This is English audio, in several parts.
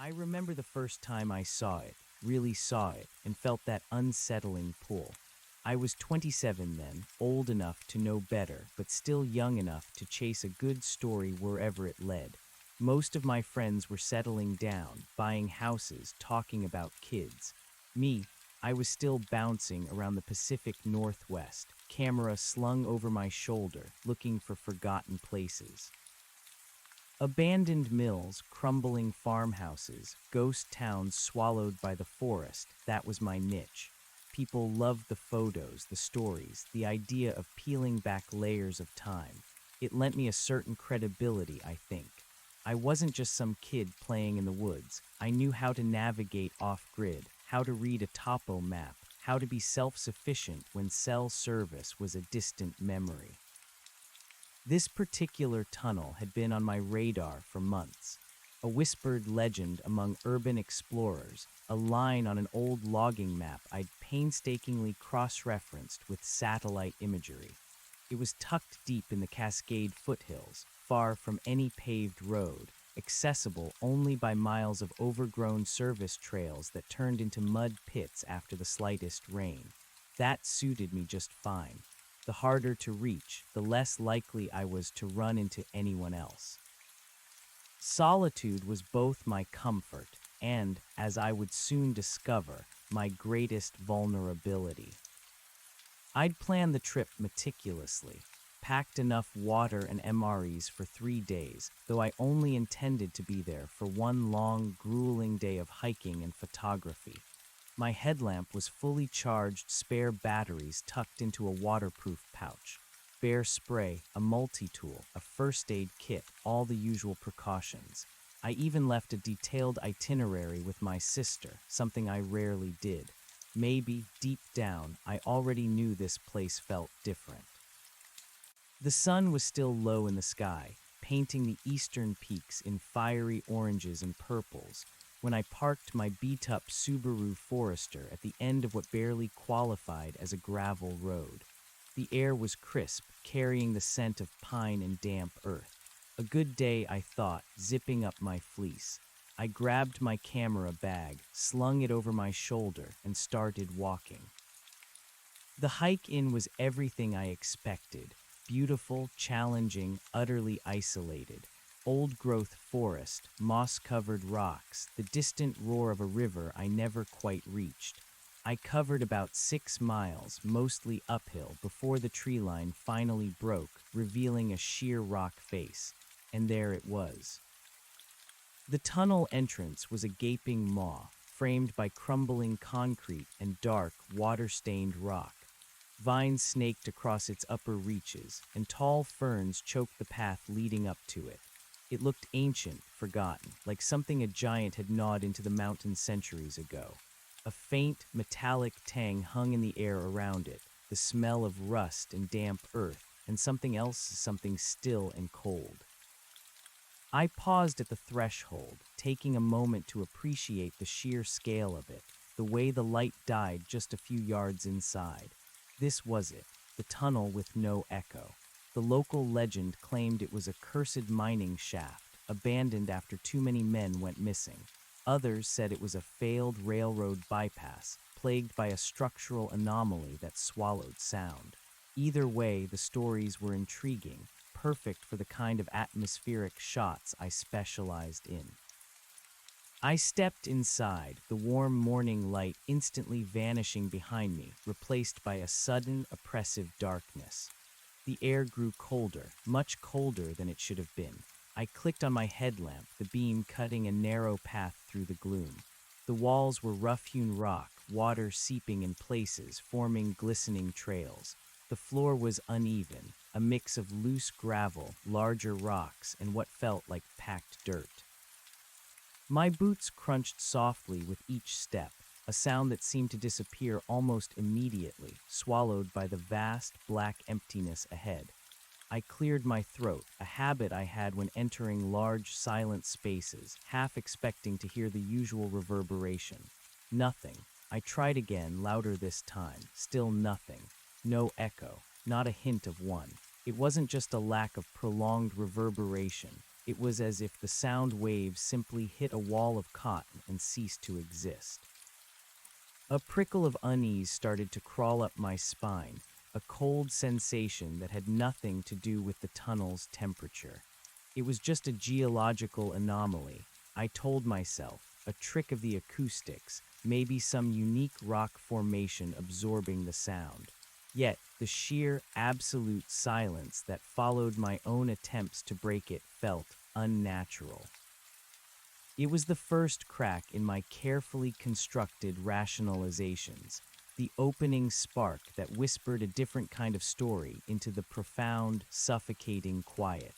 I remember the first time I saw it, really saw it, and felt that unsettling pull. I was 27 then, old enough to know better, but still young enough to chase a good story wherever it led. Most of my friends were settling down, buying houses, talking about kids. Me, I was still bouncing around the Pacific Northwest, camera slung over my shoulder, looking for forgotten places. Abandoned mills, crumbling farmhouses, ghost towns swallowed by the forest, that was my niche. People loved the photos, the stories, the idea of peeling back layers of time. It lent me a certain credibility, I think. I wasn't just some kid playing in the woods. I knew how to navigate off-grid, how to read a topo map, how to be self-sufficient when cell service was a distant memory. This particular tunnel had been on my radar for months. A whispered legend among urban explorers, a line on an old logging map I'd painstakingly cross-referenced with satellite imagery. It was tucked deep in the Cascade foothills, far from any paved road, accessible only by miles of overgrown service trails that turned into mud pits after the slightest rain. That suited me just fine. The harder to reach, the less likely I was to run into anyone else. Solitude was both my comfort and, as I would soon discover, my greatest vulnerability. I'd planned the trip meticulously, packed enough water and MREs for 3 days, though I only intended to be there for one long, grueling day of hiking and photography. My headlamp was fully charged, spare batteries tucked into a waterproof pouch. Bear spray, a multi-tool, a first aid kit, all the usual precautions. I even left a detailed itinerary with my sister, something I rarely did. Maybe, deep down, I already knew this place felt different. The sun was still low in the sky, painting the eastern peaks in fiery oranges and purples, when I parked my beat-up Subaru Forester at the end of what barely qualified as a gravel road. The air was crisp, carrying the scent of pine and damp earth. A good day, I thought, zipping up my fleece. I grabbed my camera bag, slung it over my shoulder, and started walking. The hike in was everything I expected. Beautiful, challenging, utterly isolated. Old-growth forest, moss-covered rocks, the distant roar of a river I never quite reached. I covered about 6 miles, mostly uphill, before the tree line finally broke, revealing a sheer rock face. And there it was. The tunnel entrance was a gaping maw, framed by crumbling concrete and dark, water-stained rock. Vines snaked across its upper reaches, and tall ferns choked the path leading up to it. It looked ancient, forgotten, like something a giant had gnawed into the mountain centuries ago. A faint, metallic tang hung in the air around it, the smell of rust and damp earth, and something else, something still and cold. I paused at the threshold, taking a moment to appreciate the sheer scale of it, the way the light died just a few yards inside. This was it, the tunnel with no echo. The local legend claimed it was a cursed mining shaft, abandoned after too many men went missing. Others said it was a failed railroad bypass, plagued by a structural anomaly that swallowed sound. Either way, the stories were intriguing, perfect for the kind of atmospheric shots I specialized in. I stepped inside, the warm morning light instantly vanishing behind me, replaced by a sudden, oppressive darkness. The air grew colder, much colder than it should have been. I clicked on my headlamp, the beam cutting a narrow path through the gloom. The walls were rough-hewn rock, water seeping in places, forming glistening trails. The floor was uneven, a mix of loose gravel, larger rocks, and what felt like packed dirt. My boots crunched softly with each step, a sound that seemed to disappear almost immediately, swallowed by the vast, black emptiness ahead. I cleared my throat, a habit I had when entering large, silent spaces, half expecting to hear the usual reverberation. Nothing. I tried again, louder this time. Still nothing. No echo. Not a hint of one. It wasn't just a lack of prolonged reverberation. It was as if the sound waves simply hit a wall of cotton and ceased to exist. A prickle of unease started to crawl up my spine, a cold sensation that had nothing to do with the tunnel's temperature. It was just a geological anomaly, I told myself, a trick of the acoustics, maybe some unique rock formation absorbing the sound. Yet, the sheer, absolute silence that followed my own attempts to break it felt unnatural. It was the first crack in my carefully constructed rationalizations, the opening spark that whispered a different kind of story into the profound, suffocating quiet.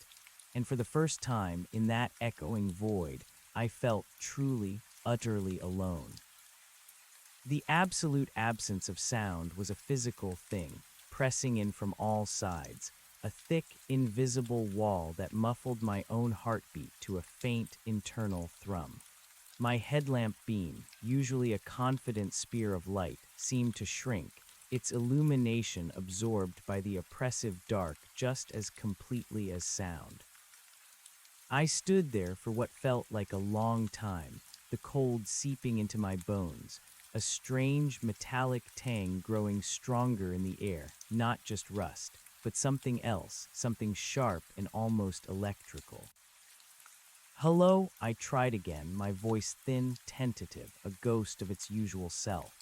And for the first time in that echoing void, I felt truly, utterly alone. The absolute absence of sound was a physical thing, pressing in from all sides, a thick, invisible wall that muffled my own heartbeat to a faint, internal thrum. My headlamp beam, usually a confident spear of light, seemed to shrink, its illumination absorbed by the oppressive dark just as completely as sound. I stood there for what felt like a long time, the cold seeping into my bones, a strange metallic tang growing stronger in the air, not just rust, but something else, something sharp and almost electrical. "Hello," I tried again, my voice thin, tentative, a ghost of its usual self.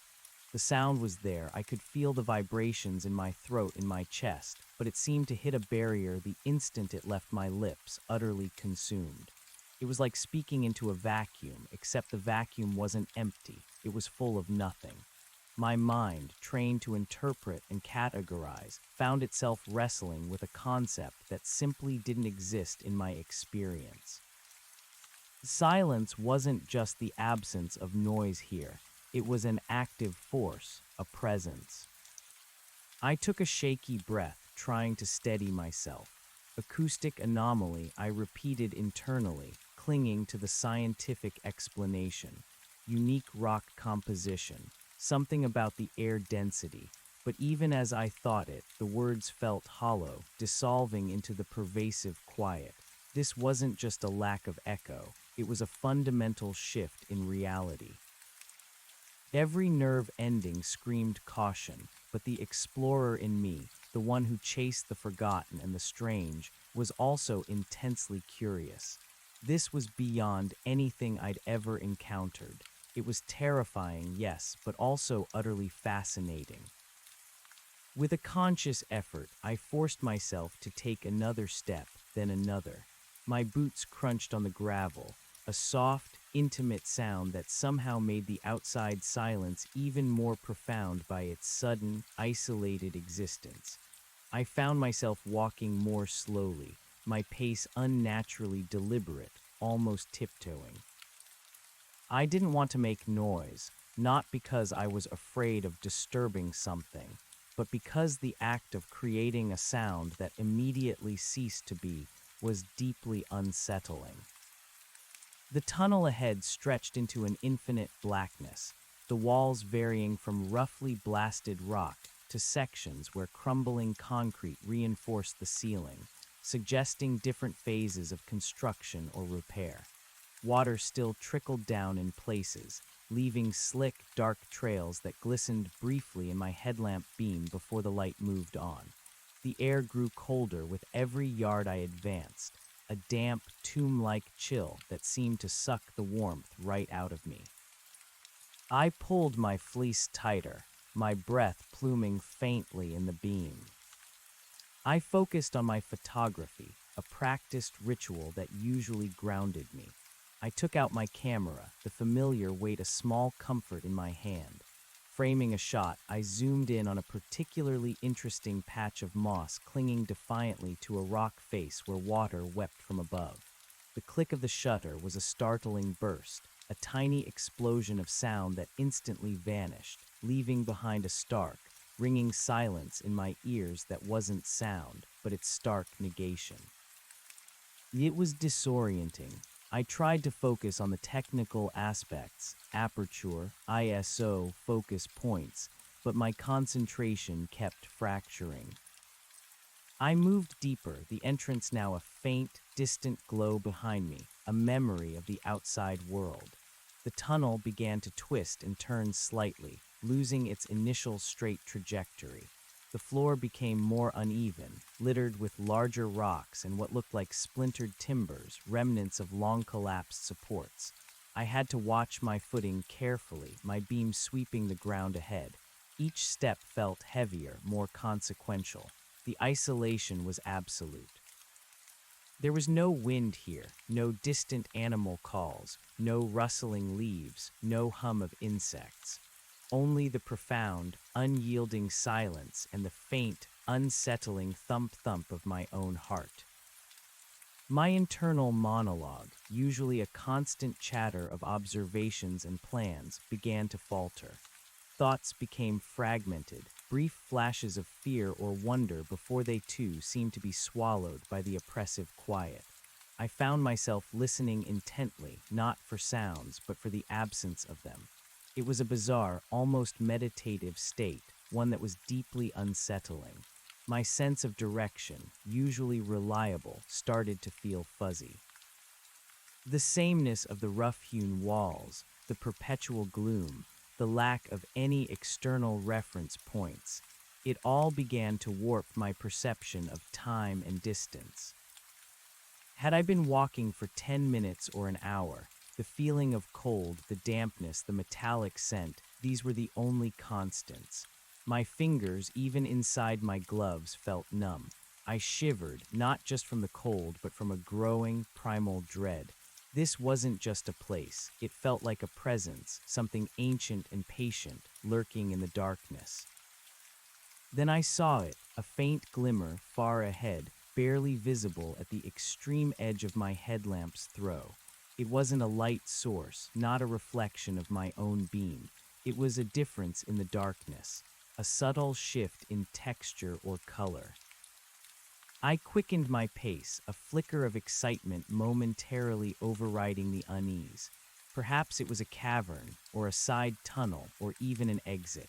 The sound was there, I could feel the vibrations in my throat and my chest, but it seemed to hit a barrier the instant it left my lips, utterly consumed. It was like speaking into a vacuum, except the vacuum wasn't empty, it was full of nothing. My mind, trained to interpret and categorize, found itself wrestling with a concept that simply didn't exist in my experience. Silence wasn't just the absence of noise here. It was an active force, a presence. I took a shaky breath, trying to steady myself. Acoustic anomaly, I repeated internally, clinging to the scientific explanation. Unique rock composition, something about the air density. But even as I thought it, the words felt hollow, dissolving into the pervasive quiet. This wasn't just a lack of echo, it was a fundamental shift in reality. Every nerve ending screamed caution, but the explorer in me, the one who chased the forgotten and the strange, was also intensely curious. This was beyond anything I'd ever encountered. It was terrifying, yes, but also utterly fascinating. With a conscious effort, I forced myself to take another step, then another. My boots crunched on the gravel, a soft, intimate sound that somehow made the outside silence even more profound by its sudden, isolated existence. I found myself walking more slowly, my pace unnaturally deliberate, almost tiptoeing. I didn't want to make noise, not because I was afraid of disturbing something, but because the act of creating a sound that immediately ceased to be was deeply unsettling. The tunnel ahead stretched into an infinite blackness, the walls varying from roughly blasted rock to sections where crumbling concrete reinforced the ceiling, suggesting different phases of construction or repair. Water still trickled down in places, leaving slick, dark trails that glistened briefly in my headlamp beam before the light moved on. The air grew colder with every yard I advanced, a damp, tomb-like chill that seemed to suck the warmth right out of me. I pulled my fleece tighter, my breath pluming faintly in the beam. I focused on my photography, a practiced ritual that usually grounded me. I took out my camera, the familiar weight a small comfort in my hand. Framing a shot, I zoomed in on a particularly interesting patch of moss clinging defiantly to a rock face where water wept from above. The click of the shutter was a startling burst, a tiny explosion of sound that instantly vanished, leaving behind a stark, ringing silence in my ears that wasn't sound, but its stark negation. It was disorienting. I tried to focus on the technical aspects, aperture, ISO, focus points, but my concentration kept fracturing. I moved deeper, the entrance now a faint, distant glow behind me, a memory of the outside world. The tunnel began to twist and turn slightly, losing its initial straight trajectory. The floor became more uneven, littered with larger rocks and what looked like splintered timbers, remnants of long-collapsed supports. I had to watch my footing carefully, my beam sweeping the ground ahead. Each step felt heavier, more consequential. The isolation was absolute. There was no wind here, no distant animal calls, no rustling leaves, no hum of insects. Only the profound, unyielding silence and the faint, unsettling thump-thump of my own heart. My internal monologue, usually a constant chatter of observations and plans, began to falter. Thoughts became fragmented, brief flashes of fear or wonder before they too seemed to be swallowed by the oppressive quiet. I found myself listening intently, not for sounds, but for the absence of them. It was a bizarre, almost meditative state, one that was deeply unsettling. My sense of direction, usually reliable, started to feel fuzzy. The sameness of the rough-hewn walls, the perpetual gloom, the lack of any external reference points, it all began to warp my perception of time and distance. Had I been walking for 10 minutes or an hour, the feeling of cold, the dampness, the metallic scent, these were the only constants. My fingers, even inside my gloves, felt numb. I shivered, not just from the cold, but from a growing, primal dread. This wasn't just a place. It felt like a presence, something ancient and patient, lurking in the darkness. Then I saw it, a faint glimmer far ahead, barely visible at the extreme edge of my headlamp's throw. It wasn't a light source, not a reflection of my own beam. It was a difference in the darkness, a subtle shift in texture or color. I quickened my pace, a flicker of excitement momentarily overriding the unease. Perhaps it was a cavern, or a side tunnel, or even an exit.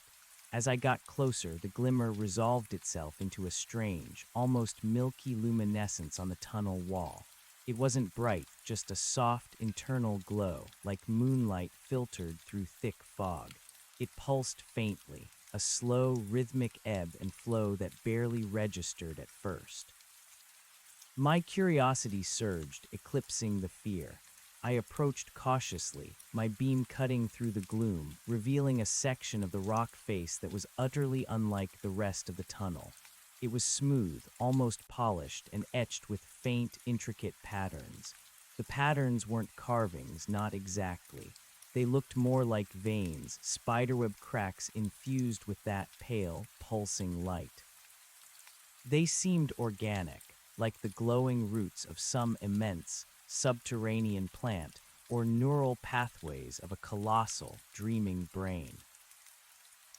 As I got closer, the glimmer resolved itself into a strange, almost milky luminescence on the tunnel wall. It wasn't bright, just a soft, internal glow, like moonlight filtered through thick fog. It pulsed faintly, a slow, rhythmic ebb and flow that barely registered at first. My curiosity surged, eclipsing the fear. I approached cautiously, my beam cutting through the gloom, revealing a section of the rock face that was utterly unlike the rest of the tunnel. It was smooth, almost polished, and etched with faint, intricate patterns. The patterns weren't carvings, not exactly. They looked more like veins, spiderweb cracks infused with that pale, pulsing light. They seemed organic, like the glowing roots of some immense, subterranean plant or neural pathways of a colossal, dreaming brain.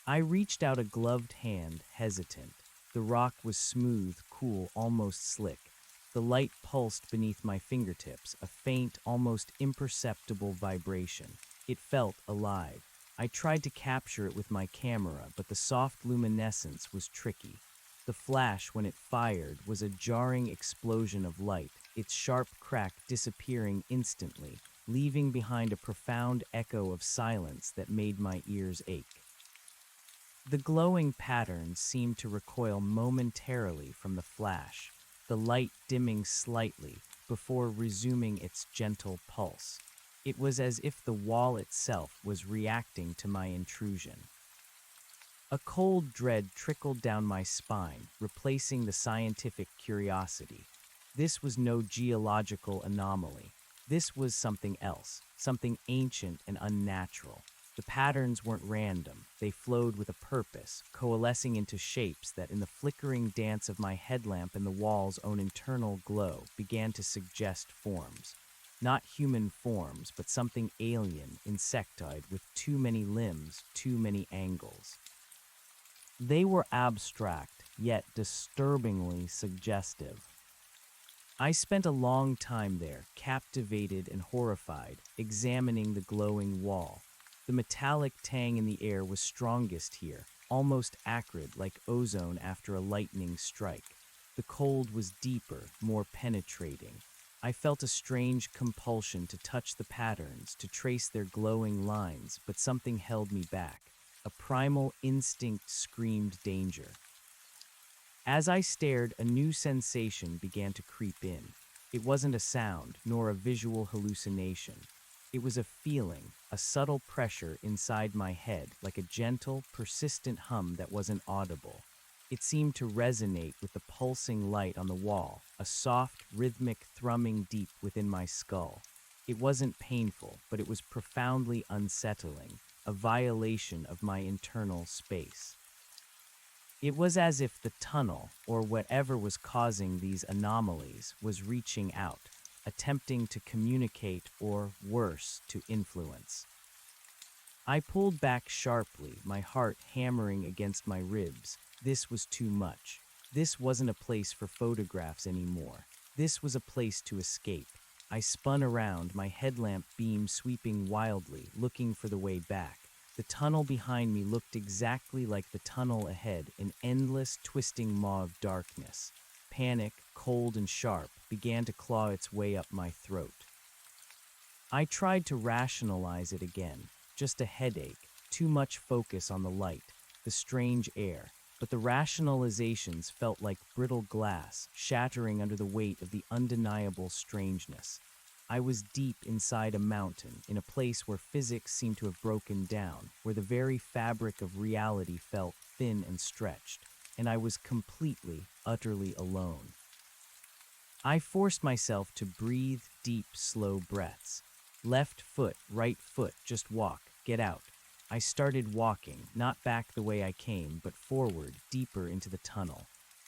I reached out a gloved hand, hesitant. The rock was smooth, cool, almost slick. The light pulsed beneath my fingertips, a faint, almost imperceptible vibration. It felt alive. I tried to capture it with my camera, but the soft luminescence was tricky. The flash, when it fired, was a jarring explosion of light, its sharp crack disappearing instantly, leaving behind a profound echo of silence that made my ears ache. The glowing patterns seemed to recoil momentarily from the flash, the light dimming slightly before resuming its gentle pulse. It was as if the wall itself was reacting to my intrusion. A cold dread trickled down my spine, replacing the scientific curiosity. This was no geological anomaly. This was something else, something ancient and unnatural. The patterns weren't random. They flowed with a purpose, coalescing into shapes that, in the flickering dance of my headlamp and the wall's own internal glow, began to suggest forms. Not human forms, but something alien, insectoid, with too many limbs, too many angles. They were abstract, yet disturbingly suggestive. I spent a long time there, captivated and horrified, examining the glowing wall. The metallic tang in the air was strongest here, almost acrid like ozone after a lightning strike. The cold was deeper, more penetrating. I felt a strange compulsion to touch the patterns, to trace their glowing lines, but something held me back. A primal instinct screamed danger. As I stared, a new sensation began to creep in. It wasn't a sound, nor a visual hallucination. It was a feeling, a subtle pressure inside my head, like a gentle, persistent hum that wasn't audible. It seemed to resonate with the pulsing light on the wall, a soft, rhythmic thrumming deep within my skull. It wasn't painful, but it was profoundly unsettling, a violation of my internal space. It was as if the tunnel, or whatever was causing these anomalies, was reaching out, attempting to communicate or, worse, to influence. I pulled back sharply, my heart hammering against my ribs. This was too much. This wasn't a place for photographs anymore. This was a place to escape. I spun around, my headlamp beam sweeping wildly, looking for the way back. The tunnel behind me looked exactly like the tunnel ahead, an endless, twisting maw of darkness. Panic, cold and sharp, began to claw its way up my throat. I tried to rationalize it again. Just a headache, too much focus on the light, the strange air. But the rationalizations felt like brittle glass, shattering under the weight of the undeniable strangeness. I was deep inside a mountain, in a place where physics seemed to have broken down, where the very fabric of reality felt thin and stretched, and I was completely, utterly alone. I forced myself to breathe deep, slow breaths. Left foot, right foot, just walk, get out. I started walking, not back the way I came, but forward, deeper into the tunnel.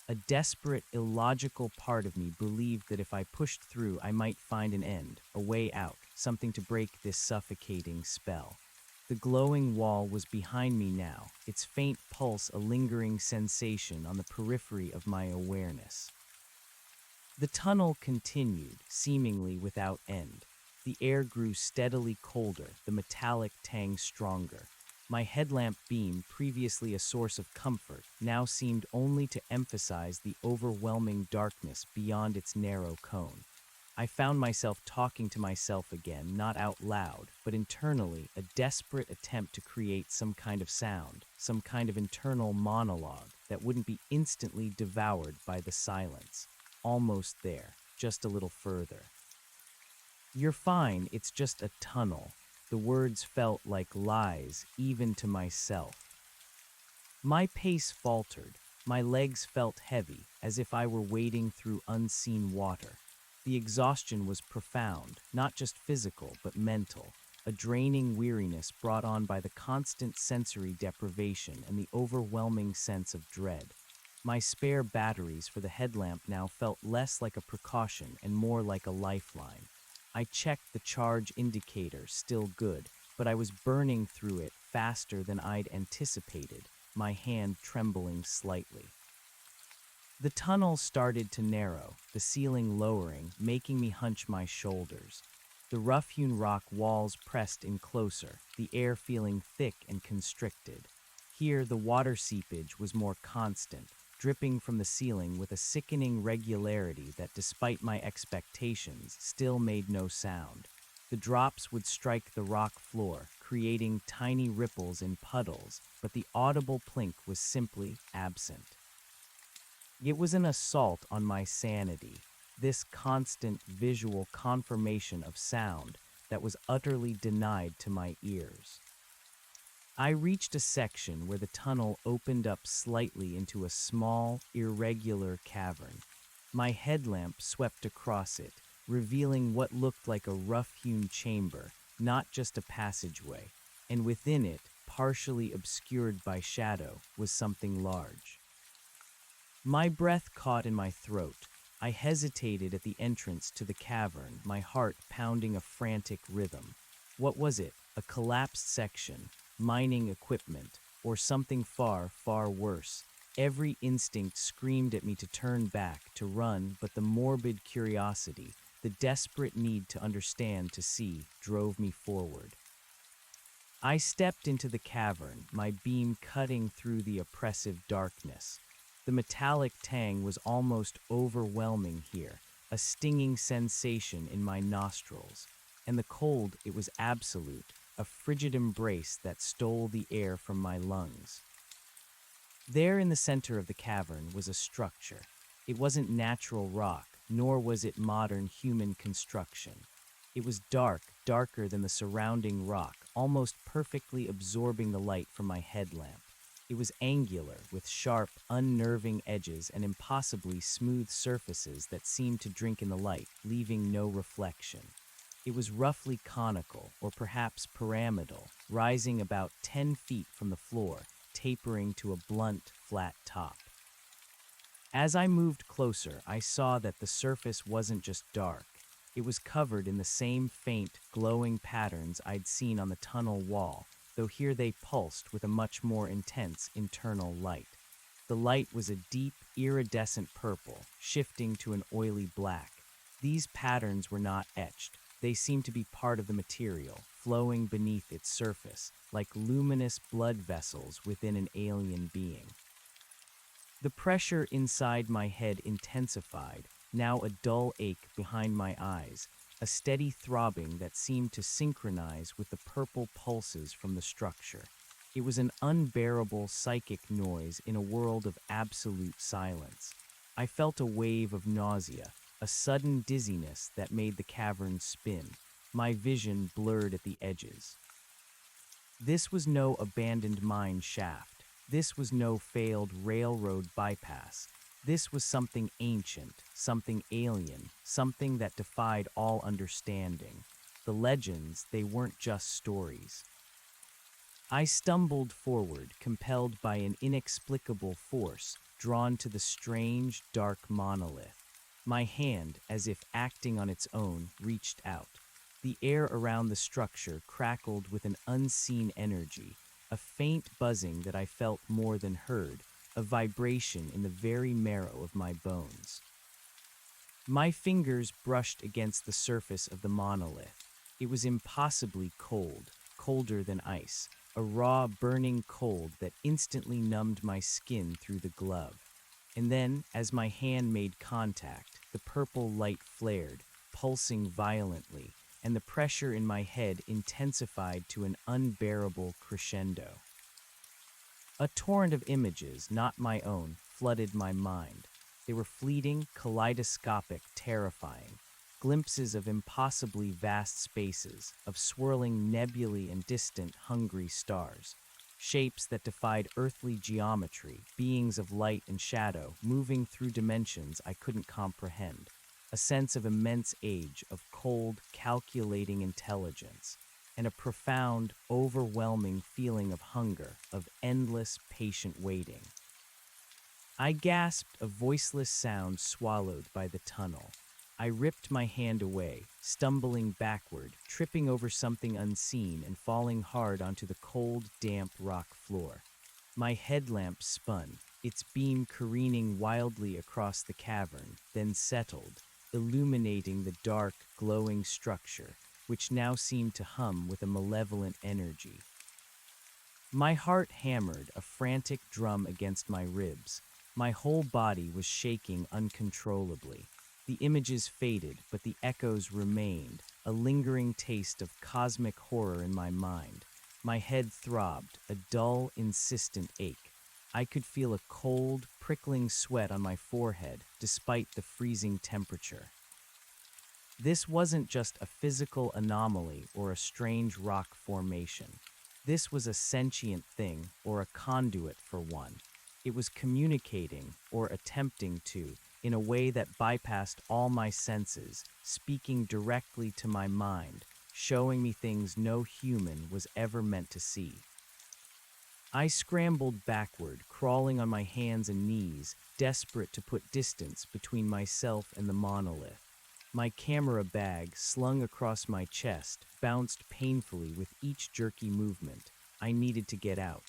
A desperate, illogical part of me believed that if I pushed through, I might find an end, a way out, something to break this suffocating spell. The glowing wall was behind me now, its faint pulse a lingering sensation on the periphery of my awareness. The tunnel continued, seemingly without end. The air grew steadily colder, the metallic tang stronger. My headlamp beam, previously a source of comfort, now seemed only to emphasize the overwhelming darkness beyond its narrow cone. I found myself talking to myself again, not out loud, but internally, a desperate attempt to create some kind of sound, some kind of internal monologue that wouldn't be instantly devoured by the silence. Almost there, just a little further. "You're fine, it's just a tunnel." The words felt like lies, even to myself. My pace faltered. My legs felt heavy, as if I were wading through unseen water. The exhaustion was profound, not just physical, but mental. A draining weariness brought on by the constant sensory deprivation and the overwhelming sense of dread. My spare batteries for the headlamp now felt less like a precaution and more like a lifeline. I checked the charge indicator, still good, but I was burning through it faster than I'd anticipated, my hand trembling slightly. The tunnel started to narrow, the ceiling lowering, making me hunch my shoulders. The rough-hewn rock walls pressed in closer, the air feeling thick and constricted. Here, the water seepage was more constant, dripping from the ceiling with a sickening regularity that, despite my expectations, still made no sound. The drops would strike the rock floor, creating tiny ripples in puddles, but the audible plink was simply absent. It was an assault on my sanity, this constant visual confirmation of sound that was utterly denied to my ears. I reached a section where the tunnel opened up slightly into a small, irregular cavern. My headlamp swept across it, revealing what looked like a rough-hewn chamber, not just a passageway, and within it, partially obscured by shadow, was something large. My breath caught in my throat. I hesitated at the entrance to the cavern, my heart pounding a frantic rhythm. What was it? A collapsed section? Mining equipment, or something far, far worse? Every instinct screamed at me to turn back, to run, but the morbid curiosity, the desperate need to understand, to see, drove me forward. I stepped into the cavern, my beam cutting through the oppressive darkness. The metallic tang was almost overwhelming here, a stinging sensation in my nostrils, and the cold, it was absolute, a frigid embrace that stole the air from my lungs. There in the center of the cavern was a structure. It wasn't natural rock, nor was it modern human construction. It was dark, darker than the surrounding rock, almost perfectly absorbing the light from my headlamp. It was angular, with sharp, unnerving edges and impossibly smooth surfaces that seemed to drink in the light, leaving no reflection. It was roughly conical, or perhaps pyramidal, rising about 10 feet from the floor, tapering to a blunt, flat top. As I moved closer, I saw that the surface wasn't just dark. It was covered in the same faint, glowing patterns I'd seen on the tunnel wall, though here they pulsed with a much more intense internal light. The light was a deep, iridescent purple, shifting to an oily black. These patterns were not etched. They seemed to be part of the material, flowing beneath its surface, like luminous blood vessels within an alien being. The pressure inside my head intensified, now a dull ache behind my eyes, a steady throbbing that seemed to synchronize with the purple pulses from the structure. It was an unbearable psychic noise in a world of absolute silence. I felt a wave of nausea, a sudden dizziness that made the cavern spin. My vision blurred at the edges. This was no abandoned mine shaft. This was no failed railroad bypass. This was something ancient, something alien, something that defied all understanding. The legends, they weren't just stories. I stumbled forward, compelled by an inexplicable force, drawn to the strange, dark monolith. My hand, as if acting on its own, reached out. The air around the structure crackled with an unseen energy, a faint buzzing that I felt more than heard, a vibration in the very marrow of my bones. My fingers brushed against the surface of the monolith. It was impossibly cold, colder than ice, a raw, burning cold that instantly numbed my skin through the glove. And then, as my hand made contact, the purple light flared, pulsing violently, and the pressure in my head intensified to an unbearable crescendo. A torrent of images, not my own, flooded my mind. They were fleeting, kaleidoscopic, terrifying. Glimpses of impossibly vast spaces, of swirling nebulae and distant, hungry stars. Shapes that defied earthly geometry, beings of light and shadow, moving through dimensions I couldn't comprehend. A sense of immense age, of cold, calculating intelligence, and a profound, overwhelming feeling of hunger, of endless, patient waiting. I gasped, a voiceless sound swallowed by the tunnel. I ripped my hand away, stumbling backward, tripping over something unseen and falling hard onto the cold, damp rock floor. My headlamp spun, its beam careening wildly across the cavern, then settled, illuminating the dark, glowing structure, which now seemed to hum with a malevolent energy. My heart hammered, a frantic drum against my ribs. My whole body was shaking uncontrollably. The images faded, but the echoes remained, a lingering taste of cosmic horror in my mind. My head throbbed, a dull, insistent ache. I could feel a cold, prickling sweat on my forehead, despite the freezing temperature. This wasn't just a physical anomaly or a strange rock formation. This was a sentient thing, or a conduit for one. It was communicating, or attempting to, in a way that bypassed all my senses, speaking directly to my mind, showing me things no human was ever meant to see. I scrambled backward, crawling on my hands and knees, desperate to put distance between myself and the monolith. My camera bag, slung across my chest, bounced painfully with each jerky movement. I needed to get out.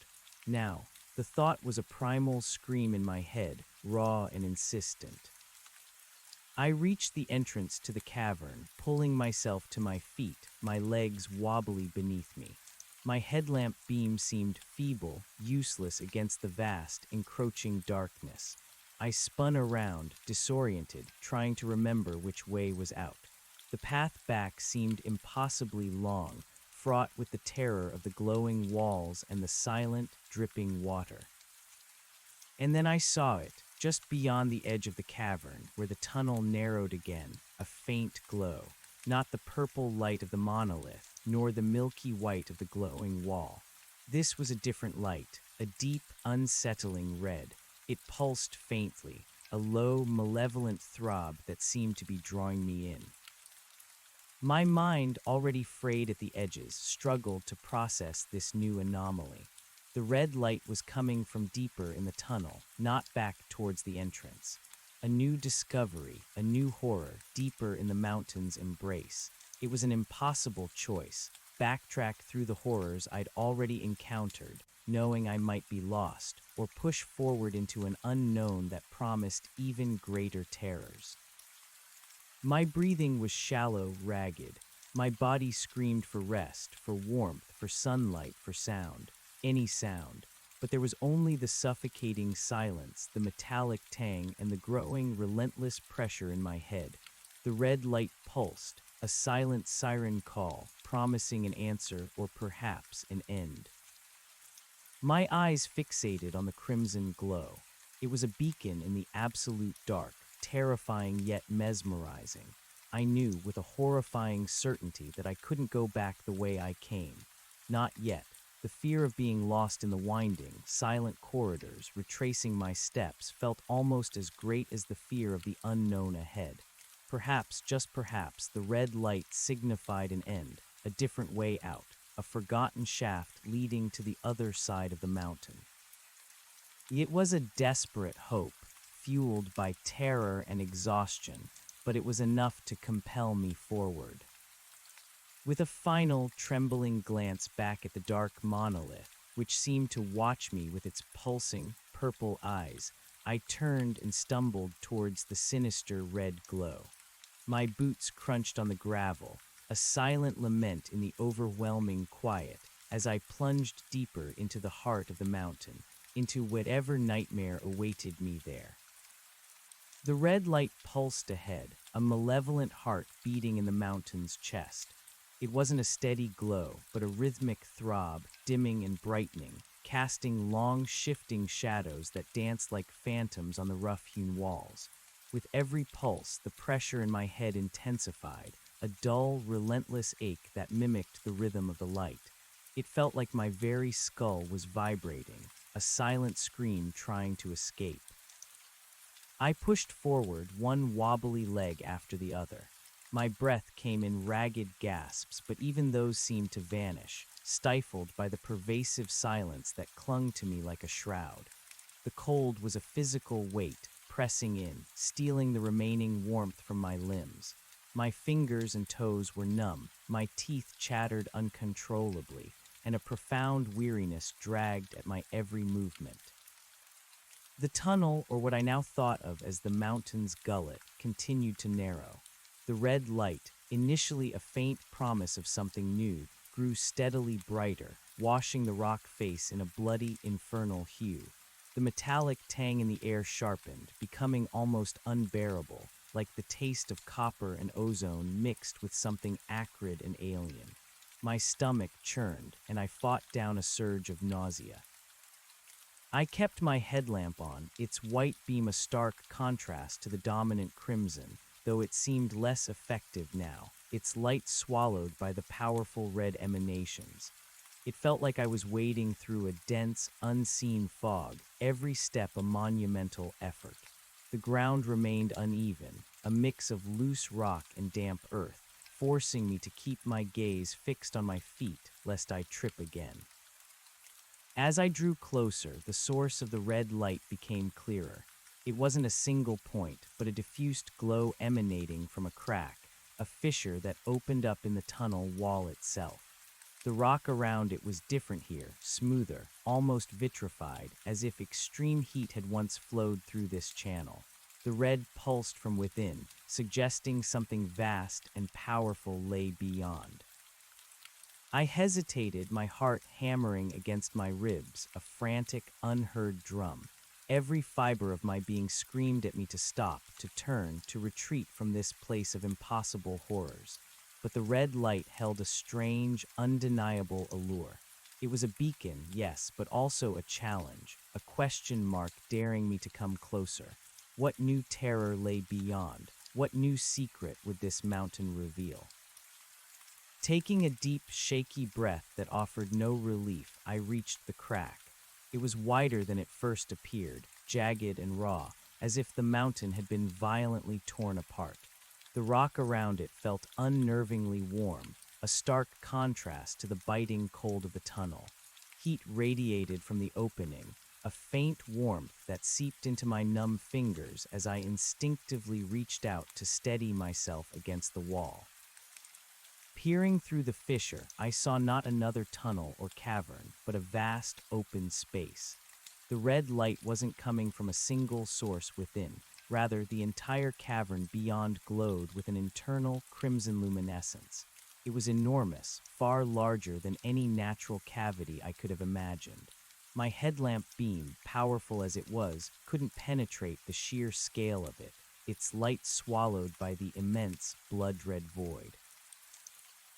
Now, the thought was a primal scream in my head, raw and insistent. I reached the entrance to the cavern, pulling myself to my feet, my legs wobbly beneath me. My headlamp beam seemed feeble, useless against the vast, encroaching darkness. I spun around, disoriented, trying to remember which way was out. The path back seemed impossibly long, fraught with the terror of the glowing walls and the silent, dripping water. And then I saw it, just beyond the edge of the cavern, where the tunnel narrowed again, a faint glow, not the purple light of the monolith, nor the milky white of the glowing wall. This was a different light, a deep, unsettling red. It pulsed faintly, a low, malevolent throb that seemed to be drawing me in. My mind, already frayed at the edges, struggled to process this new anomaly. The red light was coming from deeper in the tunnel, not back towards the entrance. A new discovery, a new horror, deeper in the mountain's embrace. It was an impossible choice. Backtrack through the horrors I'd already encountered, knowing I might be lost, or push forward into an unknown that promised even greater terrors. My breathing was shallow, ragged. My body screamed for rest, for warmth, for sunlight, for sound. Any sound. But there was only the suffocating silence, the metallic tang, and the growing, relentless pressure in my head. The red light pulsed, a silent siren call, promising an answer or perhaps an end. My eyes fixated on the crimson glow. It was a beacon in the absolute dark, terrifying yet mesmerizing. I knew with a horrifying certainty that I couldn't go back the way I came. Not yet. The fear of being lost in the winding, silent corridors, retracing my steps, felt almost as great as the fear of the unknown ahead. Perhaps, just perhaps, the red light signified an end, a different way out, a forgotten shaft leading to the other side of the mountain. It was a desperate hope, fueled by terror and exhaustion, but it was enough to compel me forward. With a final, trembling glance back at the dark monolith, which seemed to watch me with its pulsing, purple eyes, I turned and stumbled towards the sinister red glow. My boots crunched on the gravel, a silent lament in the overwhelming quiet, as I plunged deeper into the heart of the mountain, into whatever nightmare awaited me there. The red light pulsed ahead, a malevolent heart beating in the mountain's chest. It wasn't a steady glow, but a rhythmic throb, dimming and brightening, casting long, shifting shadows that danced like phantoms on the rough-hewn walls. With every pulse, the pressure in my head intensified, a dull, relentless ache that mimicked the rhythm of the light. It felt like my very skull was vibrating, a silent scream trying to escape. I pushed forward, one wobbly leg after the other. My breath came in ragged gasps, but even those seemed to vanish, stifled by the pervasive silence that clung to me like a shroud. The cold was a physical weight, pressing in, stealing the remaining warmth from my limbs. My fingers and toes were numb, my teeth chattered uncontrollably, and a profound weariness dragged at my every movement. The tunnel, or what I now thought of as the mountain's gullet, continued to narrow. The red light, initially a faint promise of something new, grew steadily brighter, washing the rock face in a bloody, infernal hue. The metallic tang in the air sharpened, becoming almost unbearable, like the taste of copper and ozone mixed with something acrid and alien. My stomach churned, and I fought down a surge of nausea. I kept my headlamp on, its white beam a stark contrast to the dominant crimson, though it seemed less effective now, its light swallowed by the powerful red emanations. It felt like I was wading through a dense, unseen fog, every step a monumental effort. The ground remained uneven, a mix of loose rock and damp earth, forcing me to keep my gaze fixed on my feet lest I trip again. As I drew closer, the source of the red light became clearer. It wasn't a single point, but a diffused glow emanating from a crack, a fissure that opened up in the tunnel wall itself. The rock around it was different here, smoother, almost vitrified, as if extreme heat had once flowed through this channel. The red pulsed from within, suggesting something vast and powerful lay beyond. I hesitated, my heart hammering against my ribs, a frantic, unheard drum. Every fiber of my being screamed at me to stop, to turn, to retreat from this place of impossible horrors. But the red light held a strange, undeniable allure. It was a beacon, yes, but also a challenge, a question mark daring me to come closer. What new terror lay beyond? What new secret would this mountain reveal? Taking a deep, shaky breath that offered no relief, I reached the crack. It was wider than it first appeared, jagged and raw, as if the mountain had been violently torn apart. The rock around it felt unnervingly warm, a stark contrast to the biting cold of the tunnel. Heat radiated from the opening, a faint warmth that seeped into my numb fingers as I instinctively reached out to steady myself against the wall. Peering through the fissure, I saw not another tunnel or cavern, but a vast, open space. The red light wasn't coming from a single source within. Rather, the entire cavern beyond glowed with an internal crimson luminescence. It was enormous, far larger than any natural cavity I could have imagined. My headlamp beam, powerful as it was, couldn't penetrate the sheer scale of it, its light swallowed by the immense, blood-red void.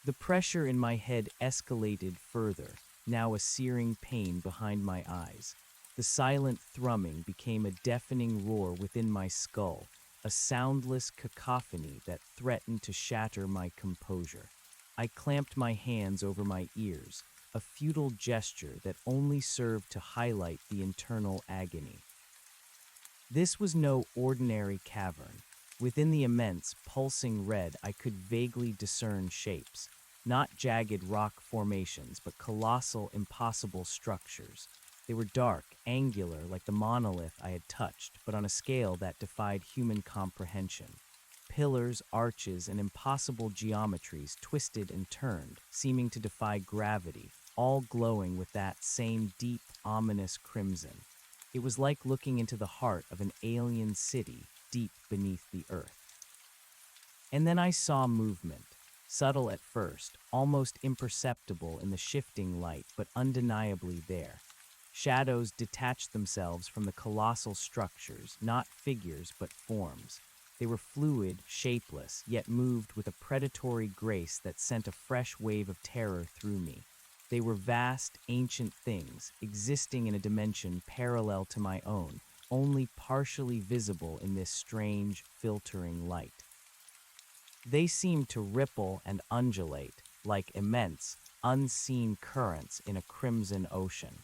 The pressure in my head escalated further, now a searing pain behind my eyes. The silent thrumming became a deafening roar within my skull, a soundless cacophony that threatened to shatter my composure. I clamped my hands over my ears, a futile gesture that only served to highlight the internal agony. This was no ordinary cavern. Within the immense, pulsing red, I could vaguely discern shapes. Not jagged rock formations, but colossal, impossible structures. They were dark, angular, like the monolith I had touched, but on a scale that defied human comprehension. Pillars, arches, and impossible geometries twisted and turned, seeming to defy gravity, all glowing with that same deep, ominous crimson. It was like looking into the heart of an alien city, deep beneath the earth. And then I saw movement. Subtle at first, almost imperceptible in the shifting light, but undeniably there. Shadows detached themselves from the colossal structures, not figures but forms. They were fluid, shapeless, yet moved with a predatory grace that sent a fresh wave of terror through me. They were vast, ancient things, existing in a dimension parallel to my own, only partially visible in this strange, filtering light. They seemed to ripple and undulate, like immense, unseen currents in a crimson ocean.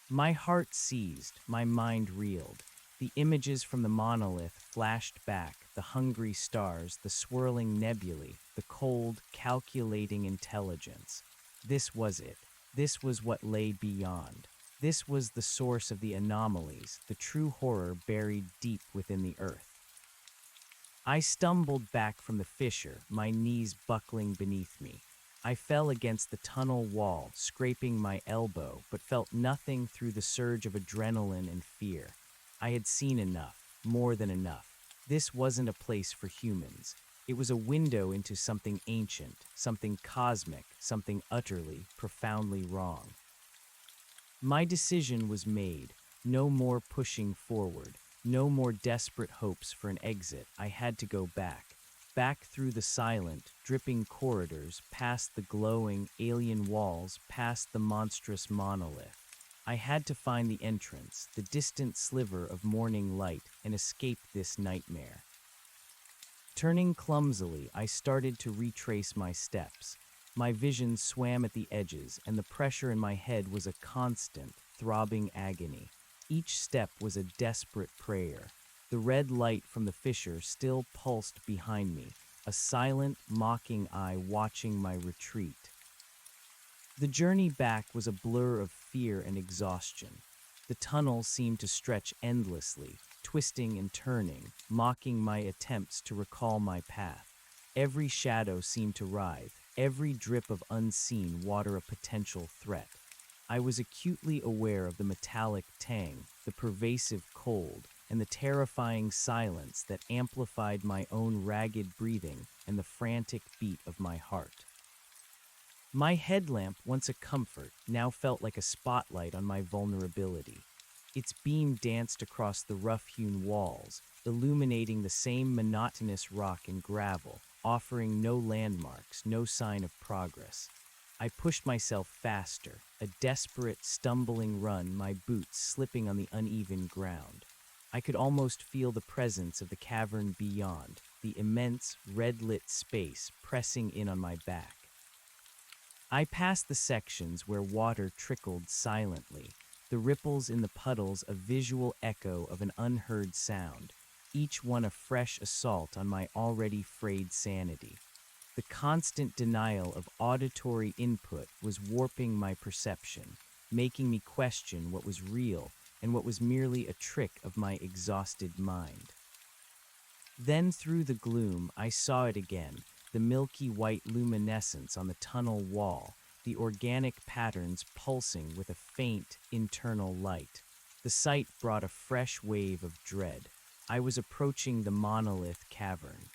My heart seized, my mind reeled. The images from the monolith flashed back, the hungry stars, the swirling nebulae, the cold, calculating intelligence. This was it. This was what lay beyond. This was the source of the anomalies, the true horror buried deep within the earth. I stumbled back from the fissure, my knees buckling beneath me. I fell against the tunnel wall, scraping my elbow, but felt nothing through the surge of adrenaline and fear. I had seen enough, more than enough. This wasn't a place for humans. It was a window into something ancient, something cosmic, something utterly, profoundly wrong. My decision was made. No more pushing forward. No more desperate hopes for an exit. I had to go back. Back through the silent, dripping corridors, past the glowing, alien walls, past the monstrous monolith. I had to find the entrance, the distant sliver of morning light, and escape this nightmare. Turning clumsily, I started to retrace my steps. My vision swam at the edges, and the pressure in my head was a constant, throbbing agony. Each step was a desperate prayer. The red light from the fissure still pulsed behind me, a silent, mocking eye watching my retreat. The journey back was a blur of fear and exhaustion. The tunnel seemed to stretch endlessly, twisting and turning, mocking my attempts to recall my path. Every shadow seemed to writhe, every drip of unseen water a potential threat. I was acutely aware of the metallic tang, the pervasive cold, and the terrifying silence that amplified my own ragged breathing and the frantic beat of my heart. My headlamp, once a comfort, now felt like a spotlight on my vulnerability. Its beam danced across the rough-hewn walls, illuminating the same monotonous rock and gravel, offering no landmarks, no sign of progress. I pushed myself faster, a desperate, stumbling run, my boots slipping on the uneven ground. I could almost feel the presence of the cavern beyond, the immense, red-lit space pressing in on my back. I passed the sections where water trickled silently, the ripples in the puddles a visual echo of an unheard sound, each one a fresh assault on my already frayed sanity. The constant denial of auditory input was warping my perception, making me question what was real and what was merely a trick of my exhausted mind. Then through the gloom I saw it again, the milky white luminescence on the tunnel wall, the organic patterns pulsing with a faint, internal light. The sight brought a fresh wave of dread. I was approaching the monolith cavern.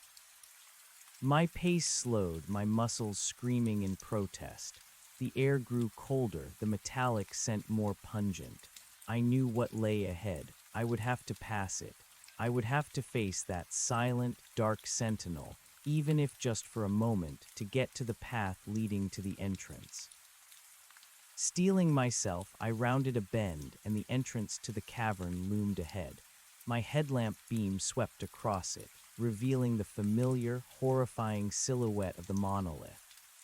My pace slowed, my muscles screaming in protest. The air grew colder, the metallic scent more pungent. I knew what lay ahead. I would have to pass it. I would have to face that silent, dark sentinel, even if just for a moment, to get to the path leading to the entrance. Steeling myself, I rounded a bend, and the entrance to the cavern loomed ahead. My headlamp beam swept across it, revealing the familiar, horrifying silhouette of the monolith.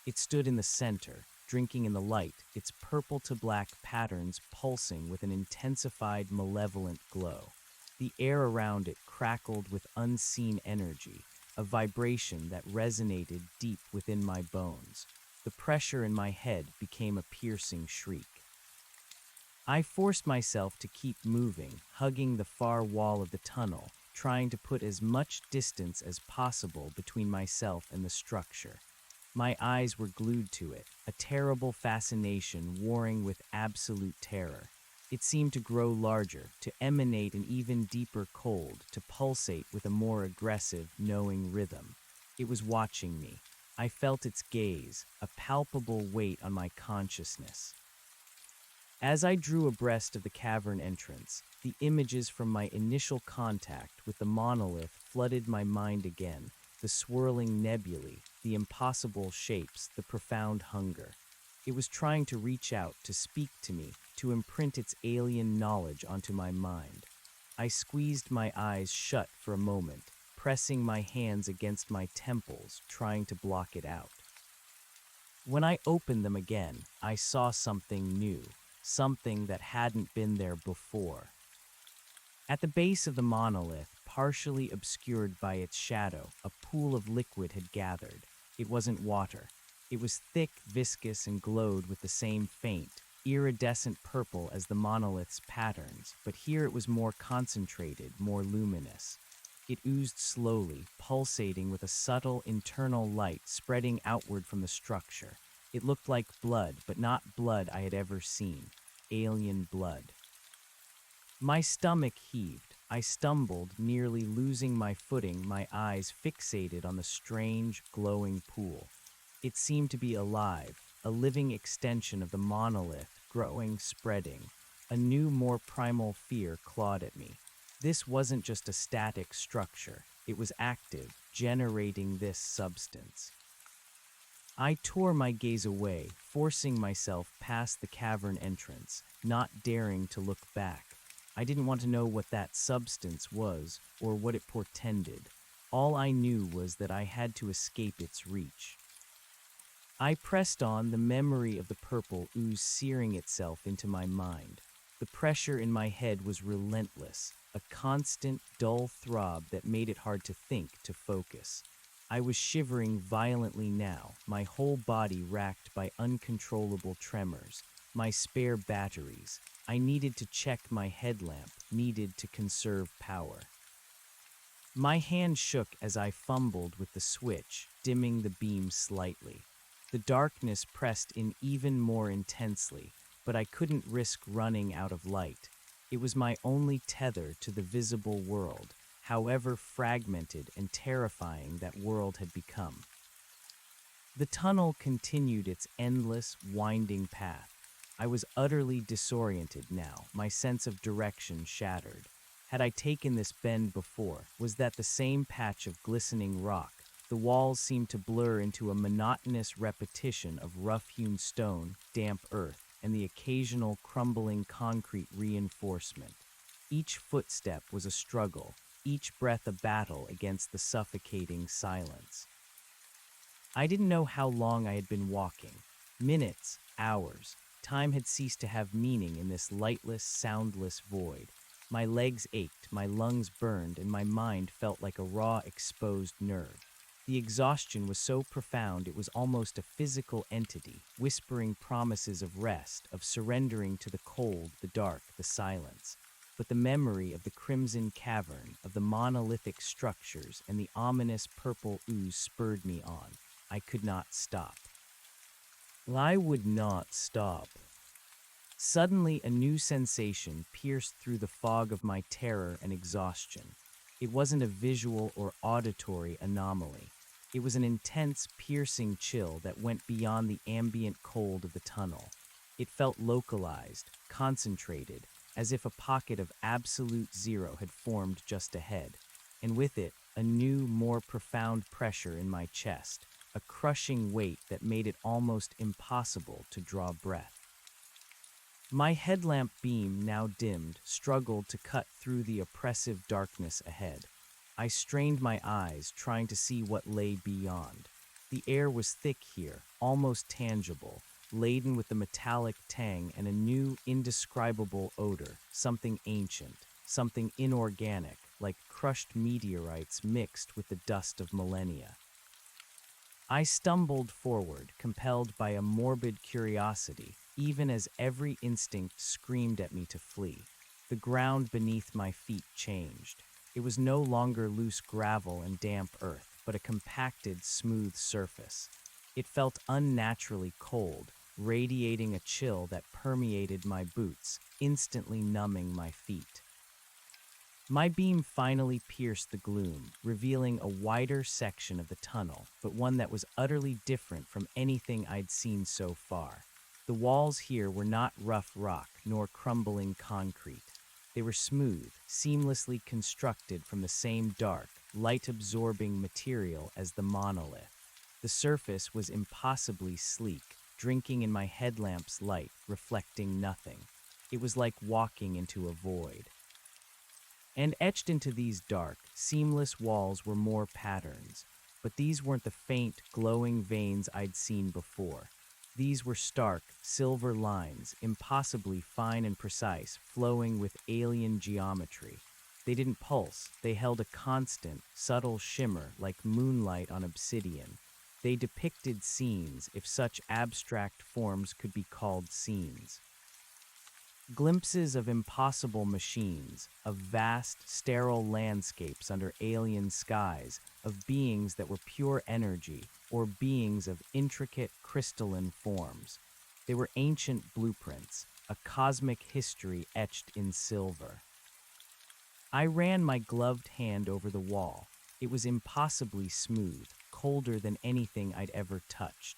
It stood in the center, drinking in the light, its purple to black patterns pulsing with an intensified, malevolent glow. The air around it crackled with unseen energy, a vibration that resonated deep within my bones. The pressure in my head became a piercing shriek. I forced myself to keep moving, hugging the far wall of the tunnel, trying to put as much distance as possible between myself and the structure. My eyes were glued to it, a terrible fascination warring with absolute terror. It seemed to grow larger, to emanate an even deeper cold, to pulsate with a more aggressive, knowing rhythm. It was watching me. I felt its gaze, a palpable weight on my consciousness. As I drew abreast of the cavern entrance, the images from my initial contact with the monolith flooded my mind again, the swirling nebulae, the impossible shapes, the profound hunger. It was trying to reach out, to speak to me, to imprint its alien knowledge onto my mind. I squeezed my eyes shut for a moment, pressing my hands against my temples, trying to block it out. When I opened them again, I saw something new, something that hadn't been there before. At the base of the monolith, partially obscured by its shadow, a pool of liquid had gathered. It wasn't water. It was thick, viscous, and glowed with the same faint, iridescent purple as the monolith's patterns, but here it was more concentrated, more luminous. It oozed slowly, pulsating with a subtle internal light spreading outward from the structure. It looked like blood, but not blood I had ever seen. Alien blood. My stomach heaved. I stumbled, nearly losing my footing, my eyes fixated on the strange, glowing pool. It seemed to be alive, a living extension of the monolith, growing, spreading. A new, more primal fear clawed at me. This wasn't just a static structure. It was active, generating this substance. I tore my gaze away, forcing myself past the cavern entrance, not daring to look back. I didn't want to know what that substance was or what it portended. All I knew was that I had to escape its reach. I pressed on, the memory of the purple ooze searing itself into my mind. The pressure in my head was relentless, a constant, dull throb that made it hard to think, to focus. I was shivering violently now, my whole body racked by uncontrollable tremors, my spare batteries. I needed to check my headlamp, needed to conserve power. My hand shook as I fumbled with the switch, dimming the beam slightly. The darkness pressed in even more intensely, but I couldn't risk running out of light. It was my only tether to the visible world, however fragmented and terrifying that world had become. The tunnel continued its endless, winding path. I was utterly disoriented now, my sense of direction shattered. Had I taken this bend before? Was that the same patch of glistening rock? The walls seemed to blur into a monotonous repetition of rough-hewn stone, damp earth, and the occasional crumbling concrete reinforcement. Each footstep was a struggle, each breath a battle against the suffocating silence. I didn't know how long I had been walking. Minutes, hours. Time had ceased to have meaning in this lightless, soundless void. My legs ached, my lungs burned, and my mind felt like a raw, exposed nerve. The exhaustion was so profound it was almost a physical entity, whispering promises of rest, of surrendering to the cold, the dark, the silence. But the memory of the crimson cavern, of the monolithic structures, and the ominous purple ooze spurred me on. I could not stop. I would not stop. Suddenly, a new sensation pierced through the fog of my terror and exhaustion. It wasn't a visual or auditory anomaly. It was an intense, piercing chill that went beyond the ambient cold of the tunnel. It felt localized, concentrated, as if a pocket of absolute zero had formed just ahead, and with it, a new, more profound pressure in my chest, a crushing weight that made it almost impossible to draw breath. My headlamp beam, now dimmed, struggled to cut through the oppressive darkness ahead. I strained my eyes, trying to see what lay beyond. The air was thick here, almost tangible, laden with the metallic tang and a new, indescribable odor, something ancient, something inorganic, like crushed meteorites mixed with the dust of millennia. I stumbled forward, compelled by a morbid curiosity, even as every instinct screamed at me to flee. The ground beneath my feet changed. It was no longer loose gravel and damp earth, but a compacted, smooth surface. It felt unnaturally cold, radiating a chill that permeated my boots, instantly numbing my feet. My beam finally pierced the gloom, revealing a wider section of the tunnel, but one that was utterly different from anything I'd seen so far. The walls here were not rough rock nor crumbling concrete. They were smooth, seamlessly constructed from the same dark, light-absorbing material as the monolith. The surface was impossibly sleek, drinking in my headlamp's light, reflecting nothing. It was like walking into a void. And etched into these dark, seamless walls were more patterns, but these weren't the faint, glowing veins I'd seen before. These were stark, silver lines, impossibly fine and precise, flowing with alien geometry. They didn't pulse, they held a constant, subtle shimmer like moonlight on obsidian. They depicted scenes, if such abstract forms could be called scenes. Glimpses of impossible machines, of vast, sterile landscapes under alien skies, of beings that were pure energy, or beings of intricate, crystalline forms. They were ancient blueprints, a cosmic history etched in silver. I ran my gloved hand over the wall. It was impossibly smooth, colder than anything I'd ever touched.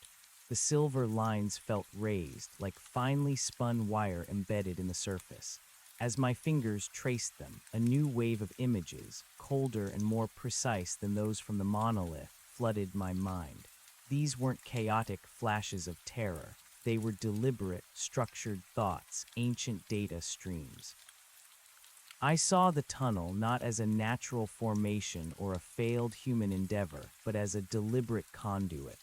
The silver lines felt raised, like finely spun wire embedded in the surface. As my fingers traced them, a new wave of images, colder and more precise than those from the monolith, flooded my mind. These weren't chaotic flashes of terror. They were deliberate, structured thoughts, ancient data streams. I saw the tunnel not as a natural formation or a failed human endeavor, but as a deliberate conduit,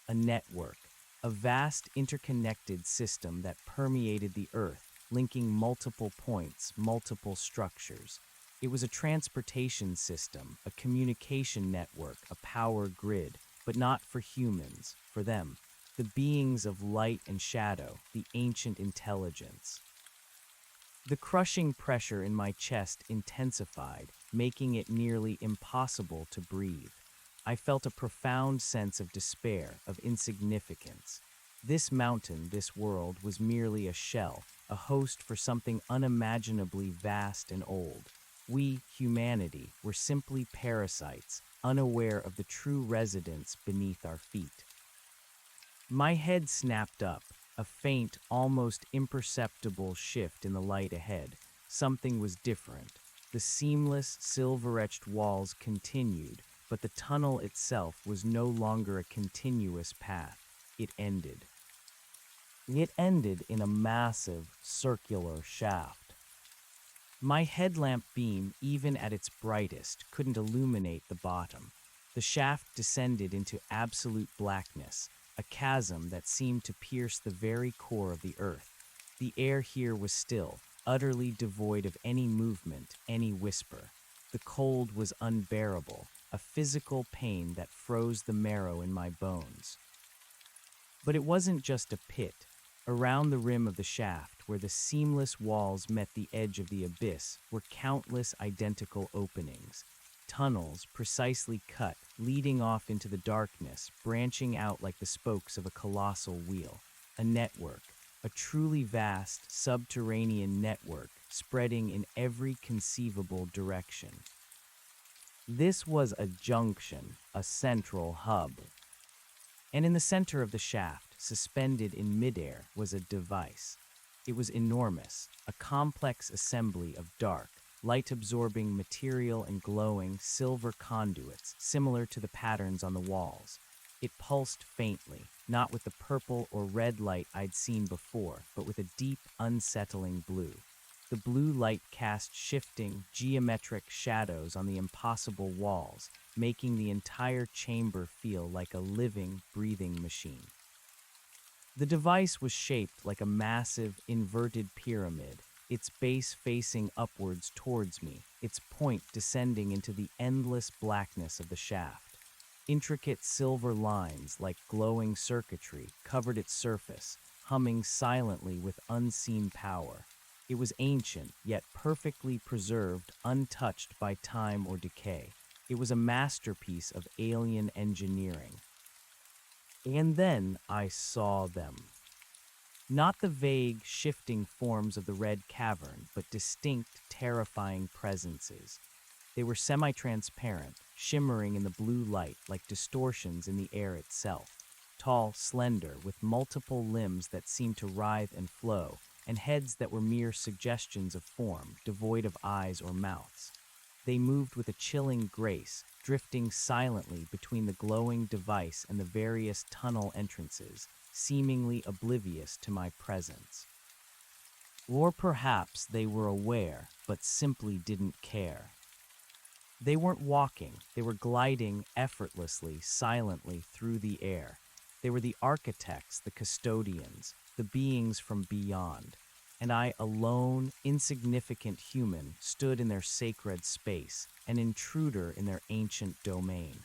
a network, a vast interconnected system that permeated the earth, linking multiple points, multiple structures. It was a transportation system, a communication network, a power grid, but not for humans, for them, the beings of light and shadow, the ancient intelligence. The crushing pressure in my chest intensified, making it nearly impossible to breathe. I felt a profound sense of despair, of insignificance. This mountain, this world, was merely a shell, a host for something unimaginably vast and old. We, humanity, were simply parasites, unaware of the true residents beneath our feet. My head snapped up, a faint, almost imperceptible shift in the light ahead. Something was different. The seamless, silver-etched walls continued, but the tunnel itself was no longer a continuous path. It ended. It ended in a massive, circular shaft. My headlamp beam, even at its brightest, couldn't illuminate the bottom. The shaft descended into absolute blackness, a chasm that seemed to pierce the very core of the earth. The air here was still, utterly devoid of any movement, any whisper. The cold was unbearable, a physical pain that froze the marrow in my bones. But it wasn't just a pit. Around the rim of the shaft, where the seamless walls met the edge of the abyss, were countless identical openings. Tunnels, precisely cut, leading off into the darkness, branching out like the spokes of a colossal wheel. A network, a truly vast, subterranean network, spreading in every conceivable direction. This was a junction, a central hub. And in the center of the shaft, suspended in midair, was a device. It was enormous, a complex assembly of dark, light-absorbing material and glowing silver conduits, similar to the patterns on the walls. It pulsed faintly, not with the purple or red light I'd seen before, but with a deep, unsettling blue. The blue light cast shifting, geometric shadows on the impossible walls, making the entire chamber feel like a living, breathing machine. The device was shaped like a massive, inverted pyramid, its base facing upwards towards me, its point descending into the endless blackness of the shaft. Intricate silver lines, like glowing circuitry, covered its surface, humming silently with unseen power. It was ancient, yet perfectly preserved, untouched by time or decay. It was a masterpiece of alien engineering. And then I saw them. Not the vague, shifting forms of the red cavern, but distinct, terrifying presences. They were semi-transparent, shimmering in the blue light like distortions in the air itself. Tall, slender, with multiple limbs that seemed to writhe and flow, and heads that were mere suggestions of form, devoid of eyes or mouths. They moved with a chilling grace, drifting silently between the glowing device and the various tunnel entrances, seemingly oblivious to my presence. Or perhaps they were aware, but simply didn't care. They weren't walking, they were gliding effortlessly, silently through the air. They were the architects, the custodians, the beings from beyond. And I, a lone, insignificant human, stood in their sacred space, an intruder in their ancient domain.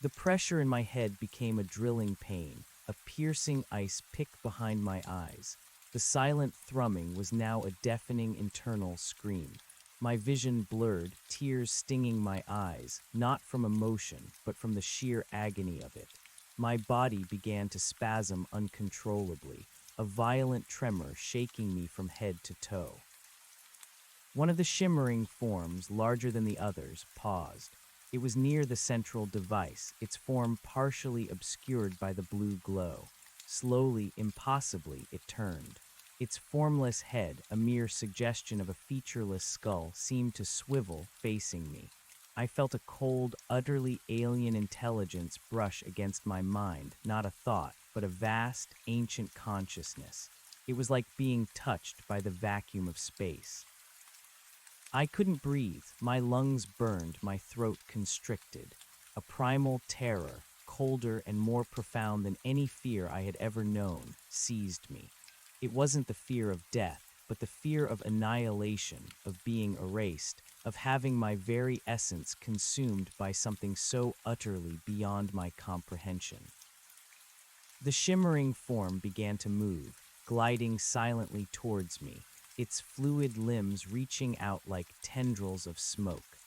The pressure in my head became a drilling pain, a piercing ice pick behind my eyes. The silent thrumming was now a deafening internal scream. My vision blurred, tears stinging my eyes, not from emotion, but from the sheer agony of it. My body began to spasm uncontrollably, a violent tremor shaking me from head to toe. One of the shimmering forms, larger than the others, paused. It was near the central device, its form partially obscured by the blue glow. Slowly, impossibly, it turned. Its formless head, a mere suggestion of a featureless skull, seemed to swivel, facing me. I felt a cold, utterly alien intelligence brush against my mind, not a thought, but a vast, ancient consciousness. It was like being touched by the vacuum of space. I couldn't breathe, my lungs burned, my throat constricted. A primal terror, colder and more profound than any fear I had ever known, seized me. It wasn't the fear of death, but the fear of annihilation, of being erased, of having my very essence consumed by something so utterly beyond my comprehension. The shimmering form began to move, gliding silently towards me, its fluid limbs reaching out like tendrils of smoke.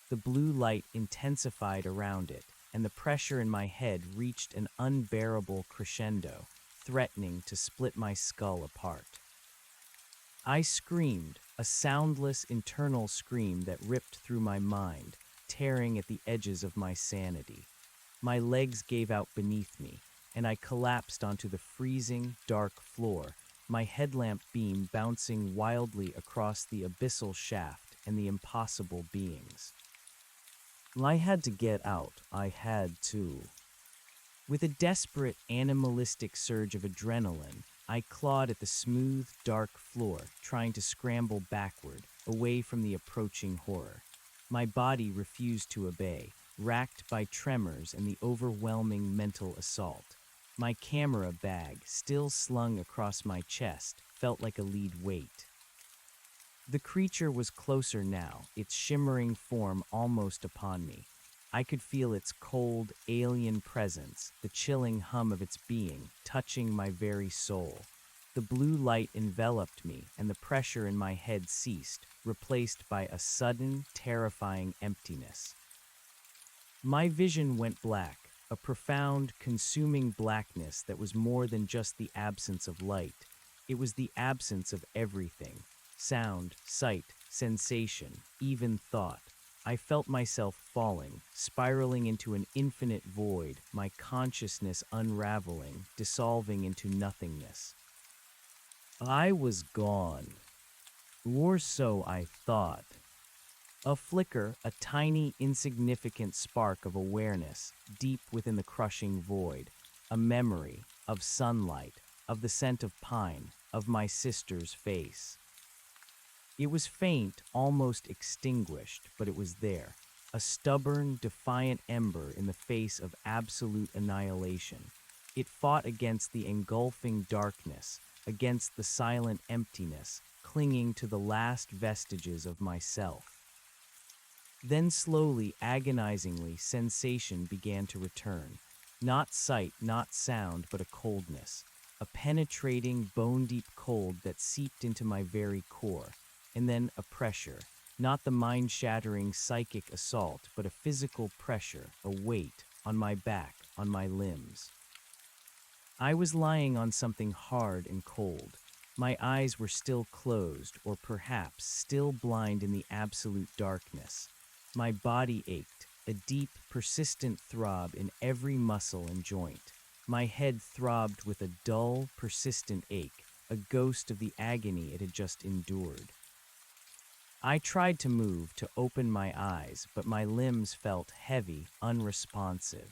The blue light intensified around it, and the pressure in my head reached an unbearable crescendo, threatening to split my skull apart. I screamed, a soundless internal scream that ripped through my mind, tearing at the edges of my sanity. My legs gave out beneath me, and I collapsed onto the freezing, dark floor, my headlamp beam bouncing wildly across the abyssal shaft and the impossible beings. I had to get out. I had to. With a desperate, animalistic surge of adrenaline, I clawed at the smooth, dark floor, trying to scramble backward, away from the approaching horror. My body refused to obey, racked by tremors and the overwhelming mental assault. My camera bag, still slung across my chest, felt like a lead weight. The creature was closer now, its shimmering form almost upon me. I could feel its cold, alien presence, the chilling hum of its being, touching my very soul. The blue light enveloped me, and the pressure in my head ceased, replaced by a sudden, terrifying emptiness. My vision went black, a profound, consuming blackness that was more than just the absence of light. It was the absence of everything: sound, sight, sensation, even thought. I felt myself falling, spiraling into an infinite void, my consciousness unraveling, dissolving into nothingness. I was gone. Or so I thought. A flicker, a tiny, insignificant spark of awareness, deep within the crushing void. A memory of sunlight, of the scent of pine, of my sister's face. It was faint, almost extinguished, but it was there. A stubborn, defiant ember in the face of absolute annihilation. It fought against the engulfing darkness, against the silent emptiness, clinging to the last vestiges of myself. Then slowly, agonizingly, sensation began to return. Not sight, not sound, but a coldness. A penetrating, bone-deep cold that seeped into my very core. And then a pressure. Not the mind-shattering psychic assault, but a physical pressure, a weight, on my back, on my limbs. I was lying on something hard and cold. My eyes were still closed, or perhaps still blind in the absolute darkness. My body ached, a deep, persistent throb in every muscle and joint. My head throbbed with a dull, persistent ache, a ghost of the agony it had just endured. I tried to move, to open my eyes, but my limbs felt heavy, unresponsive.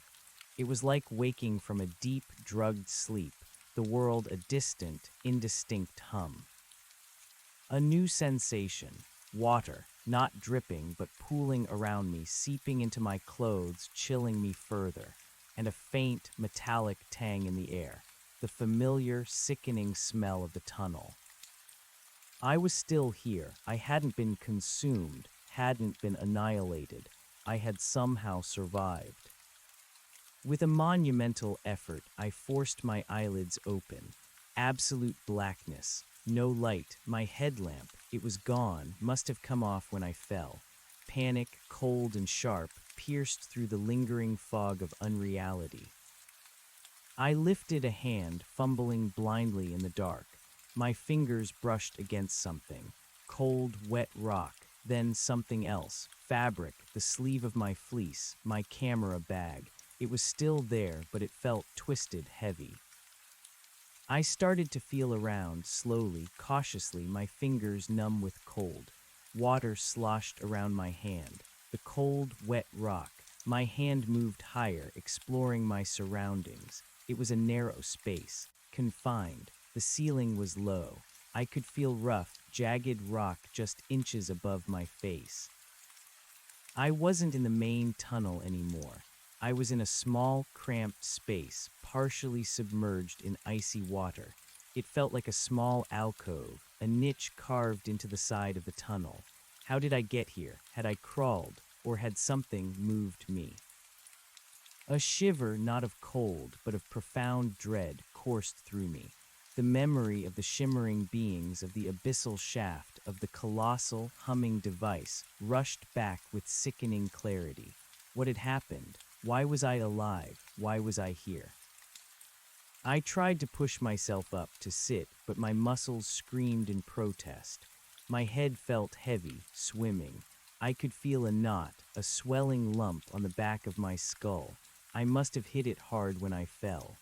It was like waking from a deep, drugged sleep, the world a distant, indistinct hum. A new sensation, water, not dripping but pooling around me, seeping into my clothes, chilling me further, and a faint, metallic tang in the air, the familiar, sickening smell of the tunnel. I was still here. I hadn't been consumed, hadn't been annihilated. I had somehow survived. With a monumental effort, I forced my eyelids open. Absolute blackness. No light. My headlamp. It was gone. Must have come off when I fell. Panic, cold and sharp, pierced through the lingering fog of unreality. I lifted a hand, fumbling blindly in the dark. My fingers brushed against something. Cold, wet rock. Then something else. Fabric, the sleeve of my fleece, my camera bag. It was still there, but it felt twisted, heavy. I started to feel around, slowly, cautiously, my fingers numb with cold. Water sloshed around my hand. The cold, wet rock. My hand moved higher, exploring my surroundings. It was a narrow space, confined. The ceiling was low. I could feel rough, jagged rock just inches above my face. I wasn't in the main tunnel anymore. I was in a small, cramped space, partially submerged in icy water. It felt like a small alcove, a niche carved into the side of the tunnel. How did I get here? Had I crawled, or had something moved me? A shiver, not of cold, but of profound dread, coursed through me. The memory of the shimmering beings, of the abyssal shaft, of the colossal, humming device, rushed back with sickening clarity. What had happened? Why was I alive? Why was I here? I tried to push myself up, to sit, but my muscles screamed in protest. My head felt heavy, swimming. I could feel a knot, a swelling lump on the back of my skull. I must have hit it hard when I fell.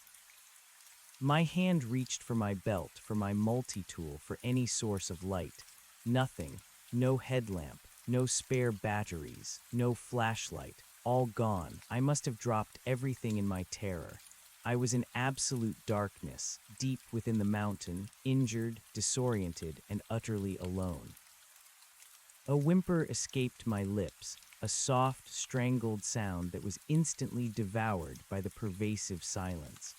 My hand reached for my belt, for my multi-tool, for any source of light. Nothing. No headlamp, no spare batteries, no flashlight. All gone. I must have dropped everything in my terror. I was in absolute darkness, deep within the mountain, injured, disoriented, and utterly alone. A whimper escaped my lips, a soft, strangled sound that was instantly devoured by the pervasive silence.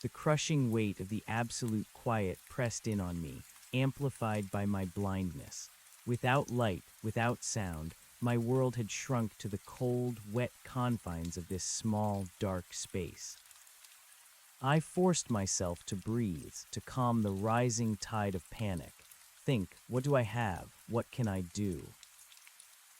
The crushing weight of the absolute quiet pressed in on me, amplified by my blindness. Without light, without sound, my world had shrunk to the cold, wet confines of this small, dark space. I forced myself to breathe, to calm the rising tide of panic. Think, what do I have? What can I do?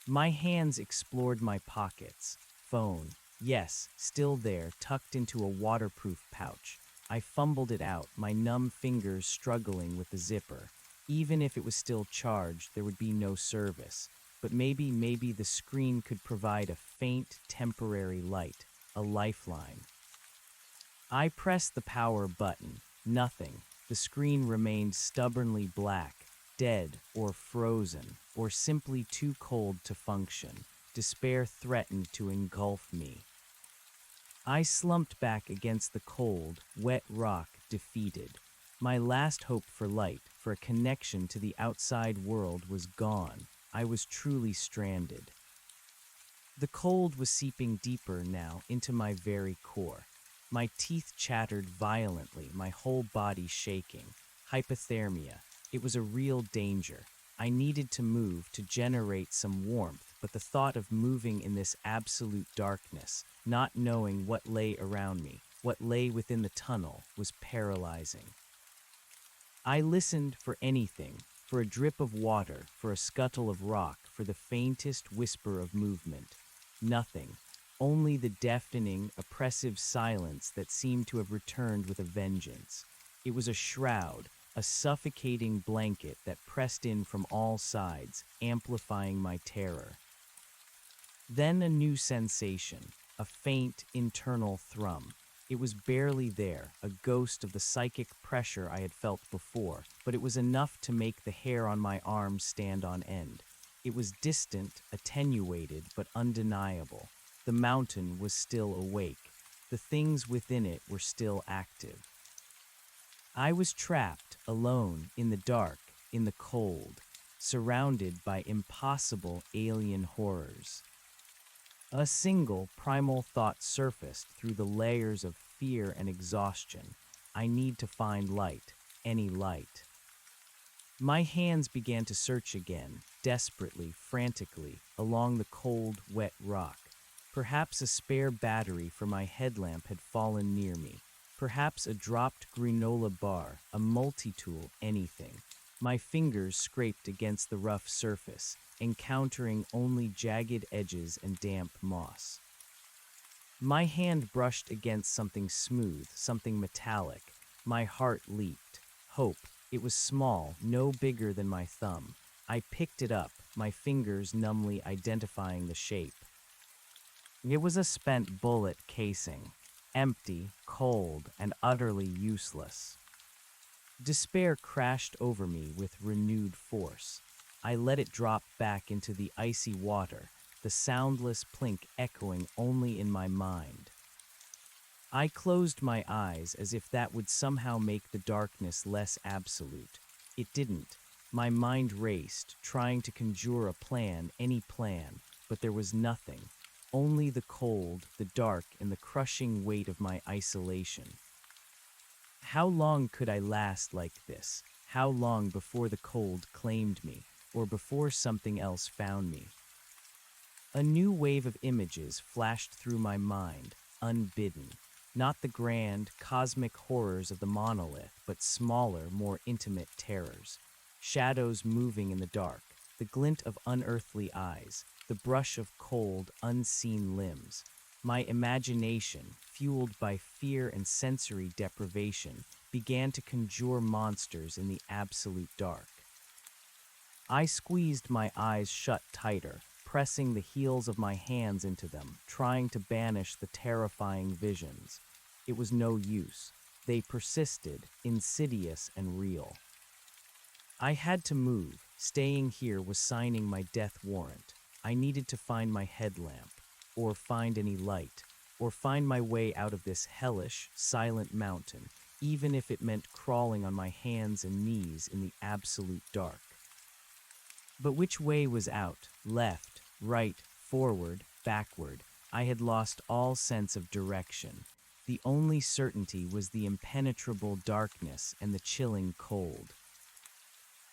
My hands explored my pockets. Phone. Yes, still there, tucked into a waterproof pouch. I fumbled it out, my numb fingers struggling with the zipper. Even if it was still charged, there would be no service. But maybe the screen could provide a faint, temporary light, a lifeline. I pressed the power button. Nothing. The screen remained stubbornly black, dead or frozen, or simply too cold to function. Despair threatened to engulf me. I slumped back against the cold, wet rock, defeated. My last hope for light, for a connection to the outside world, was gone. I was truly stranded. The cold was seeping deeper now into my very core. My teeth chattered violently, my whole body shaking. Hypothermia. It was a real danger. I needed to move, to generate some warmth, but the thought of moving in this absolute darkness, not knowing what lay around me, what lay within the tunnel, was paralyzing. I listened for anything, for a drip of water, for a scuttle of rock, for the faintest whisper of movement. Nothing. Only the deafening, oppressive silence that seemed to have returned with a vengeance. It was a shroud, a suffocating blanket that pressed in from all sides, amplifying my terror. Then a new sensation, a faint, internal thrum. It was barely there, a ghost of the psychic pressure I had felt before, but it was enough to make the hair on my arms stand on end. It was distant, attenuated, but undeniable. The mountain was still awake. The things within it were still active. I was trapped, alone, in the dark, in the cold, surrounded by impossible alien horrors. A single primal thought surfaced through the layers of fear and exhaustion. I need to find light, any light. My hands began to search again, desperately, frantically, along the cold, wet rock. Perhaps a spare battery for my headlamp had fallen near me. Perhaps a dropped granola bar, a multi-tool, anything. My fingers scraped against the rough surface, encountering only jagged edges and damp moss. My hand brushed against something smooth, something metallic. My heart leaped. Hope. It was small, no bigger than my thumb. I picked it up, my fingers numbly identifying the shape. It was a spent bullet casing, empty, cold, and utterly useless. Despair crashed over me with renewed force. I let it drop back into the icy water, the soundless plink echoing only in my mind. I closed my eyes as if that would somehow make the darkness less absolute. It didn't. My mind raced, trying to conjure a plan, any plan, but there was nothing. Only the cold, the dark, and the crushing weight of my isolation. How long could I last like this? How long before the cold claimed me, or before something else found me? A new wave of images flashed through my mind, unbidden. Not the grand, cosmic horrors of the monolith, but smaller, more intimate terrors. Shadows moving in the dark, the glint of unearthly eyes, the brush of cold, unseen limbs. My imagination, fueled by fear and sensory deprivation, began to conjure monsters in the absolute dark. I squeezed my eyes shut tighter, pressing the heels of my hands into them, trying to banish the terrifying visions. It was no use. They persisted, insidious and real. I had to move. Staying here was signing my death warrant. I needed to find my headlamp, or find any light, or find my way out of this hellish, silent mountain, even if it meant crawling on my hands and knees in the absolute dark. But which way was out? Left, right, forward, backward? I had lost all sense of direction. The only certainty was the impenetrable darkness and the chilling cold.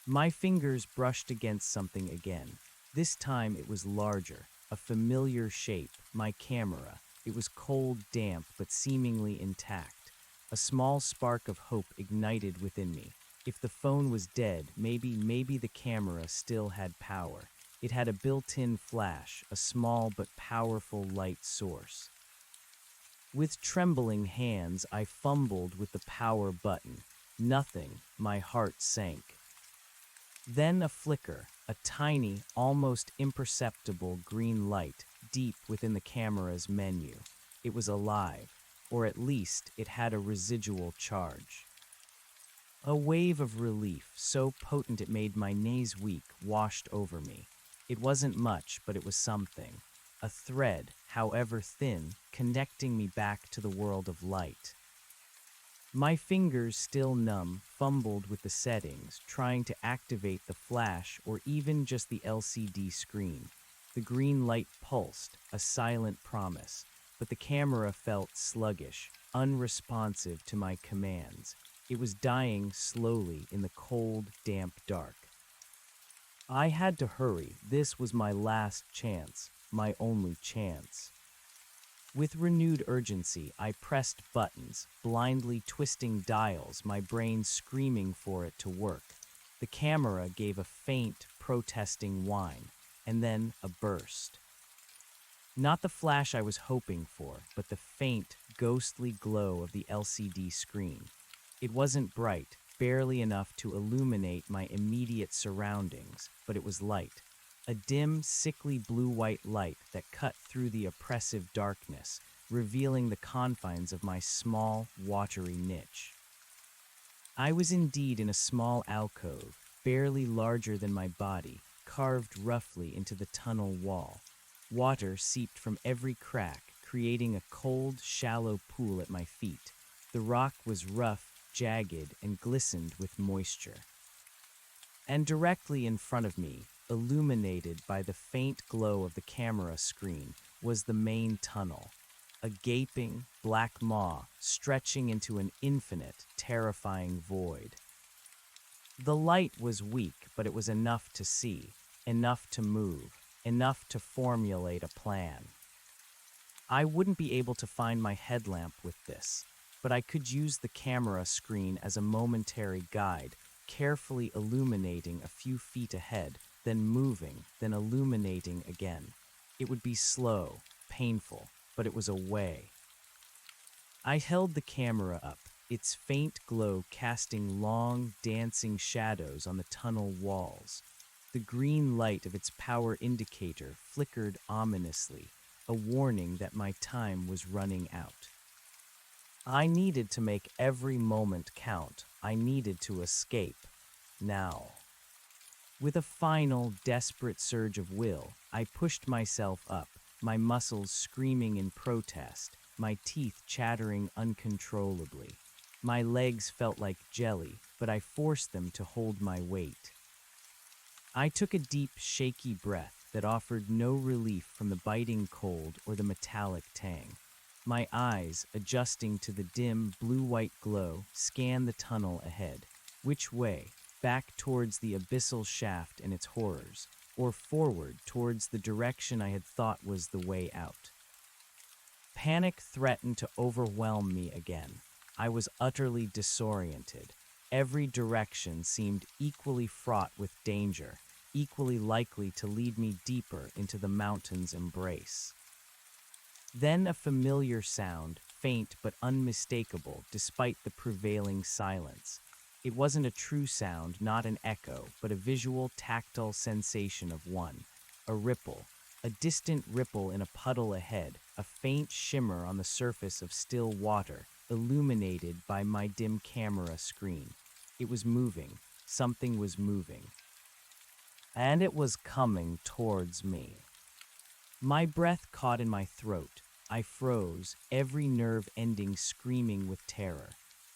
My fingers brushed against something again. This time it was larger, a familiar shape, my camera. It was cold, damp, but seemingly intact. A small spark of hope ignited within me. If the phone was dead, maybe the camera still had power. It had a built-in flash, a small but powerful light source. With trembling hands, I fumbled with the power button. Nothing. My heart sank. Then a flicker, a tiny, almost imperceptible green light deep within the camera's menu. It was alive, or at least it had a residual charge. A wave of relief, so potent it made my knees weak, washed over me. It wasn't much, but it was something. A thread, however thin, connecting me back to the world of light. My fingers, still numb, fumbled with the settings, trying to activate the flash or even just the LCD screen. The green light pulsed, a silent promise, but the camera felt sluggish, unresponsive to my commands. It was dying slowly in the cold, damp dark. I had to hurry. This was my last chance, my only chance. With renewed urgency, I pressed buttons, blindly twisting dials, my brain screaming for it to work. The camera gave a faint, protesting whine, and then a burst. Not the flash I was hoping for, but the faint, ghostly glow of the LCD screen. It wasn't bright, barely enough to illuminate my immediate surroundings, but it was light. A dim, sickly blue-white light that cut through the oppressive darkness, revealing the confines of my small, watery niche. I was indeed in a small alcove, barely larger than my body, carved roughly into the tunnel wall. Water seeped from every crack, creating a cold, shallow pool at my feet. The rock was rough, jagged, and glistened with moisture. And directly in front of me, illuminated by the faint glow of the camera screen, was the main tunnel, a gaping, black maw stretching into an infinite, terrifying void. The light was weak, but it was enough to see, enough to move, enough to formulate a plan. I wouldn't be able to find my headlamp with this, but I could use the camera screen as a momentary guide, carefully illuminating a few feet ahead, then moving, then illuminating again. It would be slow, painful, but it was a way. I held the camera up, its faint glow casting long, dancing shadows on the tunnel walls. The green light of its power indicator flickered ominously, a warning that my time was running out. I needed to make every moment count. I needed to escape. Now. With a final, desperate surge of will, I pushed myself up, my muscles screaming in protest, my teeth chattering uncontrollably. My legs felt like jelly, but I forced them to hold my weight. I took a deep, shaky breath that offered no relief from the biting cold or the metallic tang. My eyes, adjusting to the dim, blue-white glow, scanned the tunnel ahead. Which way? Back towards the abyssal shaft and its horrors, or forward towards the direction I had thought was the way out. Panic threatened to overwhelm me again. I was utterly disoriented. Every direction seemed equally fraught with danger, equally likely to lead me deeper into the mountain's embrace. Then a familiar sound, faint but unmistakable despite the prevailing silence. It wasn't a true sound, not an echo, but a visual, tactile sensation of one. A ripple, a distant ripple in a puddle ahead, a faint shimmer on the surface of still water, illuminated by my dim camera screen. It was moving. Something was moving. And it was coming towards me. My breath caught in my throat. I froze, every nerve ending screaming with terror.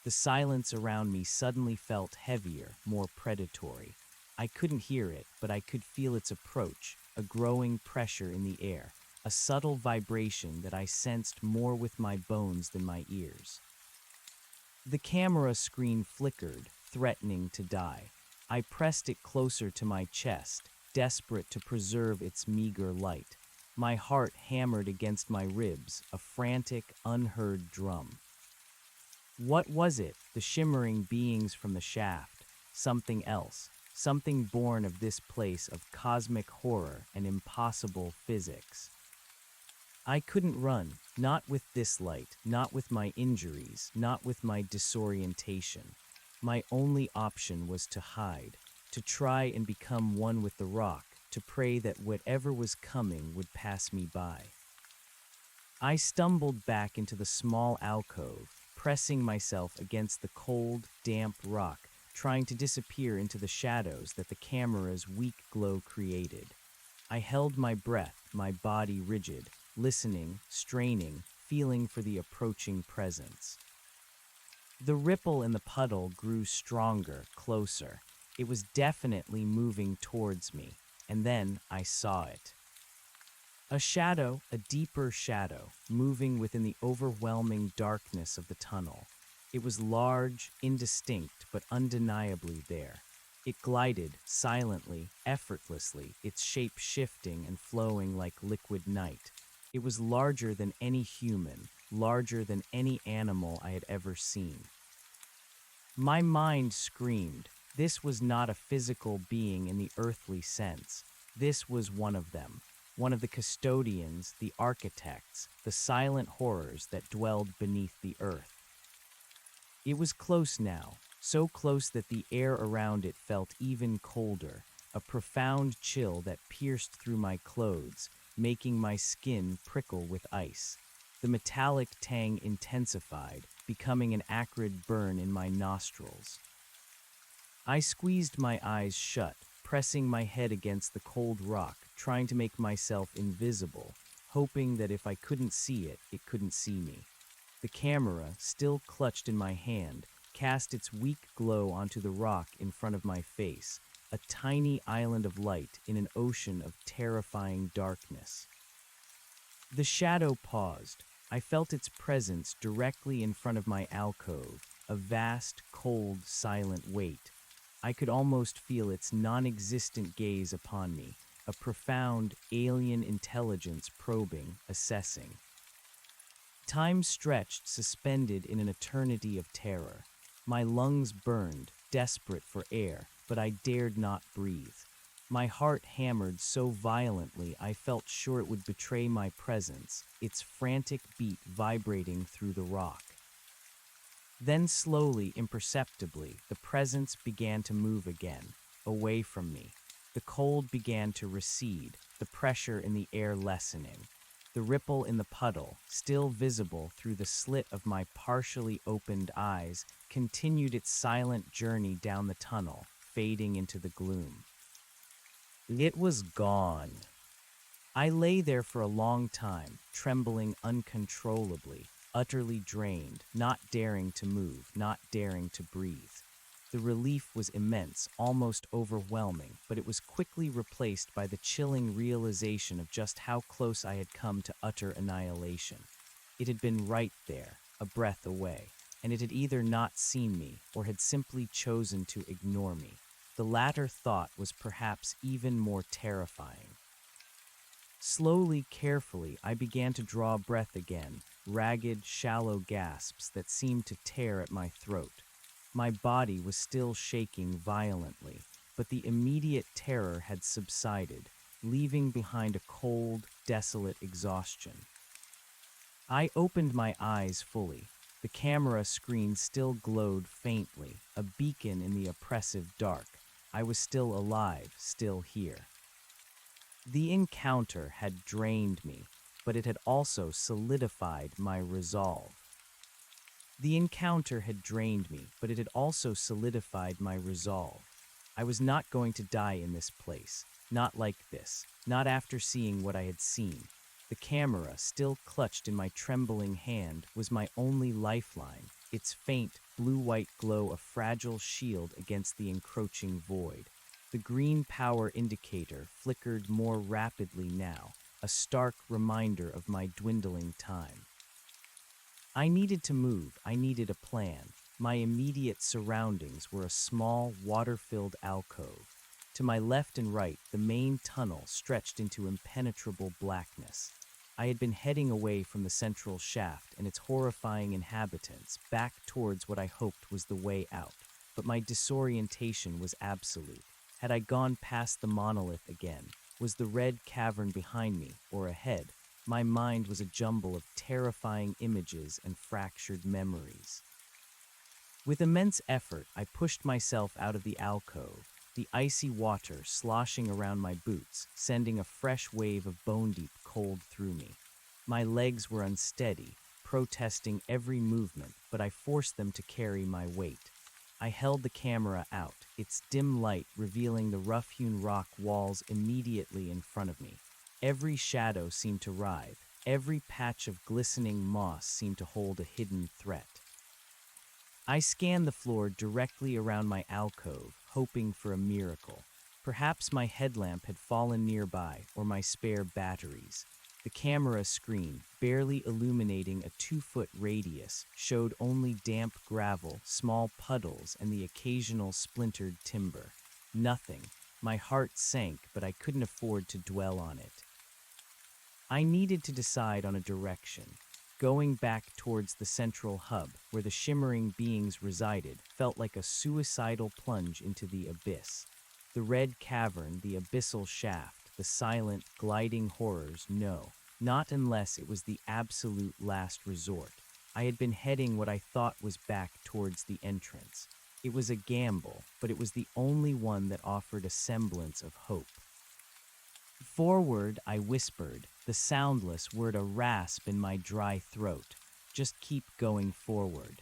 The silence around me suddenly felt heavier, more predatory. I couldn't hear it, but I could feel its approach, a growing pressure in the air, a subtle vibration that I sensed more with my bones than my ears. The camera screen flickered, threatening to die. I pressed it closer to my chest, desperate to preserve its meager light. My heart hammered against my ribs, a frantic, unheard drum. What was it? The shimmering beings from the shaft. Something else. Something born of this place of cosmic horror and impossible physics. I couldn't run, not with this light, not with my injuries, not with my disorientation. My only option was to hide, to try and become one with the rock, to pray that whatever was coming would pass me by. I stumbled back into the small alcove, pressing myself against the cold, damp rock, trying to disappear into the shadows that the camera's weak glow created. I held my breath, my body rigid, listening, straining, feeling for the approaching presence. The ripple in the puddle grew stronger, closer. It was definitely moving towards me, and then I saw it. A shadow, a deeper shadow, moving within the overwhelming darkness of the tunnel. It was large, indistinct, but undeniably there. It glided, silently, effortlessly, its shape shifting and flowing like liquid night. It was larger than any human, larger than any animal I had ever seen. My mind screamed. This was not a physical being in the earthly sense. This was one of them. One of the custodians, the architects, the silent horrors that dwelled beneath the earth. It was close now, so close that the air around it felt even colder, a profound chill that pierced through my clothes, making my skin prickle with ice. The metallic tang intensified, becoming an acrid burn in my nostrils. I squeezed my eyes shut, pressing my head against the cold rock, trying to make myself invisible, hoping that if I couldn't see it, it couldn't see me. The camera, still clutched in my hand, cast its weak glow onto the rock in front of my face, a tiny island of light in an ocean of terrifying darkness. The shadow paused. I felt its presence directly in front of my alcove, a vast, cold, silent weight. I could almost feel its non-existent gaze upon me, a profound, alien intelligence probing, assessing. Time stretched, suspended in an eternity of terror. My lungs burned, desperate for air, but I dared not breathe. My heart hammered so violently I felt sure it would betray my presence, its frantic beat vibrating through the rock. Then slowly, imperceptibly, the presence began to move again, away from me. The cold began to recede, the pressure in the air lessening. The ripple in the puddle, still visible through the slit of my partially opened eyes, continued its silent journey down the tunnel, fading into the gloom. It was gone. I lay there for a long time, trembling uncontrollably, utterly drained, not daring to move, not daring to breathe. The relief was immense, almost overwhelming, but it was quickly replaced by the chilling realization of just how close I had come to utter annihilation. It had been right there, a breath away, and it had either not seen me or had simply chosen to ignore me. The latter thought was perhaps even more terrifying. Slowly, carefully, I began to draw breath again, ragged, shallow gasps that seemed to tear at my throat. My body was still shaking violently, but the immediate terror had subsided, leaving behind a cold, desolate exhaustion. I opened my eyes fully. The camera screen still glowed faintly, a beacon in the oppressive dark. I was still alive, still here. The encounter had drained me, but it had also solidified my resolve. The encounter had drained me, but it had also solidified my resolve. I was not going to die in this place. Not like this. Not after seeing what I had seen. The camera, still clutched in my trembling hand, was my only lifeline, its faint, blue-white glow a fragile shield against the encroaching void. The green power indicator flickered more rapidly now, a stark reminder of my dwindling time. I needed to move, I needed a plan. My immediate surroundings were a small, water-filled alcove. To my left and right, the main tunnel stretched into impenetrable blackness. I had been heading away from the central shaft and its horrifying inhabitants, back towards what I hoped was the way out. But my disorientation was absolute. Had I gone past the monolith again? Was the red cavern behind me, or ahead? My mind was a jumble of terrifying images and fractured memories. With immense effort, I pushed myself out of the alcove, the icy water sloshing around my boots, sending a fresh wave of bone-deep cold through me. My legs were unsteady, protesting every movement, but I forced them to carry my weight. I held the camera out, its dim light revealing the rough-hewn rock walls immediately in front of me. Every shadow seemed to writhe, every patch of glistening moss seemed to hold a hidden threat. I scanned the floor directly around my alcove, hoping for a miracle. Perhaps my headlamp had fallen nearby, or my spare batteries. The camera screen, barely illuminating a 2-foot radius, showed only damp gravel, small puddles, and the occasional splintered timber. Nothing. My heart sank, but I couldn't afford to dwell on it. I needed to decide on a direction. Going back towards the central hub, where the shimmering beings resided, felt like a suicidal plunge into the abyss. The red cavern, the abyssal shaft, the silent, gliding horrors, no, not unless it was the absolute last resort. I had been heading what I thought was back towards the entrance. It was a gamble, but it was the only one that offered a semblance of hope. Forward, I whispered, the soundless word a rasp in my dry throat. Just keep going forward.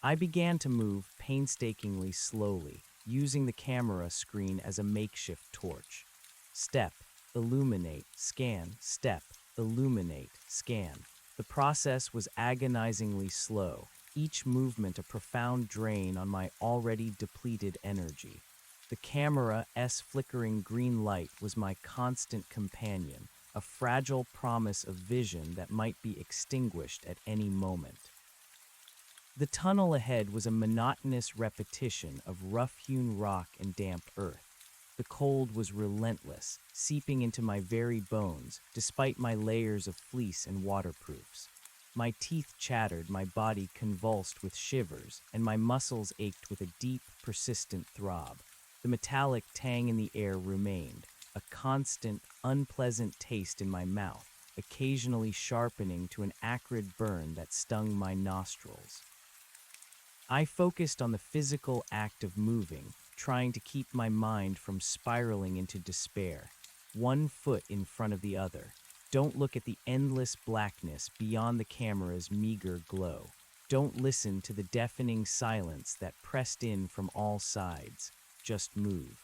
I began to move painstakingly slowly, using the camera screen as a makeshift torch. Step, illuminate, scan, step, illuminate, scan. The process was agonizingly slow, each movement a profound drain on my already depleted energy. The camera's flickering green light was my constant companion, a fragile promise of vision that might be extinguished at any moment. The tunnel ahead was a monotonous repetition of rough-hewn rock and damp earth. The cold was relentless, seeping into my very bones, despite my layers of fleece and waterproofs. My teeth chattered, my body convulsed with shivers, and my muscles ached with a deep, persistent throb. The metallic tang in the air remained, a constant, unpleasant taste in my mouth, occasionally sharpening to an acrid burn that stung my nostrils. I focused on the physical act of moving, trying to keep my mind from spiraling into despair. One foot in front of the other. Don't look at the endless blackness beyond the camera's meager glow. Don't listen to the deafening silence that pressed in from all sides. Just move.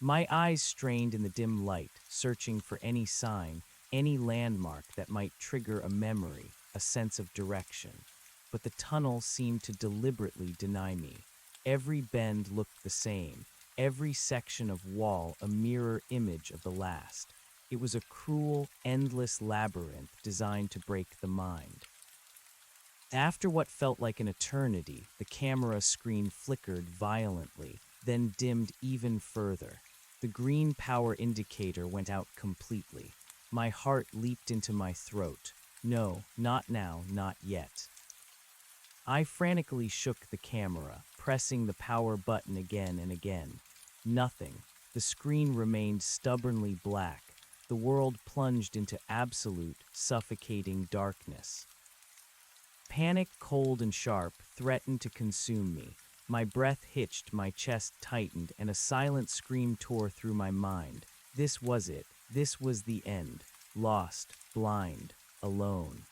My eyes strained in the dim light, searching for any sign, any landmark that might trigger a memory, a sense of direction. But the tunnel seemed to deliberately deny me. Every bend looked the same, every section of wall a mirror image of the last. It was a cruel, endless labyrinth designed to break the mind. After what felt like an eternity, the camera screen flickered violently, then dimmed even further. The green power indicator went out completely. My heart leaped into my throat. No, not now, not yet. I frantically shook the camera, pressing the power button again and again. Nothing. The screen remained stubbornly black. The world plunged into absolute, suffocating darkness. Panic, cold and sharp, threatened to consume me. My breath hitched, my chest tightened, and a silent scream tore through my mind. This was it. This was the end. Lost, blind, alone.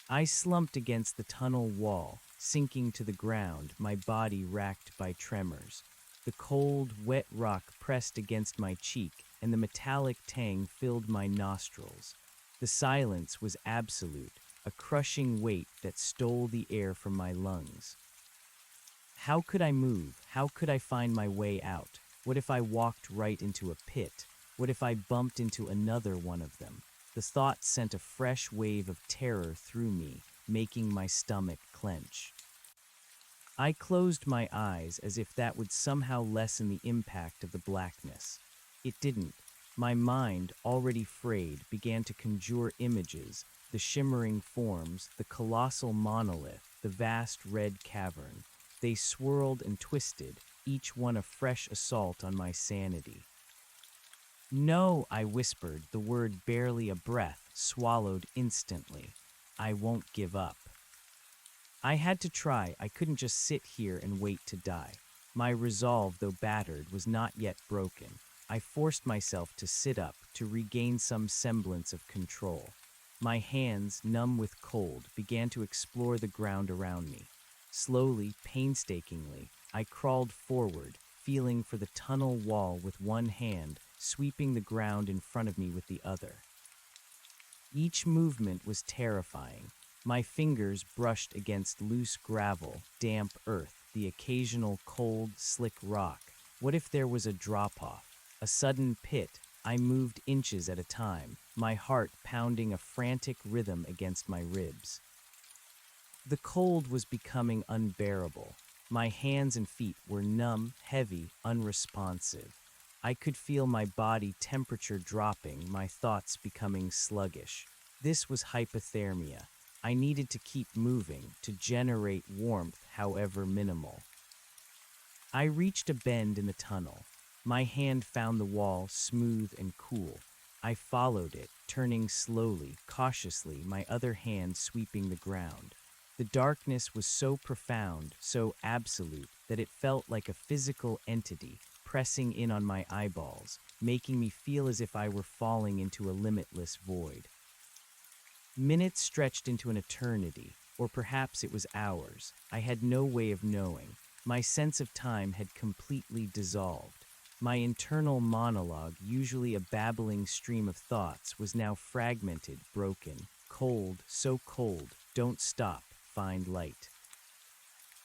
I slumped against the tunnel wall, sinking to the ground, my body racked by tremors. The cold, wet rock pressed against my cheek, and the metallic tang filled my nostrils. The silence was absolute, a crushing weight that stole the air from my lungs. How could I move? How could I find my way out? What if I walked right into a pit? What if I bumped into another one of them? The thought sent a fresh wave of terror through me, making my stomach clench. I closed my eyes as if that would somehow lessen the impact of the blackness. It didn't. My mind, already frayed, began to conjure images, the shimmering forms, the colossal monolith, the vast red cavern. They swirled and twisted, each one a fresh assault on my sanity. "No," I whispered, the word barely a breath, swallowed instantly. "I won't give up." I had to try. I couldn't just sit here and wait to die. My resolve, though battered, was not yet broken. I forced myself to sit up, to regain some semblance of control. My hands, numb with cold, began to explore the ground around me. Slowly, painstakingly, I crawled forward, feeling for the tunnel wall with one hand, sweeping the ground in front of me with the other. Each movement was terrifying. My fingers brushed against loose gravel, damp earth, the occasional cold, slick rock. What if there was a drop-off? A sudden pit? I moved inches at a time, my heart pounding a frantic rhythm against my ribs. The cold was becoming unbearable. My hands and feet were numb, heavy, unresponsive. I could feel my body temperature dropping, my thoughts becoming sluggish. This was hypothermia. I needed to keep moving, to generate warmth, however minimal. I reached a bend in the tunnel. My hand found the wall, smooth and cool. I followed it, turning slowly, cautiously, my other hand sweeping the ground. The darkness was so profound, so absolute, that it felt like a physical entity, pressing in on my eyeballs, making me feel as if I were falling into a limitless void. Minutes stretched into an eternity, or perhaps it was hours. I had no way of knowing. My sense of time had completely dissolved. My internal monologue, usually a babbling stream of thoughts, was now fragmented, broken, cold, so cold, don't stop, find light.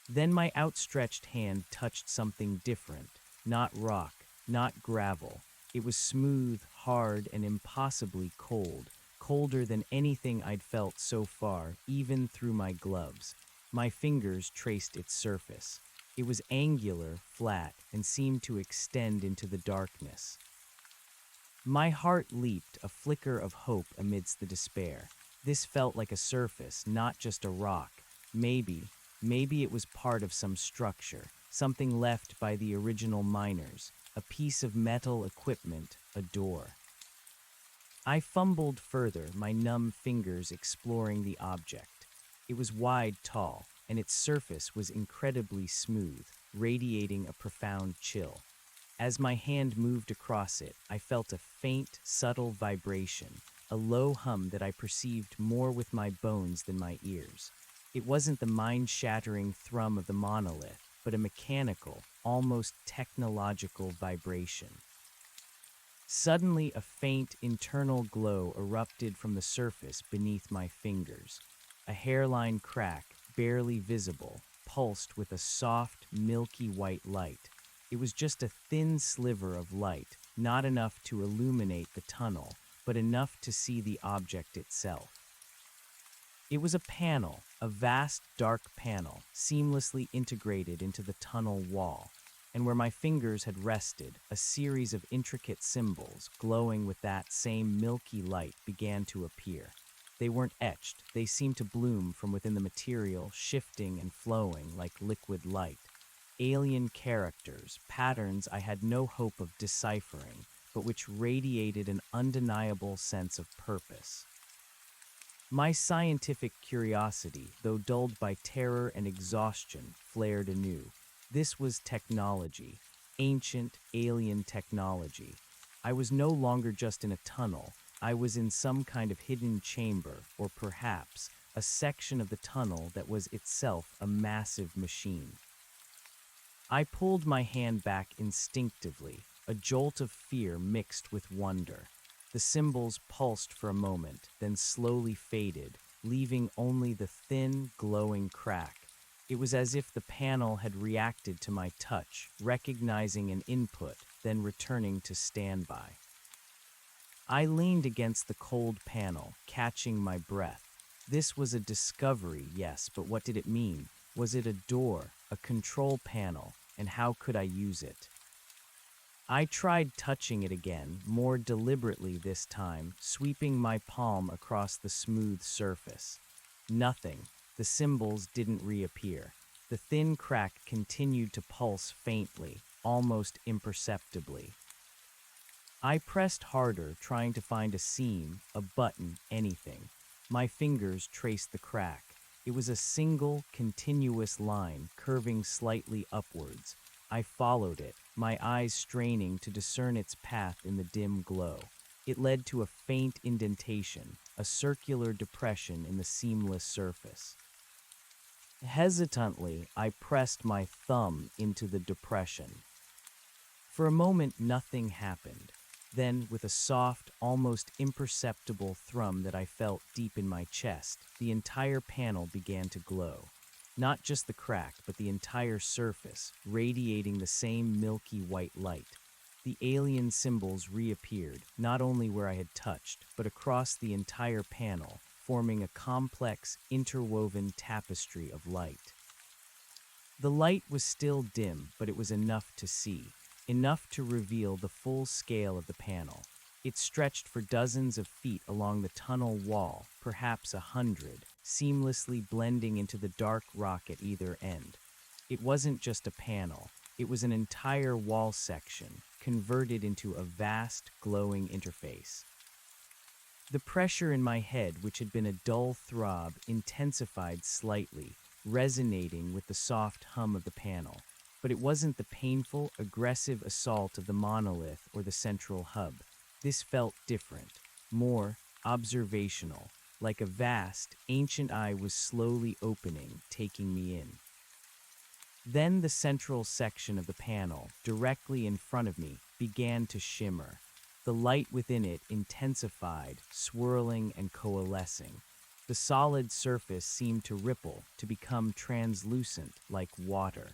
Then my outstretched hand touched something different, not rock, not gravel. It was smooth, hard, and impossibly cold, colder than anything I'd felt so far, even through my gloves. My fingers traced its surface. It was angular, flat, and seemed to extend into the darkness. My heart leaped, a flicker of hope amidst the despair. This felt like a surface, not just a rock. Maybe it was part of some structure, something left by the original miners, a piece of metal equipment, a door. I fumbled further, my numb fingers exploring the object. It was wide, tall, and its surface was incredibly smooth, radiating a profound chill. As my hand moved across it, I felt a faint, subtle vibration, a low hum that I perceived more with my bones than my ears. It wasn't the mind-shattering thrum of the monolith, but a mechanical, almost technological vibration. Suddenly, a faint, internal glow erupted from the surface beneath my fingers. A hairline crack, barely visible, pulsed with a soft, milky white light. It was just a thin sliver of light, not enough to illuminate the tunnel, but enough to see the object itself. It was a panel, a vast, dark panel, seamlessly integrated into the tunnel wall. And where my fingers had rested, a series of intricate symbols, glowing with that same milky light, began to appear. They weren't etched, they seemed to bloom from within the material, shifting and flowing like liquid light. Alien characters, patterns I had no hope of deciphering, but which radiated an undeniable sense of purpose. My scientific curiosity, though dulled by terror and exhaustion, flared anew. This was technology, ancient, alien technology. I was no longer just in a tunnel. I was in some kind of hidden chamber, or perhaps a section of the tunnel that was itself a massive machine. I pulled my hand back instinctively, a jolt of fear mixed with wonder. The symbols pulsed for a moment, then slowly faded, leaving only the thin, glowing crack. It was as if the panel had reacted to my touch, recognizing an input, then returning to standby. I leaned against the cold panel, catching my breath. This was a discovery, yes, but what did it mean? Was it a door, a control panel, and how could I use it? I tried touching it again, more deliberately this time, sweeping my palm across the smooth surface. Nothing. The symbols didn't reappear. The thin crack continued to pulse faintly, almost imperceptibly. I pressed harder, trying to find a seam, a button, anything. My fingers traced the crack. It was a single, continuous line, curving slightly upwards. I followed it, my eyes straining to discern its path in the dim glow. It led to a faint indentation, a circular depression in the seamless surface. Hesitantly, I pressed my thumb into the depression. For a moment, nothing happened. Then, with a soft, almost imperceptible thrum that I felt deep in my chest, the entire panel began to glow. Not just the crack, but the entire surface, radiating the same milky white light. The alien symbols reappeared, not only where I had touched, but across the entire panel, forming a complex, interwoven tapestry of light. The light was still dim, but it was enough to see. Enough to reveal the full scale of the panel. It stretched for dozens of feet along the tunnel wall, perhaps 100, seamlessly blending into the dark rock at either end. It wasn't just a panel, it was an entire wall section, converted into a vast, glowing interface. The pressure in my head, which had been a dull throb, intensified slightly, resonating with the soft hum of the panel. But it wasn't the painful, aggressive assault of the monolith or the central hub. This felt different, more observational, like a vast, ancient eye was slowly opening, taking me in. Then the central section of the panel, directly in front of me, began to shimmer. The light within it intensified, swirling and coalescing. The solid surface seemed to ripple, to become translucent like water.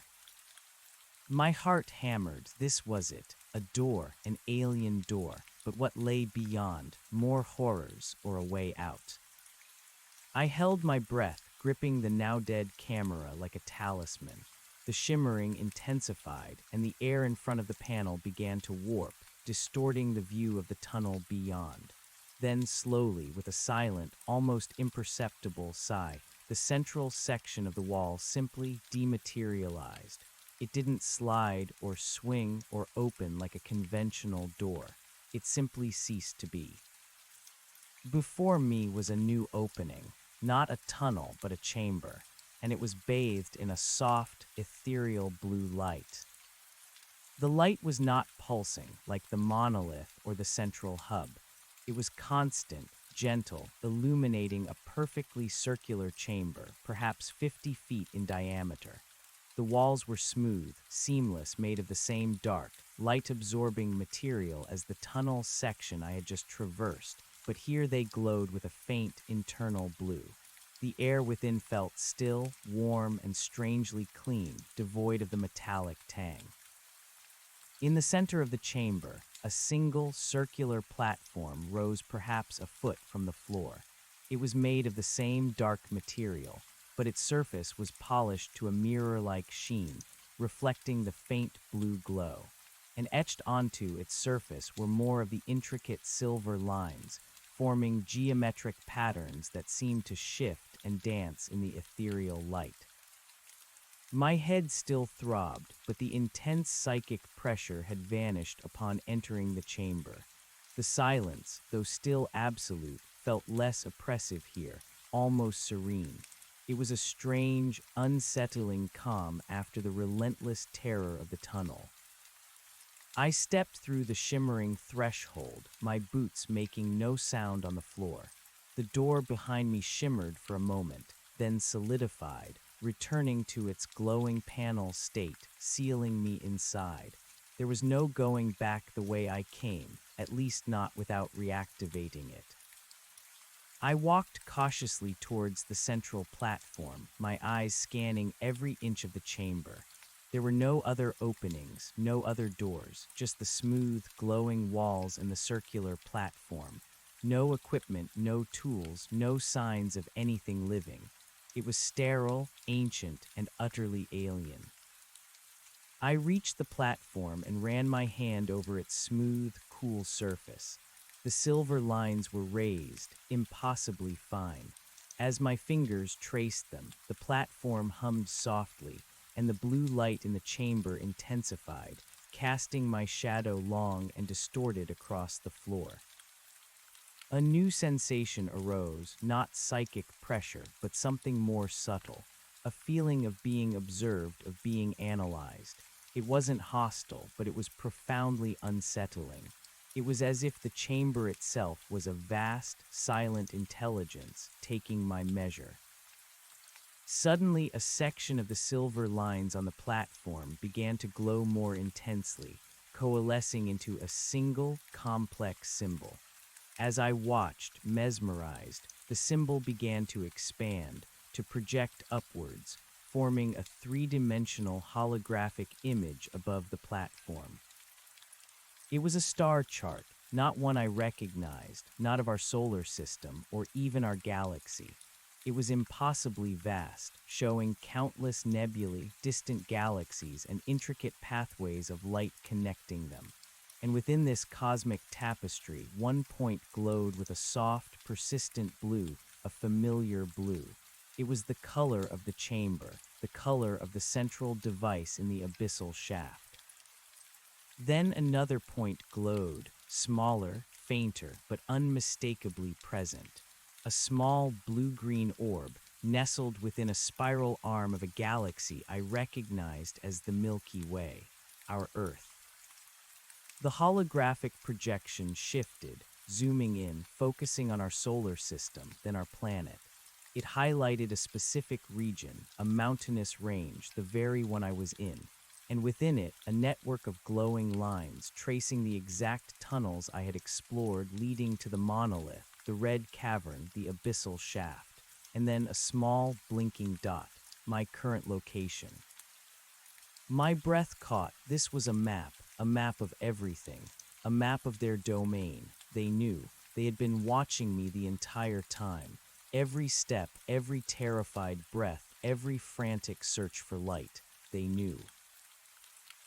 My heart hammered. This was it. A door, an alien door. But what lay beyond? More horrors or a way out? I held my breath, gripping the now-dead camera like a talisman. The shimmering intensified, and the air in front of the panel began to warp, distorting the view of the tunnel beyond. Then slowly, with a silent, almost imperceptible sigh, the central section of the wall simply dematerialized. It didn't slide or swing or open like a conventional door. It simply ceased to be. Before me was a new opening, not a tunnel but a chamber, and it was bathed in a soft, ethereal blue light. The light was not pulsing like the monolith or the central hub. It was constant, gentle, illuminating a perfectly circular chamber, perhaps 50 feet in diameter. The walls were smooth, seamless, made of the same dark, light-absorbing material as the tunnel section I had just traversed, but here they glowed with a faint internal blue. The air within felt still, warm, and strangely clean, devoid of the metallic tang. In the center of the chamber, a single circular platform rose perhaps a foot from the floor. It was made of the same dark material, but its surface was polished to a mirror-like sheen, reflecting the faint blue glow. And etched onto its surface were more of the intricate silver lines, forming geometric patterns that seemed to shift and dance in the ethereal light. My head still throbbed, but the intense psychic pressure had vanished upon entering the chamber. The silence, though still absolute, felt less oppressive here, almost serene. It was a strange, unsettling calm after the relentless terror of the tunnel. I stepped through the shimmering threshold, my boots making no sound on the floor. The door behind me shimmered for a moment, then solidified, returning to its glowing panel state, sealing me inside. There was no going back the way I came, at least not without reactivating it. I walked cautiously towards the central platform, my eyes scanning every inch of the chamber. There were no other openings, no other doors, just the smooth, glowing walls and the circular platform. No equipment, no tools, no signs of anything living. It was sterile, ancient, and utterly alien. I reached the platform and ran my hand over its smooth, cool surface. The silver lines were raised, impossibly fine. As my fingers traced them, the platform hummed softly, and the blue light in the chamber intensified, casting my shadow long and distorted across the floor. A new sensation arose, not psychic pressure, but something more subtle, a feeling of being observed, of being analyzed. It wasn't hostile, but it was profoundly unsettling. It was as if the chamber itself was a vast, silent intelligence taking my measure. Suddenly, a section of the silver lines on the platform began to glow more intensely, coalescing into a single, complex symbol. As I watched, mesmerized, the symbol began to expand, to project upwards, forming a three-dimensional holographic image above the platform. It was a star chart, not one I recognized, not of our solar system or even our galaxy. It was impossibly vast, showing countless nebulae, distant galaxies, and intricate pathways of light connecting them. And within this cosmic tapestry, one point glowed with a soft, persistent blue, a familiar blue. It was the color of the chamber, the color of the central device in the abyssal shaft. Then another point glowed, smaller, fainter, but unmistakably present. A small blue-green orb, nestled within a spiral arm of a galaxy I recognized as the Milky Way, our Earth. The holographic projection shifted, zooming in, focusing on our solar system, then our planet. It highlighted a specific region, a mountainous range, the very one I was in, and within it, a network of glowing lines tracing the exact tunnels I had explored leading to the monolith, the red cavern, the abyssal shaft, and then a small, blinking dot, my current location. My breath caught. This was a map of everything, a map of their domain. They knew. They had been watching me the entire time. Every step, every terrified breath, every frantic search for light. They knew.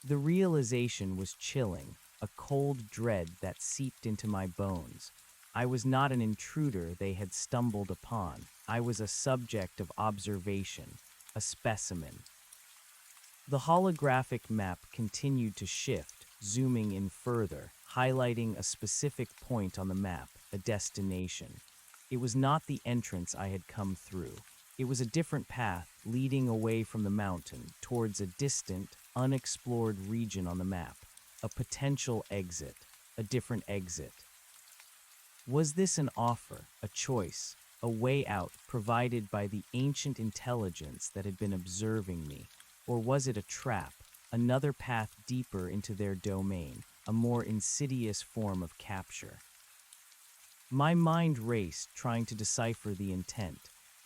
The realization was chilling, a cold dread that seeped into my bones. I was not an intruder they had stumbled upon. I was a subject of observation, a specimen. The holographic map continued to shift, zooming in further, highlighting a specific point on the map, a destination. It was not the entrance I had come through. It was a different path, leading away from the mountain, towards a distant, unexplored region on the map, a potential exit, a different exit. Was this an offer, a choice, a way out provided by the ancient intelligence that had been observing me? Or was it a trap, another path deeper into their domain, a more insidious form of capture? My mind raced, trying to decipher the intent.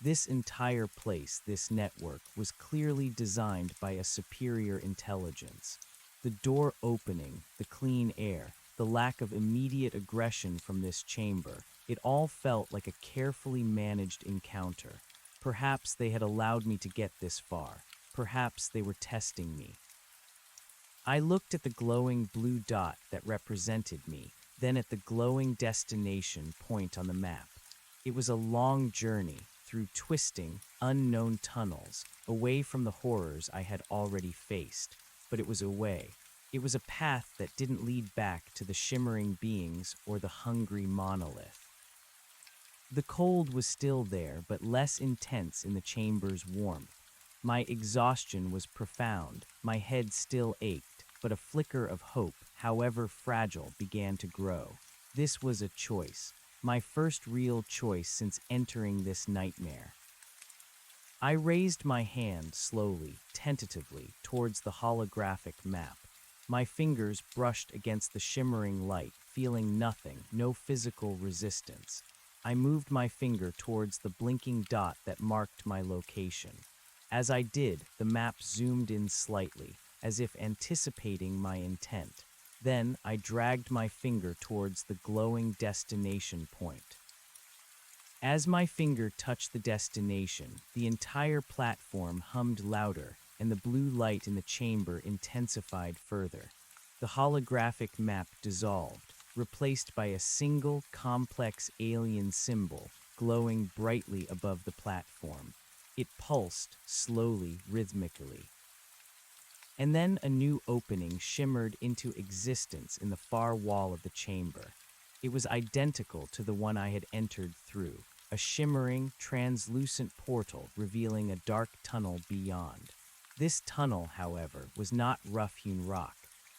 This entire place, this network, was clearly designed by a superior intelligence. The door opening, the clean air, the lack of immediate aggression from this chamber, it all felt like a carefully managed encounter. Perhaps they had allowed me to get this far. Perhaps they were testing me. I looked at the glowing blue dot that represented me, then at the glowing destination point on the map. It was a long journey through twisting, unknown tunnels, away from the horrors I had already faced. But it was a way. It was a path that didn't lead back to the shimmering beings or the hungry monolith. The cold was still there, but less intense in the chamber's warmth. My exhaustion was profound, my head still ached, but a flicker of hope, however fragile, began to grow. This was a choice. my first real choice since entering this nightmare. I raised my hand slowly, tentatively, towards the holographic map. My fingers brushed against the shimmering light, feeling nothing, no physical resistance. I moved my finger towards the blinking dot that marked my location. As I did, the map zoomed in slightly, as if anticipating my intent. Then I dragged my finger towards the glowing destination point. As my finger touched the destination, the entire platform hummed louder, and the blue light in the chamber intensified further. The holographic map dissolved, replaced by a single, complex alien symbol glowing brightly above the platform. It pulsed, slowly, rhythmically. And then a new opening shimmered into existence in the far wall of the chamber. It was identical to the one I had entered through, a shimmering, translucent portal revealing a dark tunnel beyond. This tunnel, however, was not rough-hewn rock.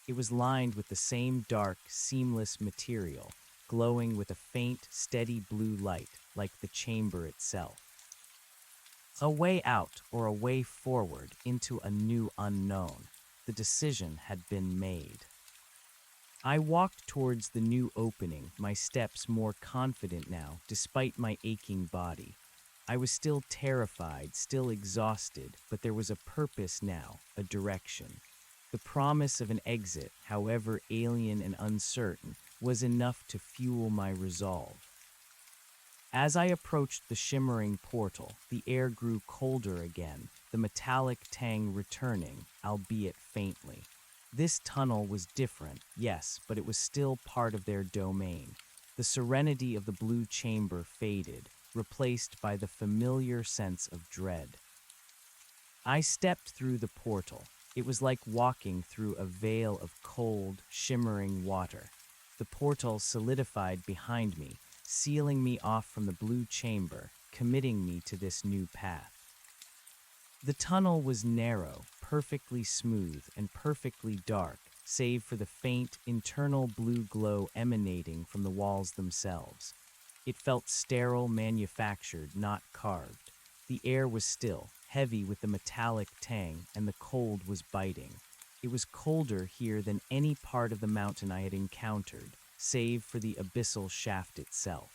It was lined with the same dark, seamless material, glowing with a faint, steady blue light, like the chamber itself. A way out or a way forward into a new unknown. The decision had been made. I walked towards the new opening, my steps more confident now, despite my aching body. I was still terrified, still exhausted, but there was a purpose now, a direction. The promise of an exit, however alien and uncertain, was enough to fuel my resolve. As I approached the shimmering portal, the air grew colder again, the metallic tang returning, albeit faintly. This tunnel was different, yes, but it was still part of their domain. The serenity of the blue chamber faded, replaced by the familiar sense of dread. I stepped through the portal. It was like walking through a veil of cold, shimmering water. The portal solidified behind me, sealing me off from the blue chamber, committing me to this new path. The tunnel was narrow, perfectly smooth, and perfectly dark, save for the faint, internal blue glow emanating from the walls themselves. It felt sterile, manufactured, not carved. The air was still, heavy with the metallic tang, and the cold was biting. It was colder here than any part of the mountain I had encountered, save for the abyssal shaft itself.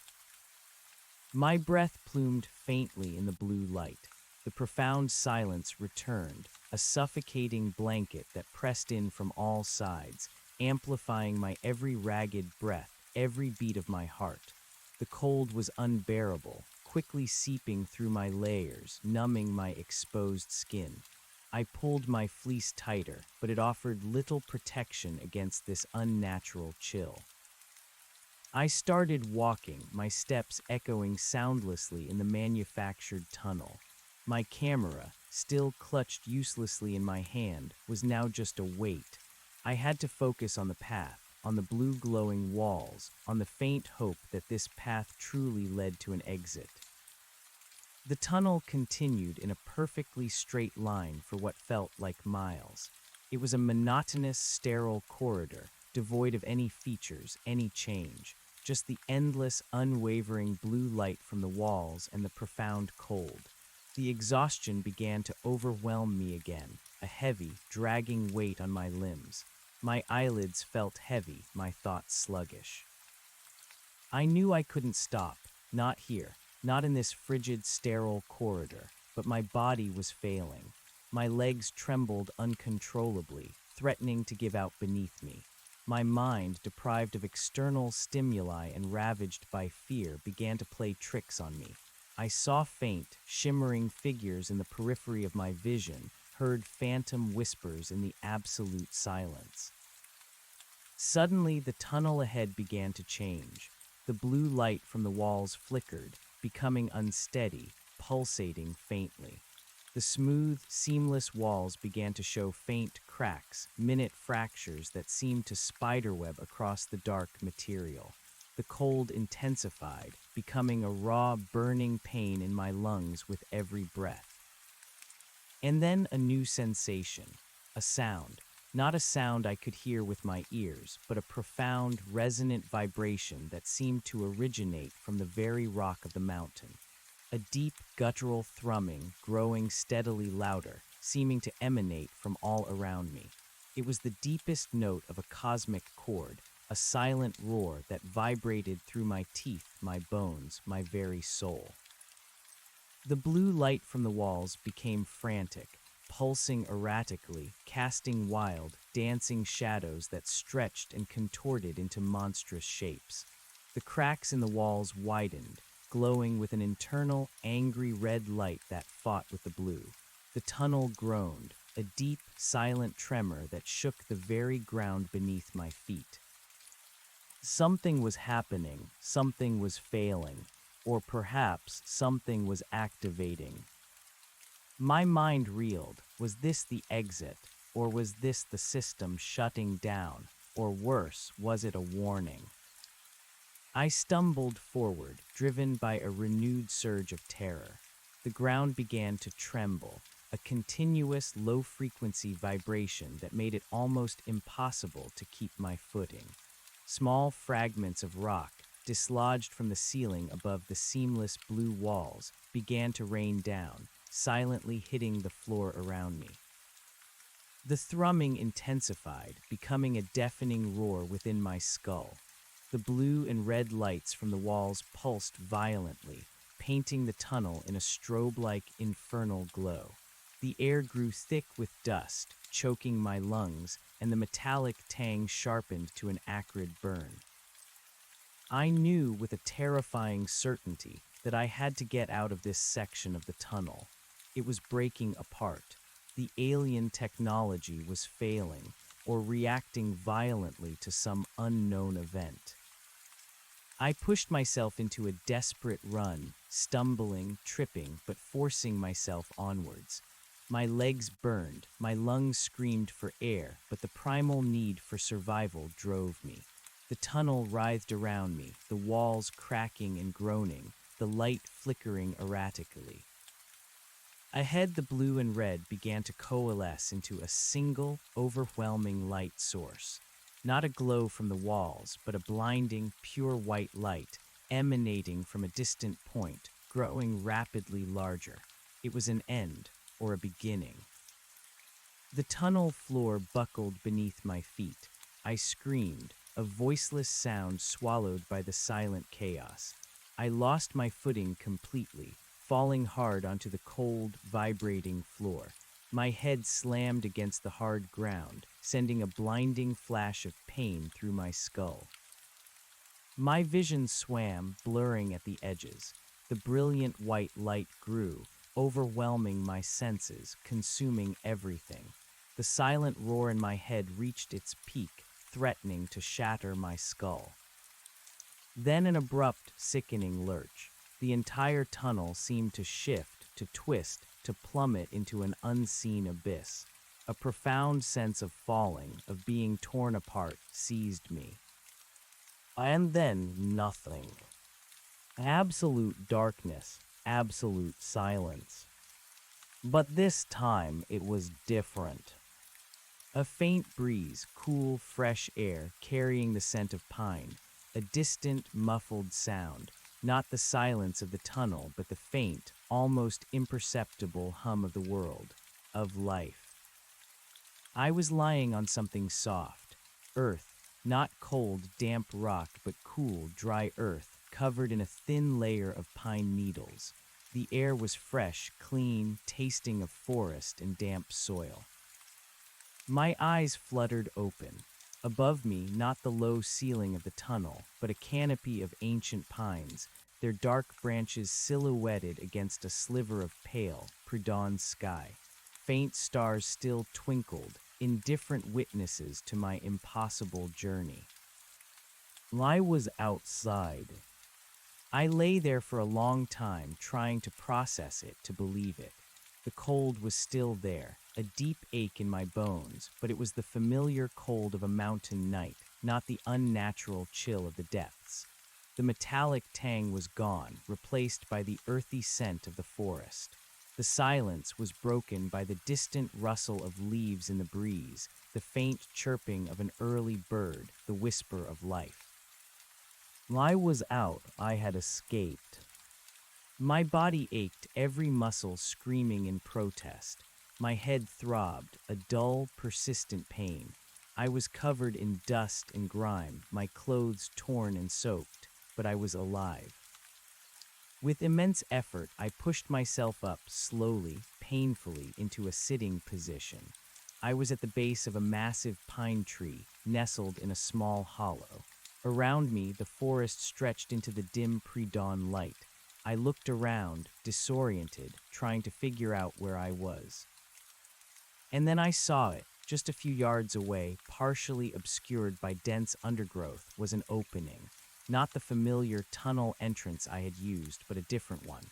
My breath plumed faintly in the blue light. The profound silence returned, a suffocating blanket that pressed in from all sides, amplifying my every ragged breath, every beat of my heart. The cold was unbearable, quickly seeping through my layers, numbing my exposed skin. I pulled my fleece tighter, but it offered little protection against this unnatural chill. I started walking, my steps echoing soundlessly in the manufactured tunnel. My camera, still clutched uselessly in my hand, was now just a weight. I had to focus on the path, on the blue glowing walls, on the faint hope that this path truly led to an exit. The tunnel continued in a perfectly straight line for what felt like miles. It was a monotonous, sterile corridor, devoid of any features, any change, just the endless, unwavering blue light from the walls and the profound cold. The exhaustion began to overwhelm me again, a heavy, dragging weight on my limbs. My eyelids felt heavy, my thoughts sluggish. I knew I couldn't stop, not here, not in this frigid, sterile corridor, but my body was failing. My legs trembled uncontrollably, threatening to give out beneath me. My mind, deprived of external stimuli and ravaged by fear, began to play tricks on me. I saw faint, shimmering figures in the periphery of my vision, heard phantom whispers in the absolute silence. Suddenly, the tunnel ahead began to change. The blue light from the walls flickered, becoming unsteady, pulsating faintly. The smooth, seamless walls began to show faint cracks, minute fractures that seemed to spiderweb across the dark material. The cold intensified, becoming a raw, burning pain in my lungs with every breath. And then a new sensation, a sound. Not a sound I could hear with my ears, but a profound, resonant vibration that seemed to originate from the very rock of the mountain. A deep, guttural thrumming, growing steadily louder, seeming to emanate from all around me. It was the deepest note of a cosmic chord, a silent roar that vibrated through my teeth, my bones, my very soul. The blue light from the walls became frantic, pulsing erratically, casting wild, dancing shadows that stretched and contorted into monstrous shapes. The cracks in the walls widened, glowing with an internal, angry red light that fought with the blue. The tunnel groaned, a deep, silent tremor that shook the very ground beneath my feet. Something was happening, something was failing, or perhaps something was activating. My mind reeled. Was this the exit, or was this the system shutting down, or worse, was it a warning? I stumbled forward, driven by a renewed surge of terror. The ground began to tremble, a continuous low-frequency vibration that made it almost impossible to keep my footing. Small fragments of rock, dislodged from the ceiling above the seamless blue walls, began to rain down, silently hitting the floor around me. The thrumming intensified, becoming a deafening roar within my skull. The blue and red lights from the walls pulsed violently, painting the tunnel in a strobe-like infernal glow. The air grew thick with dust, choking my lungs, and the metallic tang sharpened to an acrid burn. I knew with a terrifying certainty that I had to get out of this section of the tunnel. It was breaking apart. The alien technology was failing, or reacting violently to some unknown event. I pushed myself into a desperate run, stumbling, tripping, but forcing myself onwards. My legs burned, my lungs screamed for air, but the primal need for survival drove me. The tunnel writhed around me, the walls cracking and groaning, the light flickering erratically. Ahead, the blue and red began to coalesce into a single, overwhelming light source. Not a glow from the walls, but a blinding, pure white light emanating from a distant point, growing rapidly larger. It was an end, or a beginning. The tunnel floor buckled beneath my feet. I screamed, a voiceless sound swallowed by the silent chaos. I lost my footing completely, falling hard onto the cold, vibrating floor. My head slammed against the hard ground, sending a blinding flash of pain through my skull. My vision swam, blurring at the edges. The brilliant white light grew, overwhelming my senses, consuming everything. The silent roar in my head reached its peak, threatening to shatter my skull. Then an abrupt, sickening lurch. The entire tunnel seemed to shift, to twist, to plummet into an unseen abyss. A profound sense of falling, of being torn apart, seized me. And then nothing. Absolute darkness, absolute silence. But this time it was different. A faint breeze, cool, fresh air carrying the scent of pine, a distant, muffled sound, not the silence of the tunnel, but the faint, almost imperceptible hum of the world, of life. I was lying on something soft, earth, not cold, damp rock, but cool, dry earth, covered in a thin layer of pine needles. The air was fresh, clean, tasting of forest and damp soil. My eyes fluttered open. Above me, not the low ceiling of the tunnel, but a canopy of ancient pines, their dark branches silhouetted against a sliver of pale, pre-dawn sky. Faint stars still twinkled, indifferent witnesses to my impossible journey. I was outside. I lay there for a long time, trying to process it, to believe it. The cold was still there, a deep ache in my bones, but it was the familiar cold of a mountain night, not the unnatural chill of the depths. The metallic tang was gone, replaced by the earthy scent of the forest. The The silence was broken by the distant rustle of leaves in the breeze, the faint chirping of an early bird, the whisper of life. I was out, I had escaped. My body ached, every muscle screaming in protest. My head throbbed, a dull, persistent pain. I was covered in dust and grime, my clothes torn and soaked, but I was alive. With immense effort, I pushed myself up slowly, painfully, into a sitting position. I was at the base of a massive pine tree, nestled in a small hollow. Around me, the forest stretched into the dim pre-dawn light. I looked around, disoriented, trying to figure out where I was. And then I saw it. Just a few yards away, partially obscured by dense undergrowth, was an opening. Not the familiar tunnel entrance I had used, but a different one.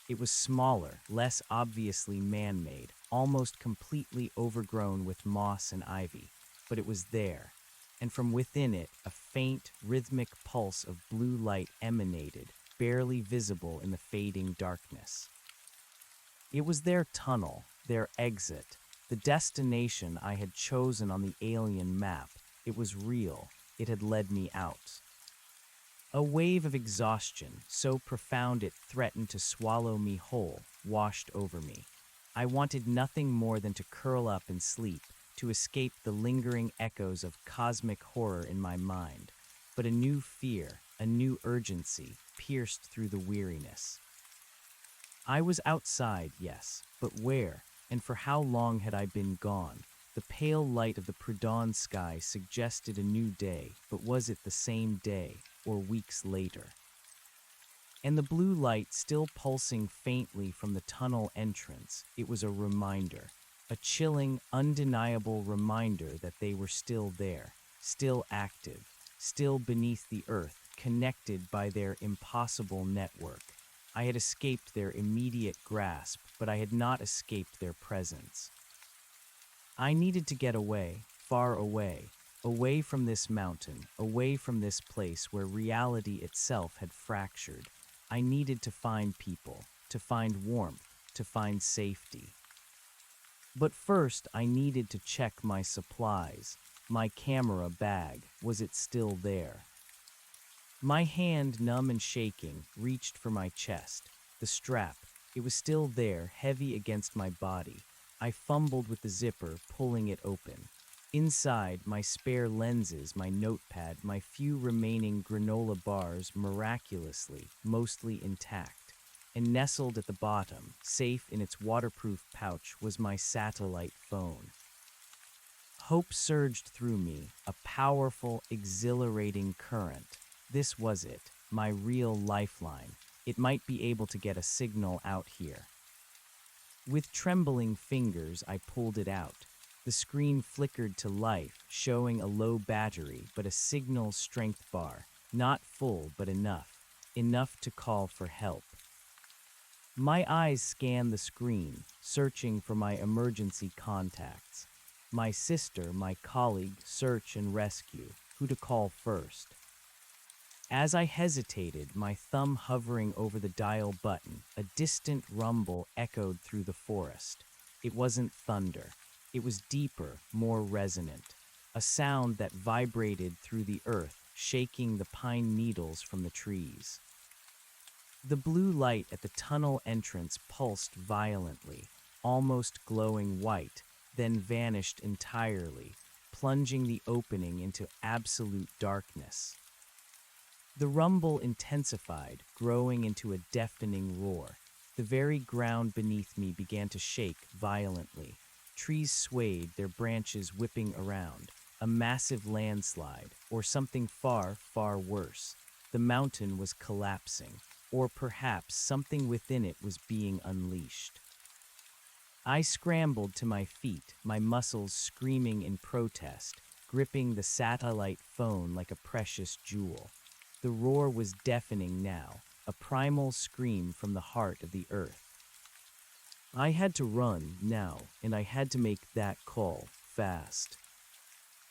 It was smaller, less obviously man-made, almost completely overgrown with moss and ivy. But it was there. And from within it, a faint, rhythmic pulse of blue light emanated, barely visible in the fading darkness. It was their tunnel, their exit, the destination I had chosen on the alien map. It was real. It had led me out. A wave of exhaustion, so profound it threatened to swallow me whole, washed over me. I wanted nothing more than to curl up and sleep, to escape the lingering echoes of cosmic horror in my mind. But a new fear, a new urgency, pierced through the weariness. I was outside, yes, but where, and for how long had I been gone? The pale light of the pre-dawn sky suggested a new day, but was it the same day, or weeks later? And the blue light still pulsing faintly from the tunnel entrance, it was a reminder, a chilling, undeniable reminder that they were still there, still active, still beneath the earth, connected by their impossible network. I had escaped their immediate grasp, but I had not escaped their presence. I needed to get away, far away, away from this mountain, away from this place where reality itself had fractured. I needed to find people, to find warmth, to find safety. But first, I needed to check my supplies. My camera bag, was it still there? My hand, numb and shaking, reached for my chest. The strap, it was still there, heavy against my body. I fumbled with the zipper, pulling it open. Inside, my spare lenses, my notepad, my few remaining granola bars, miraculously, mostly intact. And nestled at the bottom, safe in its waterproof pouch, was my satellite phone. Hope surged through me, a powerful, exhilarating current. This was it, my real lifeline. It might be able to get a signal out here. With trembling fingers, I pulled it out. The screen flickered to life, showing a low battery, but a signal strength bar. Not full, but enough. Enough to call for help. My eyes scanned the screen, searching for my emergency contacts. My sister, my colleague, search and rescue. Who to call first? As I hesitated, my thumb hovering over the dial button, a distant rumble echoed through the forest. It wasn't thunder. It was deeper, more resonant. A sound that vibrated through the earth, shaking the pine needles from the trees. The blue light at the tunnel entrance pulsed violently, almost glowing white, then vanished entirely, plunging the opening into absolute darkness. The rumble intensified, growing into a deafening roar. The very ground beneath me began to shake violently. Trees swayed, their branches whipping around. A massive landslide, or something far, far worse. The mountain was collapsing, or perhaps something within it was being unleashed. I scrambled to my feet, my muscles screaming in protest, gripping the satellite phone like a precious jewel. The roar was deafening now, a primal scream from the heart of the earth. I had to run now, and I had to make that call fast.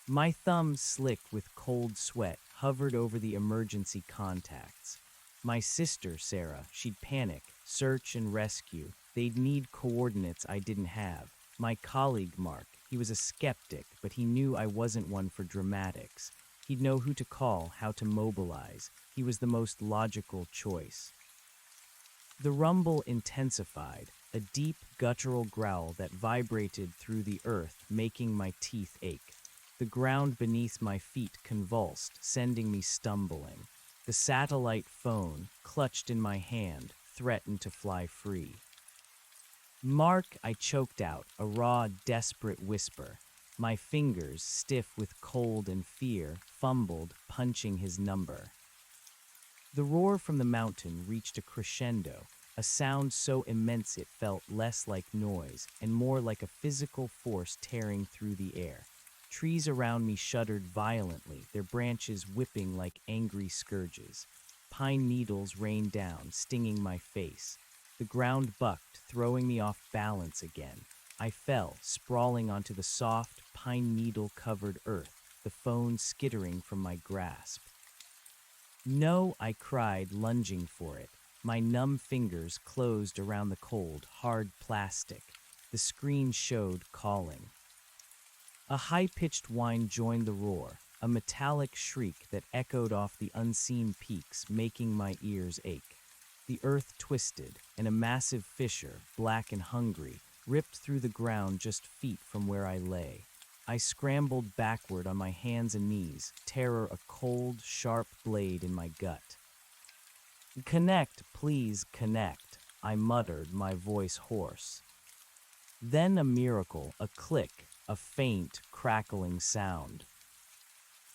My thumb, slick with cold sweat, hovered over the emergency contacts. My sister, Sarah, she'd panic, search and rescue. They'd need coordinates I didn't have. My colleague, Mark, he was a skeptic, but he knew I wasn't one for dramatics. He'd know who to call, how to mobilize. He was the most logical choice. The rumble intensified, a deep, guttural growl that vibrated through the earth, making my teeth ache. The ground beneath my feet convulsed, sending me stumbling. The satellite phone, clutched in my hand, threatened to fly free. Mark, I choked out, a raw, desperate whisper. My fingers, stiff with cold and fear, fumbled, punching his number. The roar from the mountain reached a crescendo, a sound so immense it felt less like noise and more like a physical force tearing through the air. Trees around me shuddered violently, their branches whipping like angry scourges. Pine needles rained down, stinging my face. The ground bucked, throwing me off balance again. I fell, sprawling onto the soft, pine needle-covered earth, the phone skittering from my grasp. No, I cried, lunging for it. My numb fingers closed around the cold, hard plastic. The screen showed calling. A high-pitched whine joined the roar, a metallic shriek that echoed off the unseen peaks, making my ears ache. The earth twisted, and a massive fissure, black and hungry, ripped through the ground just feet from where I lay. I scrambled backward on my hands and knees, terror a cold, sharp blade in my gut. "Connect, please, connect," I muttered, my voice hoarse. Then a miracle, a click, a faint, crackling sound.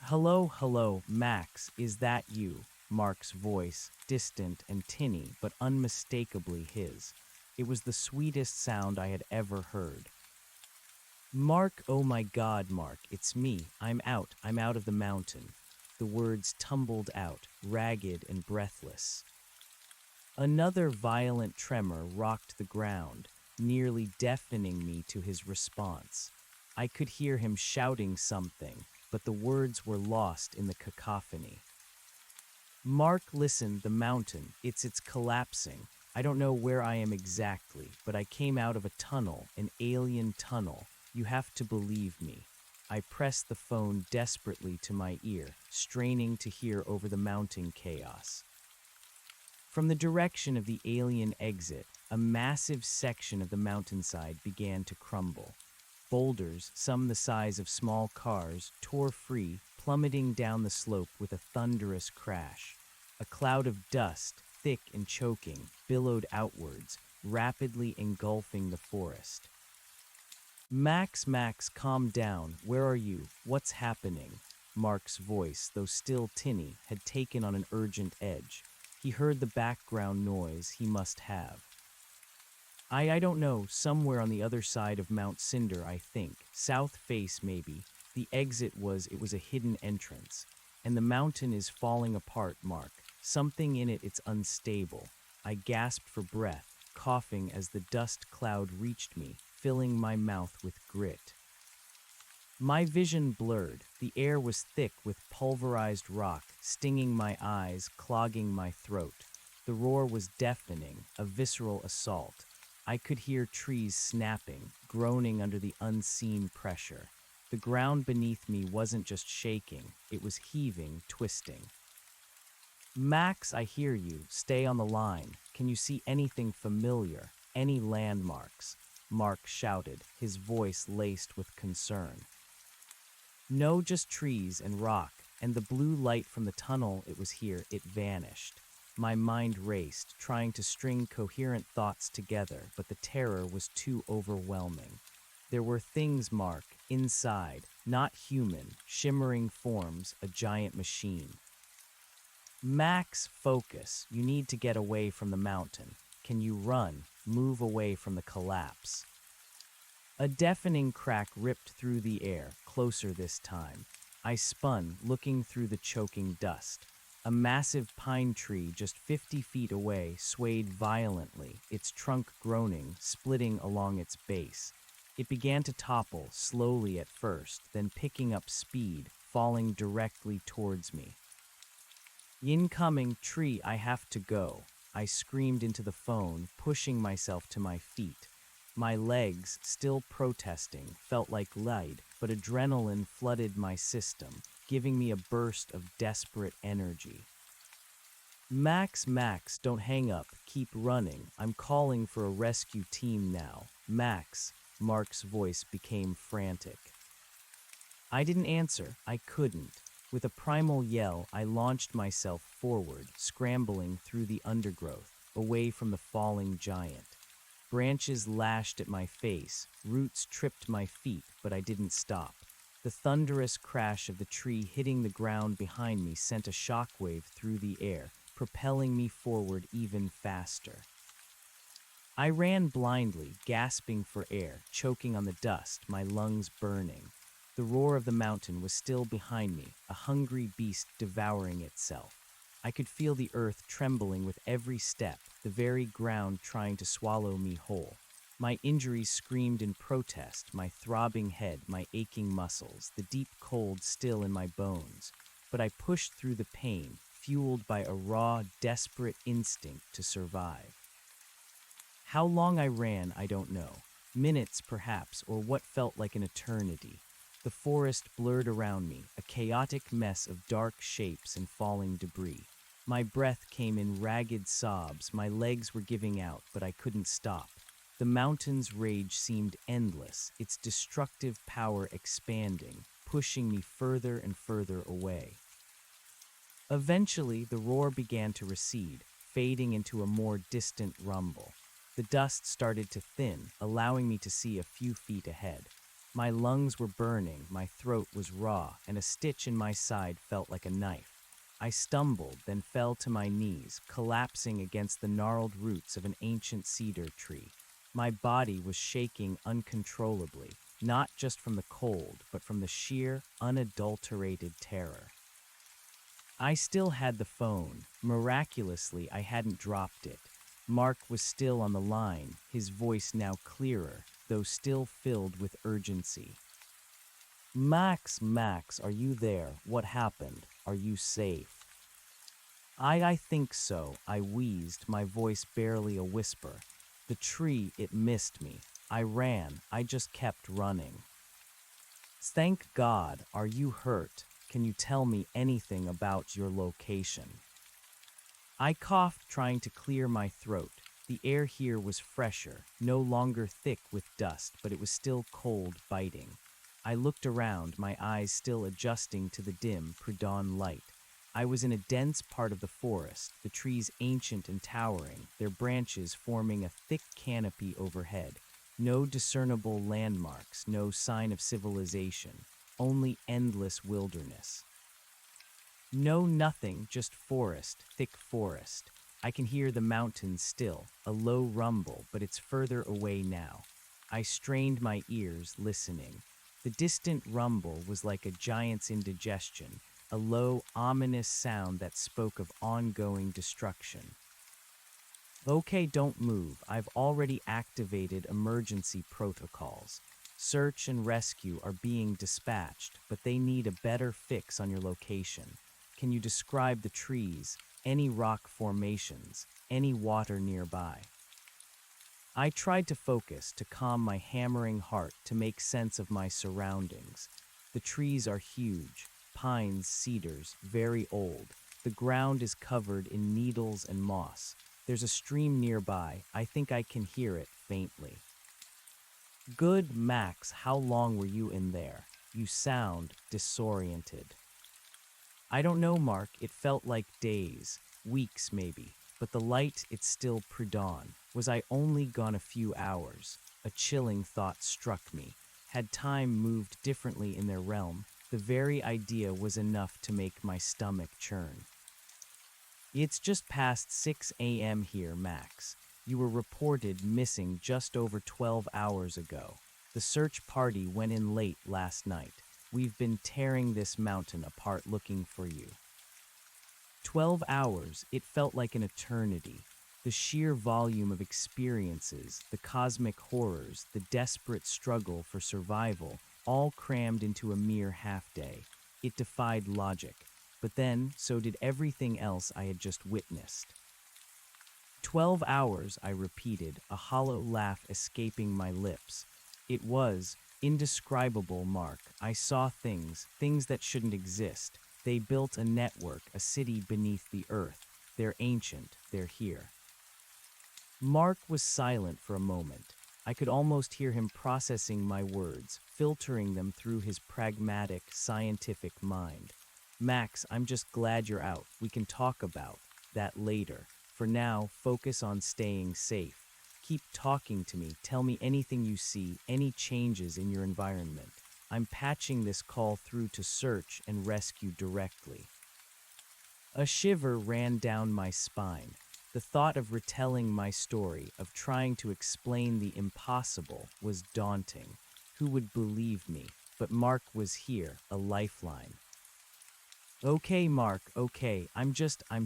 "Hello, hello, Max, is that you?" Mark's voice, distant and tinny, but unmistakably his. It was the sweetest sound I had ever heard. "Mark, oh my God, Mark, it's me. I'm out of the mountain." The words tumbled out, ragged and breathless. Another violent tremor rocked the ground, nearly deafening me to his response. I could hear him shouting something, but the words were lost in the cacophony. "Mark, listen, the mountain, it's collapsing. I don't know where I am exactly, but I came out of a tunnel, an alien tunnel. You have to believe me." I pressed the phone desperately to my ear, straining to hear over the mounting chaos. From the direction of the alien exit, a massive section of the mountainside began to crumble. Boulders, some the size of small cars, tore free, plummeting down the slope with a thunderous crash. A cloud of dust, thick and choking, billowed outwards, rapidly engulfing the forest. Max, calm down. Where are you? What's happening?" Mark's voice, though still tinny, had taken on an urgent edge. He heard the background noise he must have. I don't know, somewhere on the other side of Mount Cinder, I think. South face, maybe. The exit was a hidden entrance. And the mountain is falling apart, Mark. Something in it's unstable." I gasped for breath, coughing as the dust cloud reached me, filling my mouth with grit. My vision blurred. The air was thick with pulverized rock, stinging my eyes, clogging my throat. The roar was deafening, a visceral assault. I could hear trees snapping, groaning under the unseen pressure. The ground beneath me wasn't just shaking, it was heaving, twisting. "Max, I hear you. Stay on the line. Can you see anything familiar? Any landmarks?" Mark shouted, his voice laced with concern. "No, just trees and rock, and the blue light from the tunnel it vanished." My mind raced, trying to string coherent thoughts together, but the terror was too overwhelming. There were things, Mark, inside, not human, shimmering forms, a giant machine. "Max, focus. You need to get away from the mountain. Can you run? Move away from the collapse." A deafening crack ripped through the air, closer this time. I spun, looking through the choking dust. A massive pine tree just 50 feet away swayed violently, its trunk groaning, splitting along its base. It began to topple, slowly at first, then picking up speed, falling directly towards me. Incoming tree, I have to go. I screamed into the phone, pushing myself to my feet. My legs, still protesting, felt like lead, but adrenaline flooded my system, giving me a burst of desperate energy. Max, don't hang up. Keep running. I'm calling for a rescue team now. Max, Mark's voice became frantic. I didn't answer. I couldn't. With a primal yell, I launched myself forward, scrambling through the undergrowth, away from the falling giant. Branches lashed at my face, roots tripped my feet, but I didn't stop. The thunderous crash of the tree hitting the ground behind me sent a shockwave through the air, propelling me forward even faster. I ran blindly, gasping for air, choking on the dust, my lungs burning. The roar of the mountain was still behind me, a hungry beast devouring itself. I could feel the earth trembling with every step, the very ground trying to swallow me whole. My injuries screamed in protest, my throbbing head, my aching muscles, the deep cold still in my bones. But I pushed through the pain, fueled by a raw, desperate instinct to survive. How long I ran, I don't know. Minutes, perhaps, or what felt like an eternity. The forest blurred around me, a chaotic mess of dark shapes and falling debris. My breath came in ragged sobs, my legs were giving out, but I couldn't stop. The mountain's rage seemed endless, its destructive power expanding, pushing me further and further away. Eventually, the roar began to recede, fading into a more distant rumble. The dust started to thin, allowing me to see a few feet ahead. My lungs were burning, my throat was raw, and a stitch in my side felt like a knife. I stumbled, then fell to my knees, collapsing against the gnarled roots of an ancient cedar tree. My body was shaking uncontrollably, not just from the cold, but from the sheer, unadulterated terror. I still had the phone. Miraculously, I hadn't dropped it. Mark was still on the line, his voice now clearer, though still filled with urgency. Max, are you there? What happened? Are you safe? I think so, I wheezed, my voice barely a whisper. The tree, it missed me. I ran, I just kept running. Thank God, are you hurt? Can you tell me anything about your location? I coughed, trying to clear my throat. The air here was fresher, no longer thick with dust, but it was still cold, biting. I looked around, my eyes still adjusting to the dim, pre-dawn light. I was in a dense part of the forest, the trees ancient and towering, their branches forming a thick canopy overhead. No discernible landmarks, no sign of civilization, only endless wilderness. No, nothing, just forest, thick forest. I can hear the mountains still, a low rumble, but it's further away now. I strained my ears, listening. The distant rumble was like a giant's indigestion, a low, ominous sound that spoke of ongoing destruction. Okay, don't move. I've already activated emergency protocols. Search and rescue are being dispatched, but they need a better fix on your location. Can you describe the trees, any rock formations, any water nearby? I tried to focus, to calm my hammering heart, to make sense of my surroundings. The trees are huge, pines, cedars, very old. The ground is covered in needles and moss. There's a stream nearby. I think I can hear it faintly. Good, Max, how long were you in there? You sound disoriented. I don't know, Mark. It felt like days, weeks maybe, but the light, it's still pre-dawn. Was I only gone a few hours? A chilling thought struck me. Had time moved differently in their realm, the very idea was enough to make my stomach churn. It's just past 6 a.m. here, Max. You were reported missing just over 12 hours ago. The search party went in late last night. We've been tearing this mountain apart looking for you. 12 hours, it felt like an eternity. The sheer volume of experiences, the cosmic horrors, the desperate struggle for survival, all crammed into a mere half-day. It defied logic. but then so did everything else I had just witnessed. 12 hours, I repeated, a hollow laugh escaping my lips. It was indescribable, Mark. I saw things that shouldn't exist. They built a network, a city beneath the earth. They're ancient, they're here. Mark was silent for a moment. I could almost hear him processing my words, filtering them through his pragmatic, scientific mind. Max, I'm just glad you're out. We can talk about that later. For now, focus on staying safe. Keep talking to me. Tell me anything you see, any changes in your environment. I'm patching this call through to search and rescue directly. A shiver ran down my spine. The thought of retelling my story, of trying to explain the impossible, was daunting. Who would believe me? But Mark was here, a lifeline. Okay, Mark, okay, I'm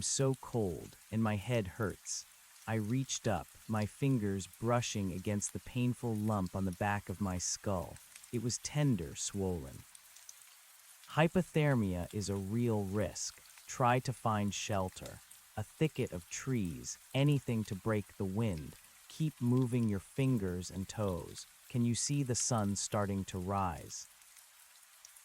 so cold, and my head hurts. I reached up, my fingers brushing against the painful lump on the back of my skull. It was tender, swollen. Hypothermia is a real risk. Try to find shelter. A thicket of trees, anything to break the wind. Keep moving your fingers and toes. Can you see the sun starting to rise?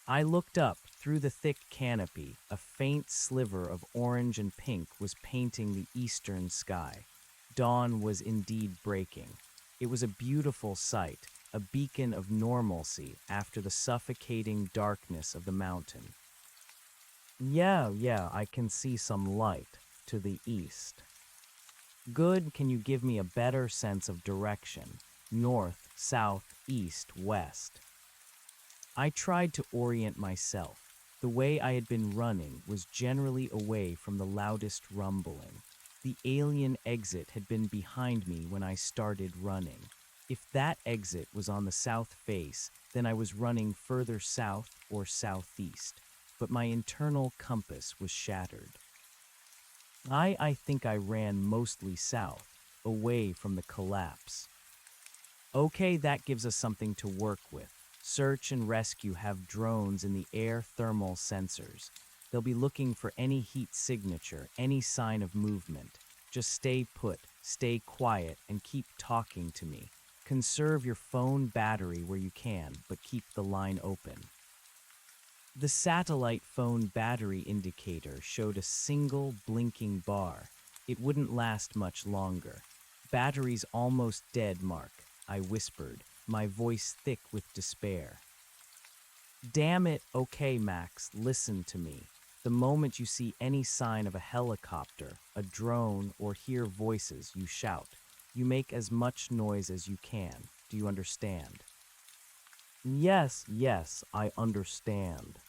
I looked up. Through the thick canopy, a faint sliver of orange and pink was painting the eastern sky. Dawn was indeed breaking. It was a beautiful sight, a beacon of normalcy after the suffocating darkness of the mountain. Yeah, I can see some light to the east. Good, can you give me a better sense of direction? North, south, east, west. I tried to orient myself. The way I had been running was generally away from the loudest rumbling. The alien exit had been behind me when I started running. If that exit was on the south face, then I was running further south or southeast. But my internal compass was shattered. I think I ran mostly south, away from the collapse. Okay, that gives us something to work with. Search and rescue have drones in the air thermal sensors. They'll be looking for any heat signature, any sign of movement. Just stay put, stay quiet, and keep talking to me. Conserve your phone battery where you can, but keep the line open. The satellite phone battery indicator showed a single blinking bar. It wouldn't last much longer. Battery's almost dead, Mark, I whispered, my voice thick with despair. Damn it, okay, Max, listen to me. The moment you see any sign of a helicopter, a drone, or hear voices, you shout. You make as much noise as you can. Do you understand? Yes, I understand.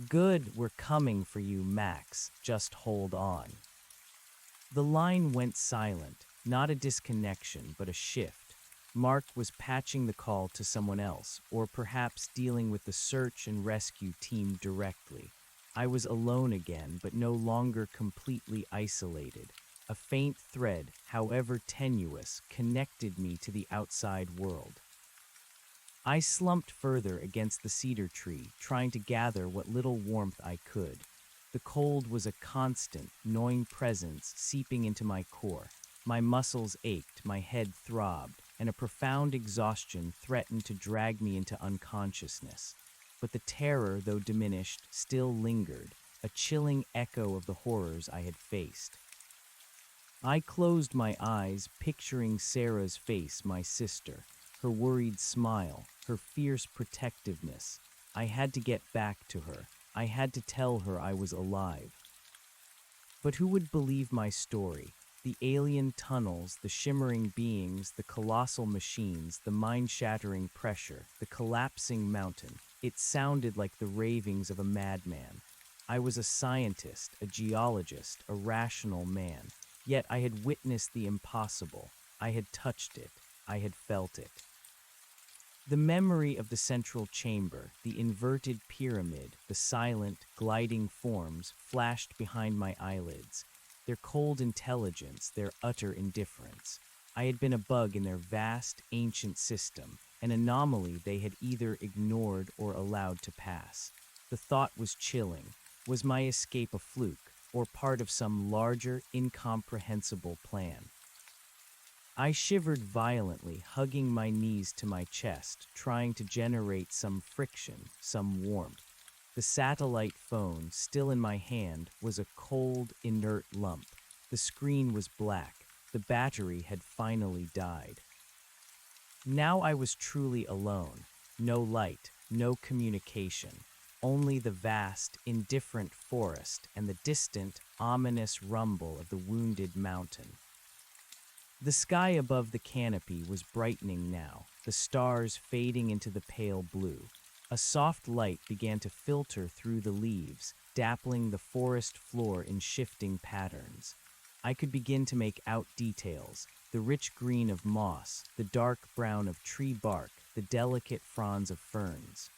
Good, we're coming for you, Max. Just hold on. The line went silent, not a disconnection, but a shift. Mark was patching the call to someone else, or perhaps dealing with the search and rescue team directly. I was alone again, but no longer completely isolated. A faint thread, however tenuous, connected me to the outside world. I slumped further against the cedar tree, trying to gather what little warmth I could. The cold was a constant, gnawing presence seeping into my core. My muscles ached, my head throbbed, and a profound exhaustion threatened to drag me into unconsciousness. But the terror, though diminished, still lingered, a chilling echo of the horrors I had faced. I closed my eyes, picturing Sarah's face, my sister, her worried smile, her fierce protectiveness. I had to get back to her. I had to tell her I was alive. But who would believe my story? The alien tunnels, the shimmering beings, the colossal machines, the mind-shattering pressure, the collapsing mountain. It sounded like the ravings of a madman. I was a scientist, a geologist, a rational man. Yet I had witnessed the impossible. I had touched it. I had felt it. The memory of the central chamber, the inverted pyramid, the silent, gliding forms flashed behind my eyelids. Their cold intelligence, their utter indifference. I had been a bug in their vast, ancient system, an anomaly they had either ignored or allowed to pass. The thought was chilling. Was my escape a fluke, or part of some larger, incomprehensible plan? I shivered violently, hugging my knees to my chest, trying to generate some friction, some warmth. The satellite phone, still in my hand, was a cold, inert lump. The screen was black. The battery had finally died. Now I was truly alone. No light, no communication. Only the vast, indifferent forest and the distant, ominous rumble of the wounded mountain. The sky above the canopy was brightening now, the stars fading into the pale blue. A soft light began to filter through the leaves, dappling the forest floor in shifting patterns. I could begin to make out details, the rich green of moss, the dark brown of tree bark, the delicate fronds of ferns.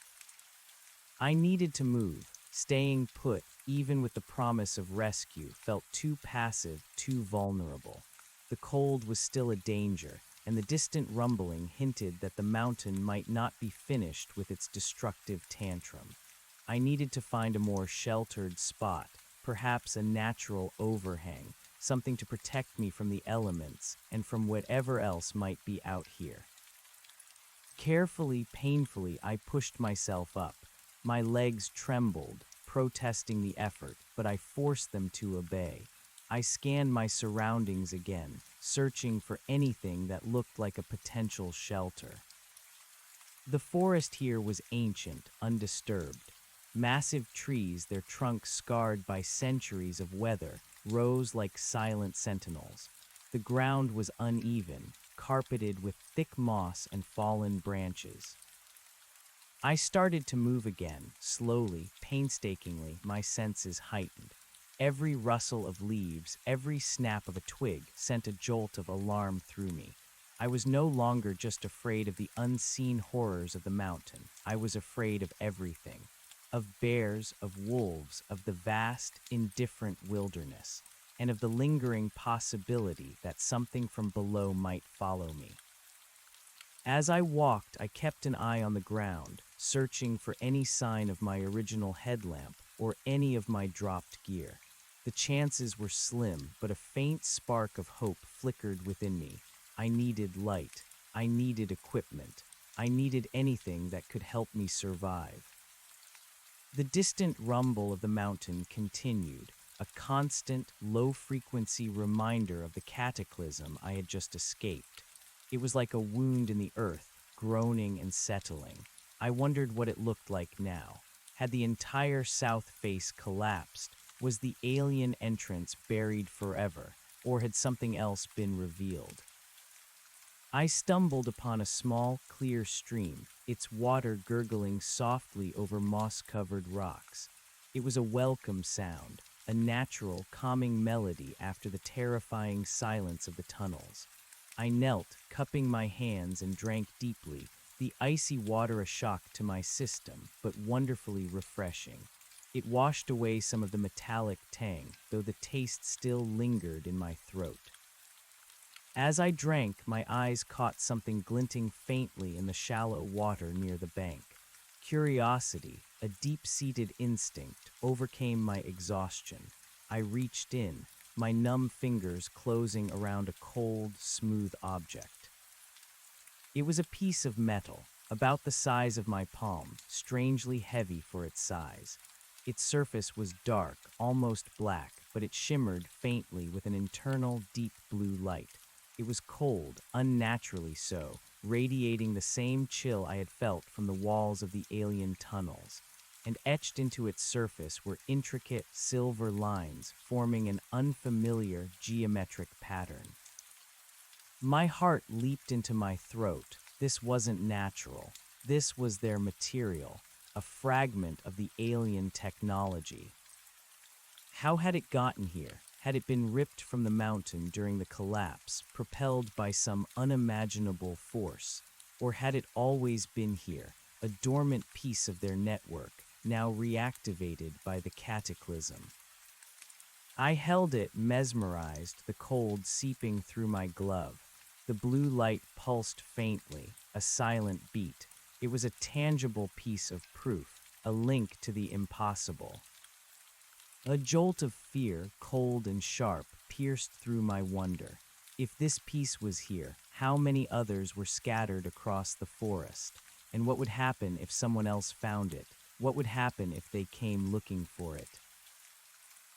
I needed to move. Staying put, even with the promise of rescue, felt too passive, too vulnerable. The cold was still a danger, and the distant rumbling hinted that the mountain might not be finished with its destructive tantrum. I needed to find a more sheltered spot, perhaps a natural overhang, something to protect me from the elements and from whatever else might be out here. Carefully, painfully, I pushed myself up. My legs trembled, protesting the effort, but I forced them to obey. I scanned my surroundings again, searching for anything that looked like a potential shelter. The forest here was ancient, undisturbed. Massive trees, their trunks scarred by centuries of weather, rose like silent sentinels. The ground was uneven, carpeted with thick moss and fallen branches. I started to move again, slowly, painstakingly, my senses heightened. Every rustle of leaves, every snap of a twig sent a jolt of alarm through me. I was no longer just afraid of the unseen horrors of the mountain. I was afraid of everything. Of bears, of wolves, of the vast, indifferent wilderness, and of the lingering possibility that something from below might follow me. As I walked, I kept an eye on the ground, searching for any sign of my original headlamp or any of my dropped gear. The chances were slim, but a faint spark of hope flickered within me. I needed light. I needed equipment. I needed anything that could help me survive. The distant rumble of the mountain continued, a constant, low-frequency reminder of the cataclysm I had just escaped. It was like a wound in the earth, groaning and settling. I wondered what it looked like now. Had the entire south face collapsed? Was the alien entrance buried forever, or had something else been revealed? I stumbled upon a small, clear stream, its water gurgling softly over moss-covered rocks. It was a welcome sound, a natural, calming melody after the terrifying silence of the tunnels. I knelt, cupping my hands, and drank deeply, the icy water a shock to my system, but wonderfully refreshing. It washed away some of the metallic tang, though the taste still lingered in my throat. As I drank, my eyes caught something glinting faintly in the shallow water near the bank. Curiosity, a deep-seated instinct, overcame my exhaustion. I reached in, my numb fingers closing around a cold, smooth object. It was a piece of metal, about the size of my palm, strangely heavy for its size. Its surface was dark, almost black, but it shimmered faintly with an internal, deep blue light. It was cold, unnaturally so, radiating the same chill I had felt from the walls of the alien tunnels. And etched into its surface were intricate silver lines forming an unfamiliar geometric pattern. My heart leaped into my throat. This wasn't natural. This was their material, a fragment of the alien technology. How had it gotten here? Had it been ripped from the mountain during the collapse, propelled by some unimaginable force? Or had it always been here, a dormant piece of their network, now reactivated by the cataclysm? I held it, mesmerized, the cold seeping through my glove. The blue light pulsed faintly, a silent beat. It was a tangible piece of proof, a link to the impossible. A jolt of fear, cold and sharp, pierced through my wonder. If this piece was here, how many others were scattered across the forest? And what would happen if someone else found it? What would happen if they came looking for it?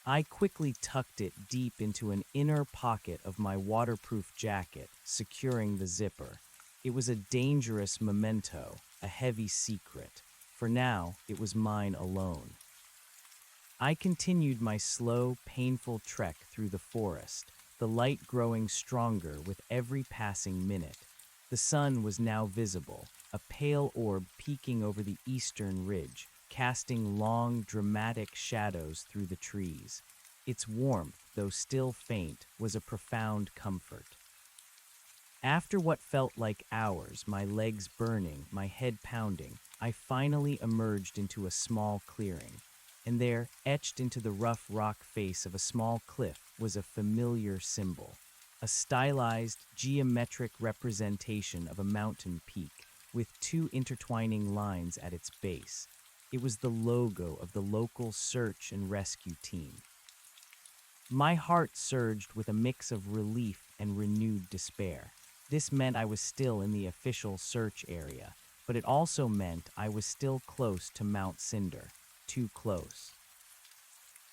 I quickly tucked it deep into an inner pocket of my waterproof jacket, securing the zipper. It was a dangerous memento, a heavy secret. For now, it was mine alone. I continued my slow, painful trek through the forest, the light growing stronger with every passing minute. The sun was now visible, a pale orb peeking over the eastern ridge, casting long, dramatic shadows through the trees. Its warmth, though still faint, was a profound comfort. After what felt like hours, my legs burning, my head pounding, I finally emerged into a small clearing. And there, etched into the rough rock face of a small cliff, was a familiar symbol. A stylized, geometric representation of a mountain peak, with two intertwining lines at its base. It was the logo of the local search and rescue team. My heart surged with a mix of relief and renewed despair. This meant I was still in the official search area, but it also meant I was still close to Mount Cinder. Too close.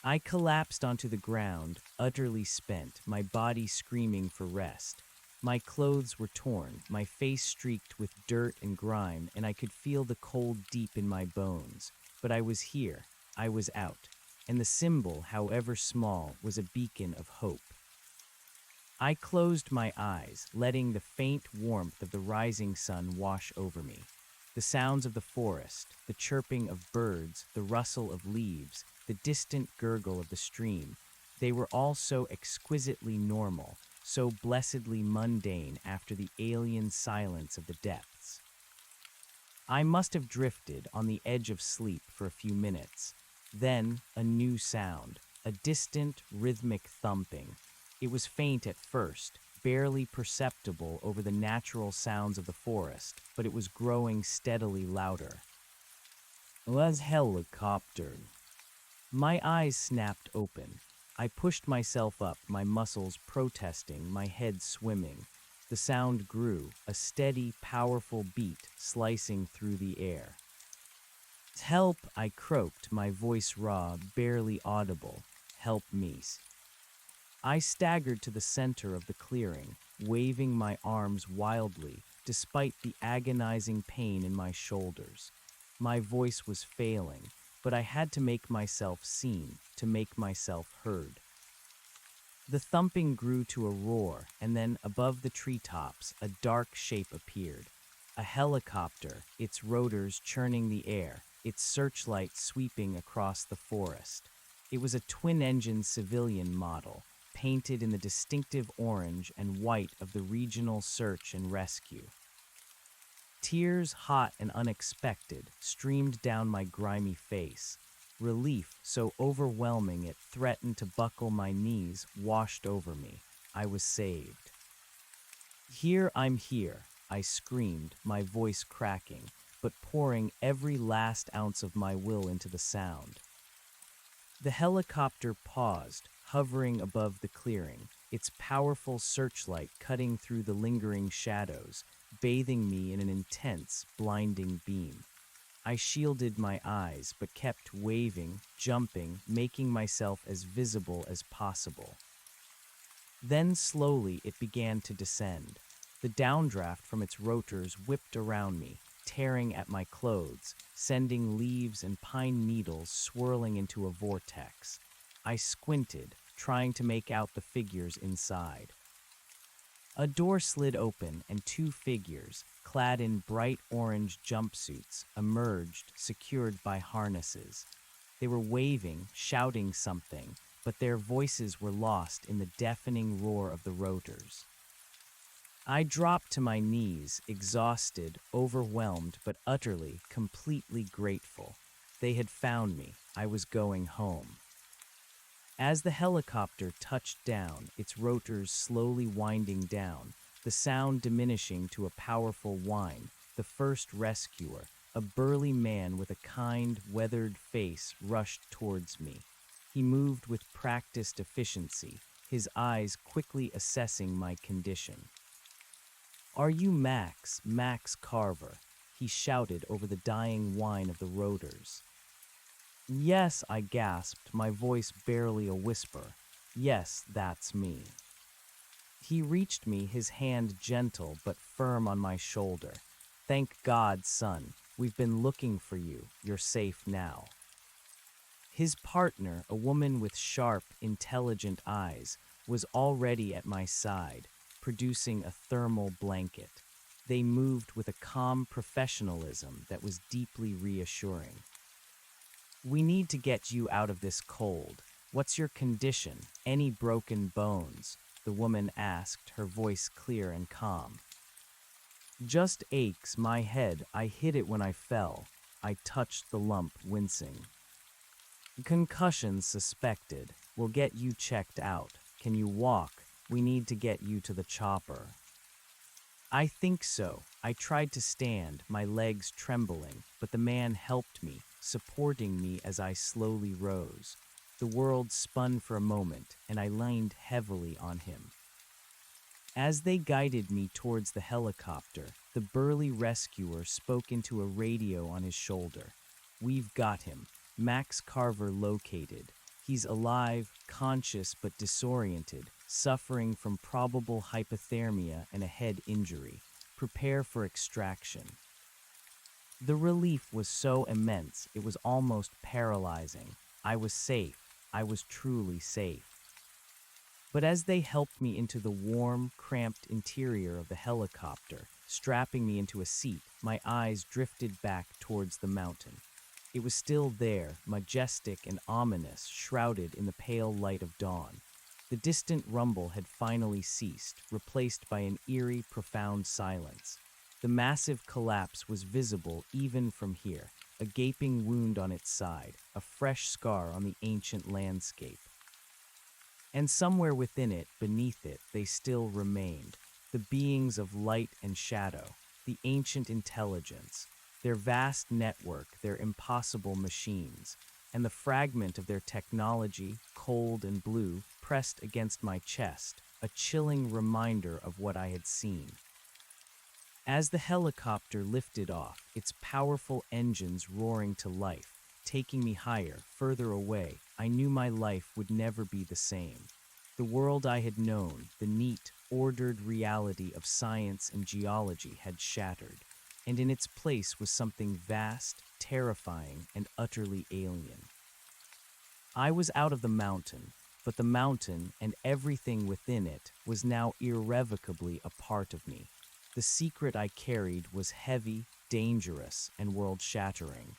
I collapsed onto the ground, utterly spent, my body screaming for rest. My clothes were torn, my face streaked with dirt and grime, and I could feel the cold deep in my bones. But I was here, I was out, and the symbol, however small, was a beacon of hope. I closed my eyes, letting the faint warmth of the rising sun wash over me. The sounds of the forest, the chirping of birds, the rustle of leaves, the distant gurgle of the stream, they were all so exquisitely normal, so blessedly mundane after the alien silence of the depths. I must have drifted on the edge of sleep for a few minutes. Then, a new sound, a distant, rhythmic thumping. It was faint at first, barely perceptible over the natural sounds of the forest, but it was growing steadily louder. "Was helicopter." My eyes snapped open. I pushed myself up, my muscles protesting, my head swimming. The sound grew, a steady, powerful beat slicing through the air. "Help," I croaked, my voice raw, barely audible. "Help me." I staggered to the center of the clearing, waving my arms wildly, despite the agonizing pain in my shoulders. My voice was failing, but I had to make myself seen, to make myself heard. The thumping grew to a roar, and then, above the treetops, a dark shape appeared. A helicopter, its rotors churning the air, its searchlight sweeping across the forest. It was a twin-engine civilian model, painted in the distinctive orange and white of the regional search and rescue. Tears, hot and unexpected, streamed down my grimy face. Relief, so overwhelming it threatened to buckle my knees, washed over me. I was saved. "Here, I'm here," I screamed, my voice cracking, but pouring every last ounce of my will into the sound. The helicopter paused, hovering above the clearing, its powerful searchlight cutting through the lingering shadows, bathing me in an intense, blinding beam. I shielded my eyes, but kept waving, jumping, making myself as visible as possible. Then slowly it began to descend. The downdraft from its rotors whipped around me, tearing at my clothes, sending leaves and pine needles swirling into a vortex. I squinted, trying to make out the figures inside. A door slid open and two figures, clad in bright orange jumpsuits, emerged, secured by harnesses. They were waving, shouting something, but their voices were lost in the deafening roar of the rotors. I dropped to my knees, exhausted, overwhelmed, but utterly, completely grateful. They had found me. I was going home. As the helicopter touched down, its rotors slowly winding down, the sound diminishing to a powerful whine, the first rescuer, a burly man with a kind, weathered face, rushed towards me. He moved with practiced efficiency, his eyes quickly assessing my condition. "Are you Max Carver?" he shouted over the dying whine of the rotors. "Yes," I gasped, my voice barely a whisper. "Yes, that's me." He reached me, his hand gentle but firm on my shoulder. "Thank God, son. We've been looking for you. You're safe now." His partner, a woman with sharp, intelligent eyes, was already at my side, producing a thermal blanket. They moved with a calm professionalism that was deeply reassuring. "We need to get you out of this cold. What's your condition? Any broken bones?" the woman asked, her voice clear and calm. "Just aches my head. I hit it when I fell." I touched the lump, wincing. "Concussion suspected. We'll get you checked out. Can you walk? We need to get you to the chopper." "I think so." I tried to stand, my legs trembling, but the man helped me, supporting me as I slowly rose. The world spun for a moment, and I leaned heavily on him. As they guided me towards the helicopter, the burly rescuer spoke into a radio on his shoulder. "We've got him. Max Carver located. He's alive, conscious but disoriented, suffering from probable hypothermia and a head injury. Prepare for extraction." The relief was so immense, it was almost paralyzing. I was safe. I was truly safe. But as they helped me into the warm, cramped interior of the helicopter, strapping me into a seat, my eyes drifted back towards the mountain. It was still there, majestic and ominous, shrouded in the pale light of dawn. The distant rumble had finally ceased, replaced by an eerie, profound silence. The massive collapse was visible even from here, a gaping wound on its side, a fresh scar on the ancient landscape. And somewhere within it, beneath it, they still remained, the beings of light and shadow, the ancient intelligence, their vast network, their impossible machines, and the fragment of their technology, cold and blue, pressed against my chest, a chilling reminder of what I had seen. As the helicopter lifted off, its powerful engines roaring to life, taking me higher, further away, I knew my life would never be the same. The world I had known, the neat, ordered reality of science and geology had shattered, and in its place was something vast, terrifying, and utterly alien. I was out of the mountain, but the mountain and everything within it was now irrevocably a part of me. The secret I carried was heavy, dangerous, and world-shattering.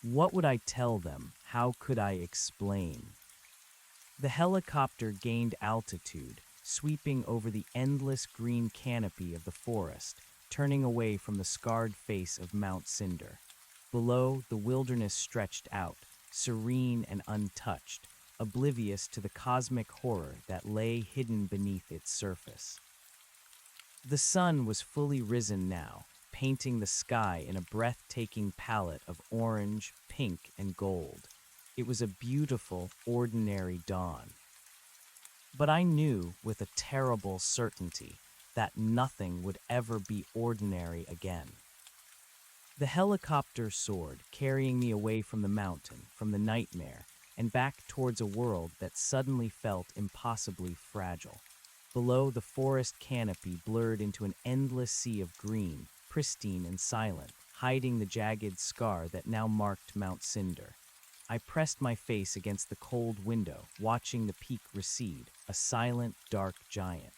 What would I tell them? How could I explain? The helicopter gained altitude, sweeping over the endless green canopy of the forest, turning away from the scarred face of Mount Cinder. Below, the wilderness stretched out, serene and untouched, oblivious to the cosmic horror that lay hidden beneath its surface. The sun was fully risen now, painting the sky in a breathtaking palette of orange, pink, and gold. It was a beautiful, ordinary dawn. But I knew with a terrible certainty that nothing would ever be ordinary again. The helicopter soared, carrying me away from the mountain, from the nightmare, and back towards a world that suddenly felt impossibly fragile. Below, the forest canopy blurred into an endless sea of green, pristine and silent, hiding the jagged scar that now marked Mount Cinder. I pressed my face against the cold window, watching the peak recede, a silent, dark giant.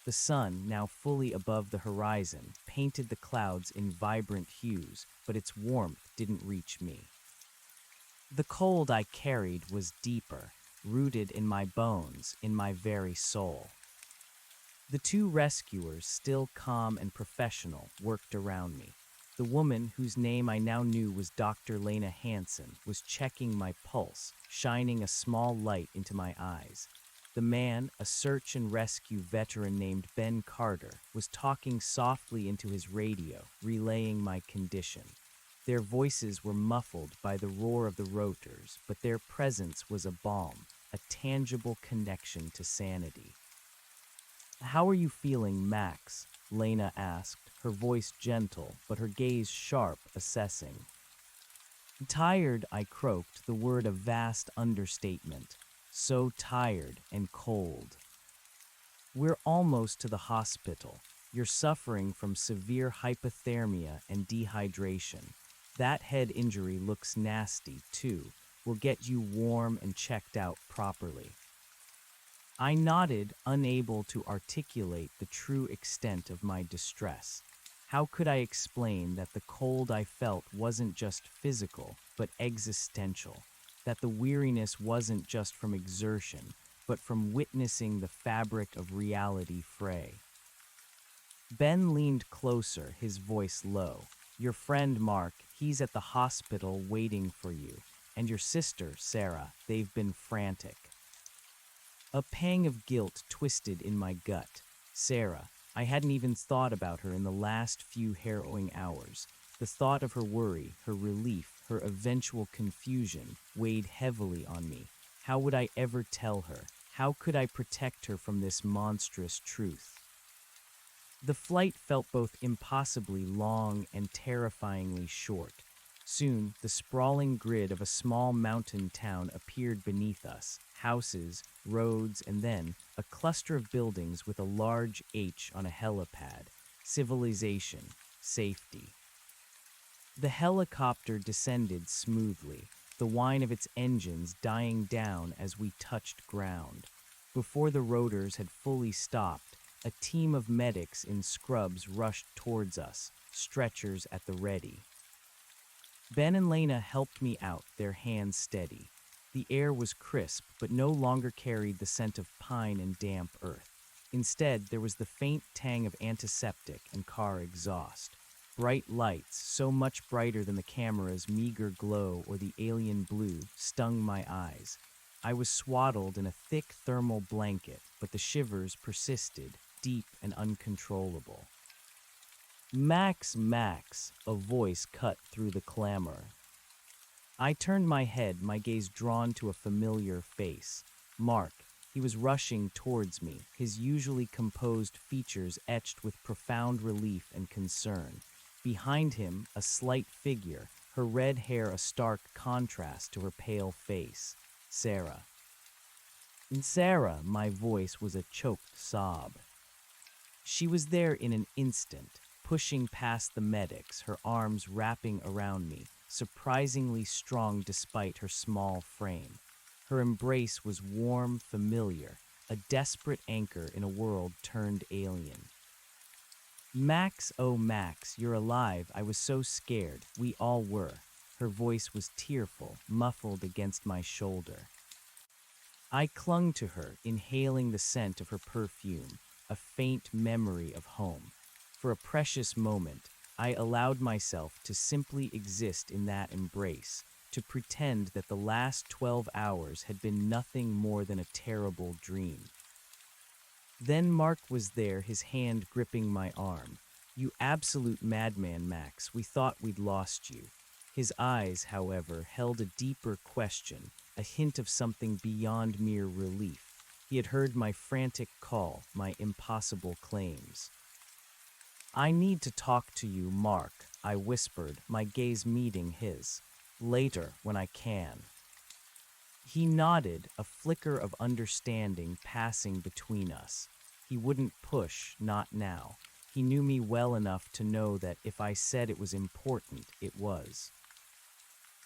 The sun, now fully above the horizon, painted the clouds in vibrant hues, but its warmth didn't reach me. The cold I carried was deeper, rooted in my bones, in my very soul. The two rescuers, still calm and professional, worked around me. The woman, whose name I now knew was Dr. Lena Hansen, was checking my pulse, shining a small light into my eyes. The man, a search and rescue veteran named Ben Carter, was talking softly into his radio, relaying my condition. Their voices were muffled by the roar of the rotors, but their presence was a balm, a tangible connection to sanity. "How are you feeling, Max?" Lena asked, her voice gentle, but her gaze sharp, assessing. "Tired," I croaked, the word a vast understatement. "So tired and cold." "We're almost to the hospital. You're suffering from severe hypothermia and dehydration. That head injury looks nasty, too. We'll get you warm and checked out properly." I nodded, unable to articulate the true extent of my distress. How could I explain that the cold I felt wasn't just physical, but existential? That the weariness wasn't just from exertion, but from witnessing the fabric of reality fray? Ben leaned closer, his voice low. "Your friend Mark, he's at the hospital waiting for you. And your sister, Sarah, they've been frantic." A pang of guilt twisted in my gut. Sarah. I hadn't even thought about her in the last few harrowing hours. The thought of her worry, her relief, her eventual confusion weighed heavily on me. How would I ever tell her? How could I protect her from this monstrous truth? The flight felt both impossibly long and terrifyingly short. Soon, the sprawling grid of a small mountain town appeared beneath us. Houses, roads, and then a cluster of buildings with a large H on a helipad. Civilization, safety. The helicopter descended smoothly, the whine of its engines dying down as we touched ground. Before the rotors had fully stopped, a team of medics in scrubs rushed towards us, stretchers at the ready. Ben and Lena helped me out, their hands steady. The air was crisp, but no longer carried the scent of pine and damp earth. Instead, there was the faint tang of antiseptic and car exhaust. Bright lights, so much brighter than the camera's meager glow or the alien blue, stung my eyes. I was swaddled in a thick thermal blanket, but the shivers persisted, deep and uncontrollable. "Max, Max," a voice cut through the clamor. I turned my head, my gaze drawn to a familiar face. Mark. He was rushing towards me, his usually composed features etched with profound relief and concern. Behind him, a slight figure, her red hair a stark contrast to her pale face. Sarah. And Sarah, my voice was a choked sob. She was there in an instant, pushing past the medics, her arms wrapping around me, surprisingly strong despite her small frame. Her embrace was warm, familiar, a desperate anchor in a world turned alien. "Max, oh Max, you're alive. I was so scared. We all were." Her voice was tearful, muffled against my shoulder. I clung to her, inhaling the scent of her perfume, a faint memory of home. For a precious moment, I allowed myself to simply exist in that embrace, to pretend that the last 12 hours had been nothing more than a terrible dream. Then Mark was there, his hand gripping my arm. "You absolute madman, Max. We thought we'd lost you." His eyes, however, held a deeper question, a hint of something beyond mere relief. He had heard my frantic call, my impossible claims. "I need to talk to you, Mark," I whispered, my gaze meeting his. "Later, when I can." He nodded, a flicker of understanding passing between us. He wouldn't push, not now. He knew me well enough to know that if I said it was important, it was.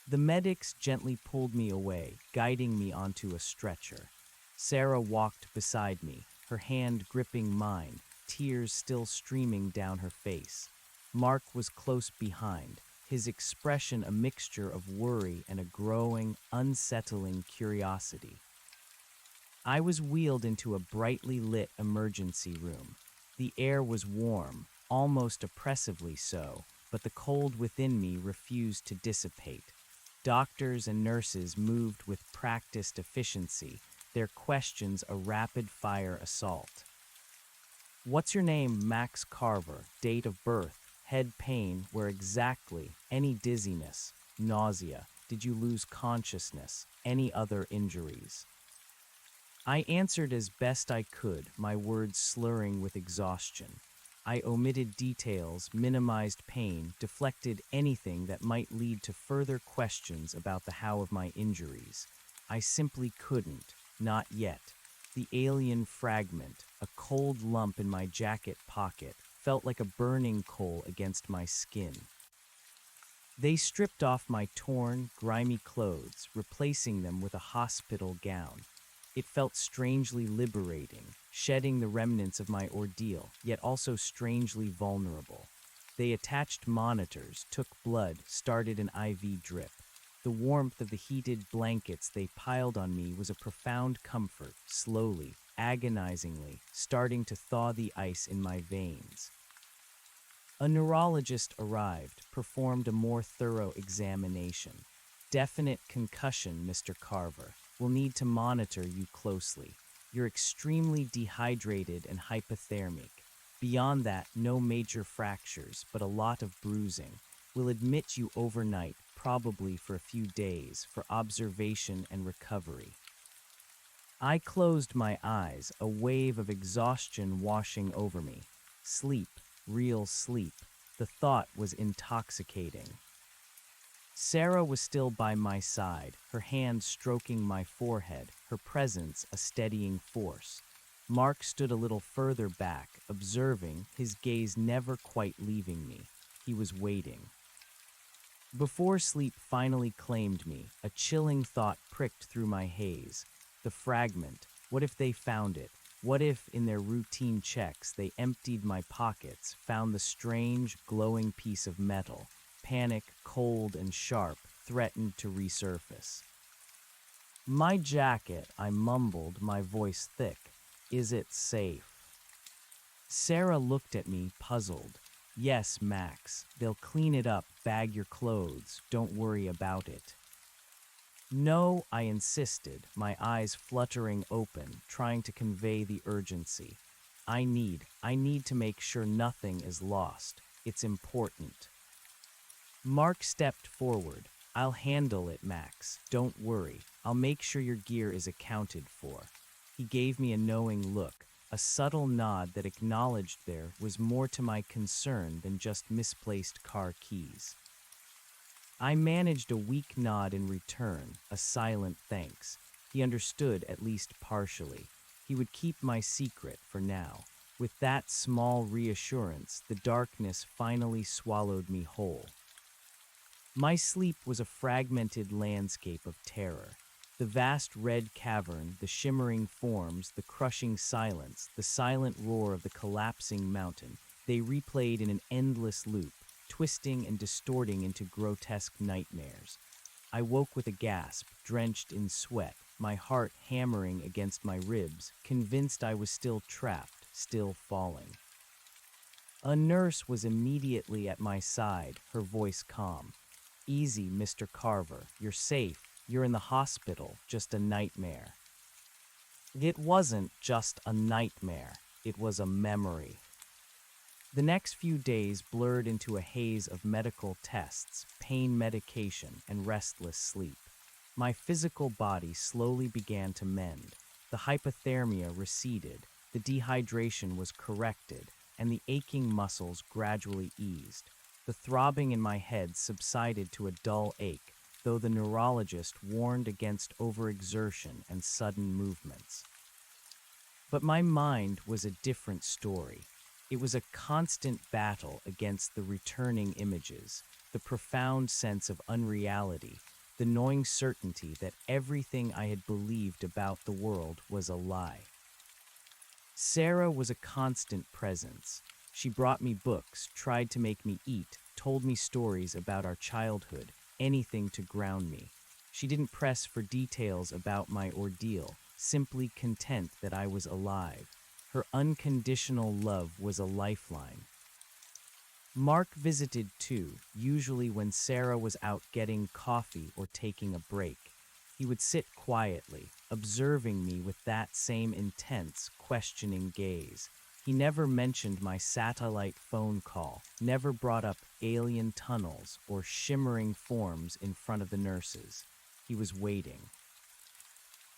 The medics gently pulled me away, guiding me onto a stretcher. Sarah walked beside me, her hand gripping mine, tears still streaming down her face. Mark was close behind, his expression a mixture of worry and a growing, unsettling curiosity. I was wheeled into a brightly lit emergency room. The air was warm, almost oppressively so, but the cold within me refused to dissipate. Doctors and nurses moved with practiced efficiency, their questions a rapid-fire assault. "What's your name?" "Max Carver." "Date of birth?" head pain, where exactly? Any dizziness, nausea? Did you lose consciousness? Any other injuries? I answered as best I could, my words slurring with exhaustion. I omitted details, minimized pain, deflected anything that might lead to further questions about the how of my injuries. I simply couldn't, not yet. The alien fragment, a cold lump in my jacket pocket, felt like a burning coal against my skin. They stripped off my torn, grimy clothes, replacing them with a hospital gown. It felt strangely liberating, shedding the remnants of my ordeal, yet also strangely vulnerable. They attached monitors, took blood, started an IV drip. The warmth of the heated blankets they piled on me was a profound comfort, slowly, agonizingly, starting to thaw the ice in my veins. A neurologist arrived, performed a more thorough examination. Definite concussion, Mr. Carver. We'll need to monitor you closely. You're extremely dehydrated and hypothermic. Beyond that, no major fractures, but a lot of bruising. We'll admit you overnight, probably for a few days, for observation and recovery. I closed my eyes, a wave of exhaustion washing over me. Sleep, real sleep. The thought was intoxicating. Sarah was still by my side, her hand stroking my forehead, her presence a steadying force. Mark stood a little further back, observing, his gaze never quite leaving me. He was waiting. Before sleep finally claimed me, a chilling thought pricked through my haze. The fragment. What if they found it? What if, in their routine checks, they emptied my pockets, found the strange, glowing piece of metal? Panic, cold and sharp, threatened to resurface. My jacket, I mumbled, my voice thick. Is it safe? Sarah looked at me, puzzled. Yes, Max. They'll clean it up, bag your clothes. Don't worry about it. No, I insisted, my eyes fluttering open, trying to convey the urgency. I need to make sure nothing is lost. It's important. Mark stepped forward. I'll handle it, Max. Don't worry. I'll make sure your gear is accounted for. He gave me a knowing look, a subtle nod that acknowledged there was more to my concern than just misplaced car keys. I managed a weak nod in return, a silent thanks. He understood, at least partially. He would keep my secret for now. With that small reassurance, the darkness finally swallowed me whole. My sleep was a fragmented landscape of terror. The vast red cavern, the shimmering forms, the crushing silence, the silent roar of the collapsing mountain, they replayed in an endless loop, twisting and distorting into grotesque nightmares. I woke with a gasp, drenched in sweat, my heart hammering against my ribs, convinced I was still trapped, still falling. A nurse was immediately at my side, her voice calm. Easy, Mr. Carver. You're safe. You're in the hospital. Just a nightmare. It wasn't just a nightmare. It was a memory. The next few days blurred into a haze of medical tests, pain medication, and restless sleep. My physical body slowly began to mend. The hypothermia receded, the dehydration was corrected, and the aching muscles gradually eased. The throbbing in my head subsided to a dull ache, though the neurologist warned against overexertion and sudden movements. But my mind was a different story. It was a constant battle against the returning images, the profound sense of unreality, the gnawing certainty that everything I had believed about the world was a lie. Sarah was a constant presence. She brought me books, tried to make me eat, told me stories about our childhood, anything to ground me. She didn't press for details about my ordeal, simply content that I was alive. Her unconditional love was a lifeline. Mark visited too, usually when Sarah was out getting coffee or taking a break. He would sit quietly, observing me with that same intense, questioning gaze. He never mentioned my satellite phone call, never brought up alien tunnels or shimmering forms in front of the nurses. He was waiting.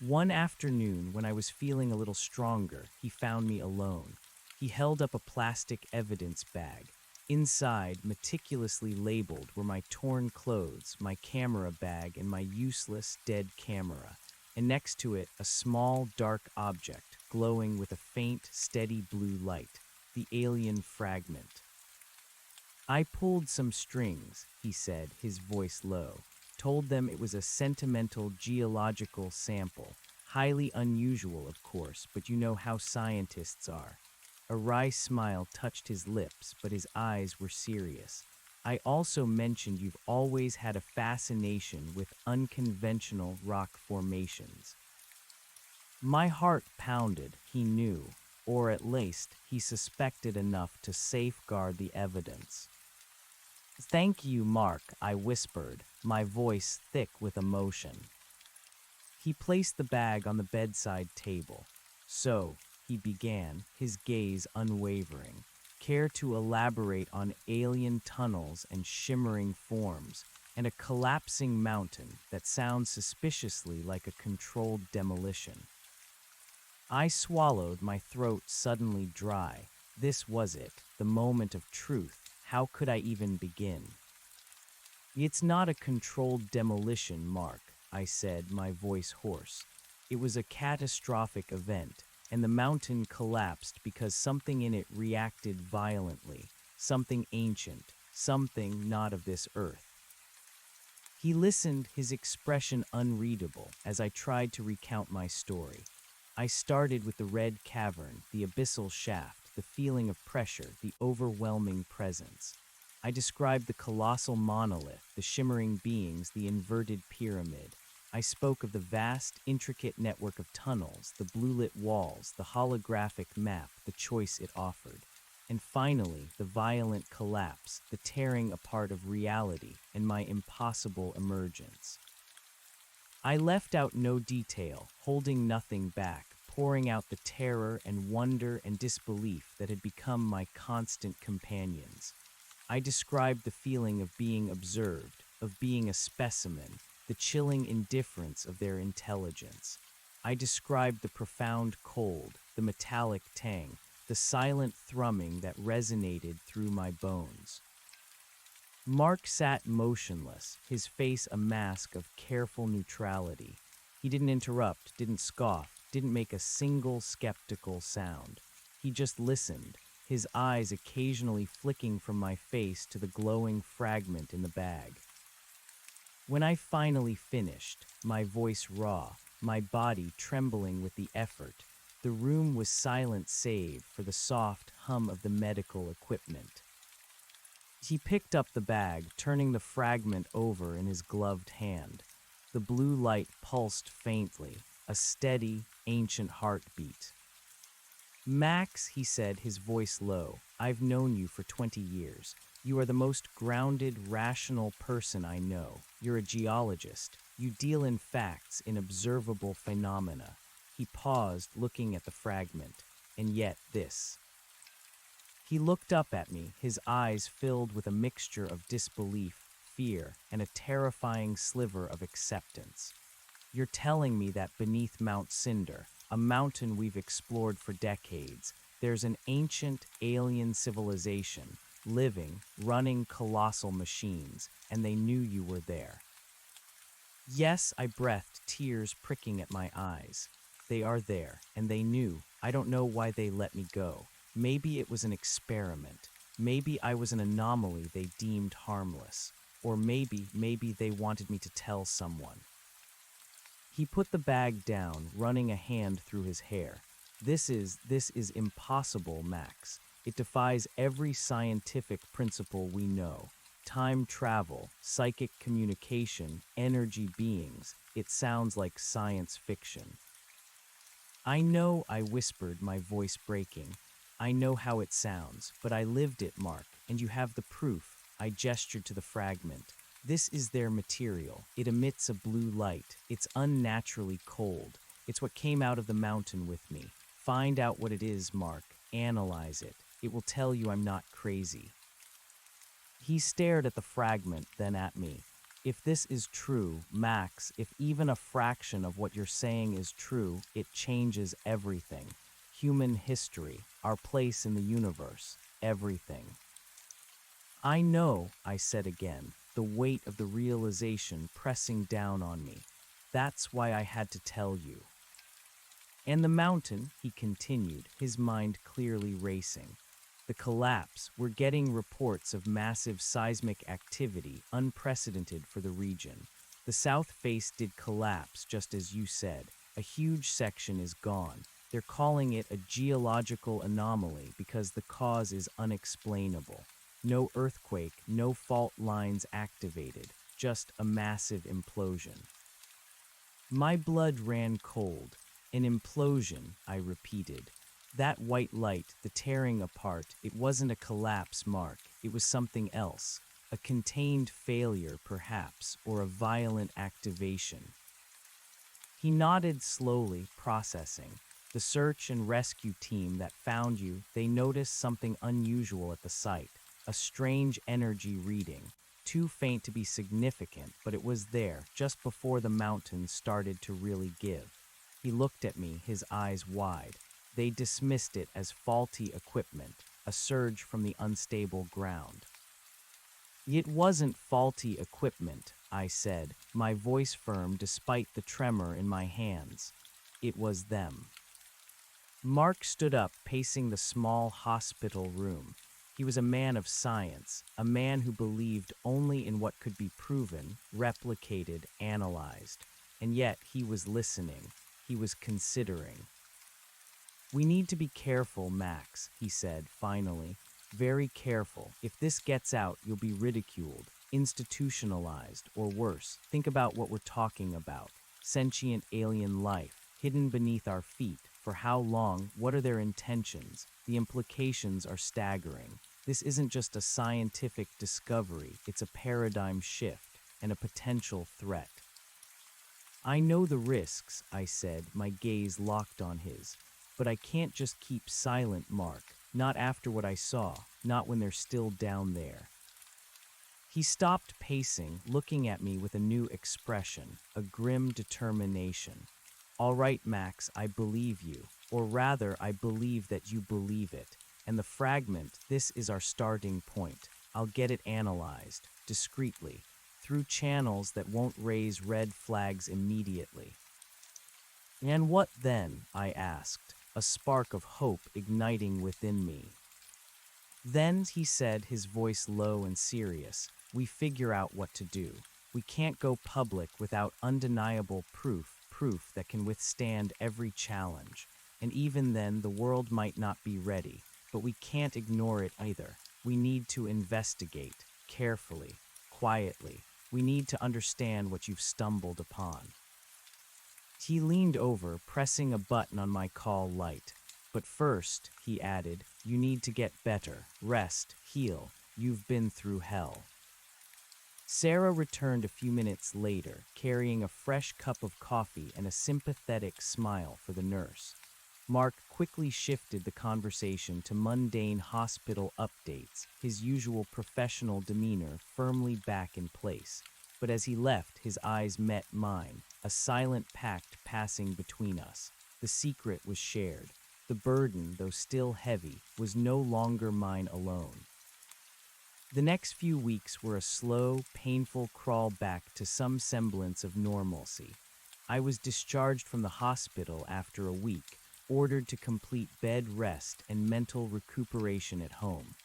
One afternoon, when I was feeling a little stronger, he found me alone. He held up a plastic evidence bag. Inside, meticulously labeled, were my torn clothes, my camera bag, and my useless, dead camera. And next to it, a small, dark object, glowing with a faint, steady blue light, the alien fragment. I pulled some strings, he said, his voice low. Told them it was a sentimental geological sample. Highly unusual, of course, but you know how scientists are. A wry smile touched his lips, but his eyes were serious. I also mentioned you've always had a fascination with unconventional rock formations. My heart pounded, he knew, or at least he suspected enough to safeguard the evidence. "Thank you, Mark," I whispered, my voice thick with emotion. He placed the bag on the bedside table. "So," he began, his gaze unwavering, "care to elaborate on alien tunnels and shimmering forms, and a collapsing mountain that sounds suspiciously like a controlled demolition?" I swallowed, my throat suddenly dry. This was it, the moment of truth. How could I even begin? "It's not a controlled demolition, Mark," I said, my voice hoarse. "It was a catastrophic event, and the mountain collapsed because something in it reacted violently, something ancient, something not of this earth." He listened, his expression unreadable, as I tried to recount my story. I started with the red cavern, the abyssal shaft, the feeling of pressure, the overwhelming presence. I described the colossal monolith, the shimmering beings, the inverted pyramid. I spoke of the vast, intricate network of tunnels, the blue-lit walls, the holographic map, the choice it offered. And finally, the violent collapse, the tearing apart of reality, and my impossible emergence. I left out no detail, holding nothing back, pouring out the terror and wonder and disbelief that had become my constant companions. I described the feeling of being observed, of being a specimen, the chilling indifference of their intelligence. I described the profound cold, the metallic tang, the silent thrumming that resonated through my bones. Mark sat motionless, his face a mask of careful neutrality. He didn't interrupt, didn't scoff, didn't make a single skeptical sound. He just listened, his eyes occasionally flicking from my face to the glowing fragment in the bag. When I finally finished, my voice raw, my body trembling with the effort, the room was silent save for the soft hum of the medical equipment. He picked up the bag, turning the fragment over in his gloved hand. The blue light pulsed faintly, a steady, ancient heartbeat. "Max," he said, his voice low, "I've known you for 20 years. You are the most grounded, rational person I know. You're a geologist. You deal in facts, in observable phenomena." He paused, looking at the fragment. "And yet this." He looked up at me, his eyes filled with a mixture of disbelief, fear, and a terrifying sliver of acceptance. "You're telling me that beneath Mount Cinder, a mountain we've explored for decades, there's an ancient alien civilization, living, running colossal machines, and they knew you were there." "Yes," I breathed, tears pricking at my eyes. "They are there, and they knew. I don't know why they let me go. Maybe it was an experiment. Maybe I was an anomaly they deemed harmless. Or maybe they wanted me to tell someone." He put the bag down, running a hand through his hair. This is impossible, Max. It defies every scientific principle we know. Time travel, psychic communication, energy beings. It sounds like science fiction." "I know," I whispered, my voice breaking. "I know how it sounds, but I lived it, Mark, and you have the proof." I gestured to the fragment. "This is their material. It emits a blue light. It's unnaturally cold. It's what came out of the mountain with me. Find out what it is, Mark, analyze it. It will tell you I'm not crazy." He stared at the fragment, then at me. "If this is true, Max, if even a fraction of what you're saying is true, it changes everything. Human history, our place in the universe, everything." "I know," I said again, the weight of the realization pressing down on me. "That's why I had to tell you." "And the mountain," he continued, his mind clearly racing. "The collapse, we're getting reports of massive seismic activity, unprecedented for the region. The south face did collapse, just as you said. A huge section is gone. They're calling it a geological anomaly because the cause is unexplainable. No earthquake, no fault lines activated, just a massive implosion." My blood ran cold. "An implosion," I repeated. That white light, the tearing apart, it wasn't a collapse, Mark. It was something else. A contained failure, perhaps, or a violent activation. He nodded slowly, processing. "The search and rescue team that found you, they noticed something unusual at the site. A strange energy reading. Too faint to be significant, but it was there, just before the mountains started to really give." He looked at me, his eyes wide. "They dismissed it as faulty equipment, a surge from the unstable ground." "It wasn't faulty equipment," I said, my voice firm despite the tremor in my hands. "It was them." Mark stood up, pacing the small hospital room. He was a man of science, a man who believed only in what could be proven, replicated, analyzed. And yet he was listening. He was considering. "We need to be careful, Max," he said, finally. "Very careful. If this gets out, you'll be ridiculed, institutionalized, or worse. Think about what we're talking about. Sentient alien life, hidden beneath our feet. For how long? What are their intentions? The implications are staggering. This isn't just a scientific discovery, it's a paradigm shift and a potential threat." "I know the risks," I said, my gaze locked on his. "But I can't just keep silent, Mark. Not after what I saw, not when they're still down there." He stopped pacing, looking at me with a new expression, a grim determination. "All right, Max, I believe you. Or rather, I believe that you believe it. And the fragment, this is our starting point. I'll get it analyzed, discreetly, through channels that won't raise red flags immediately." "And what then?" I asked, a spark of hope igniting within me. "Then," he said, his voice low and serious, "we figure out what to do. We can't go public without undeniable proof that can withstand every challenge. And even then, the world might not be ready, but we can't ignore it either. We need to investigate, carefully, quietly. We need to understand what you've stumbled upon." He leaned over, pressing a button on my call light. "But first," he added, "you need to get better, rest, heal. You've been through hell." Sarah returned a few minutes later, carrying a fresh cup of coffee and a sympathetic smile for the nurse. Mark quickly shifted the conversation to mundane hospital updates, his usual professional demeanor firmly back in place. But as he left, his eyes met mine, a silent pact passing between us. The secret was shared. The burden, though still heavy, was no longer mine alone. The next few weeks were a slow, painful crawl back to some semblance of normalcy. I was discharged from the hospital after a week, ordered to complete bed rest and mental recuperation at home.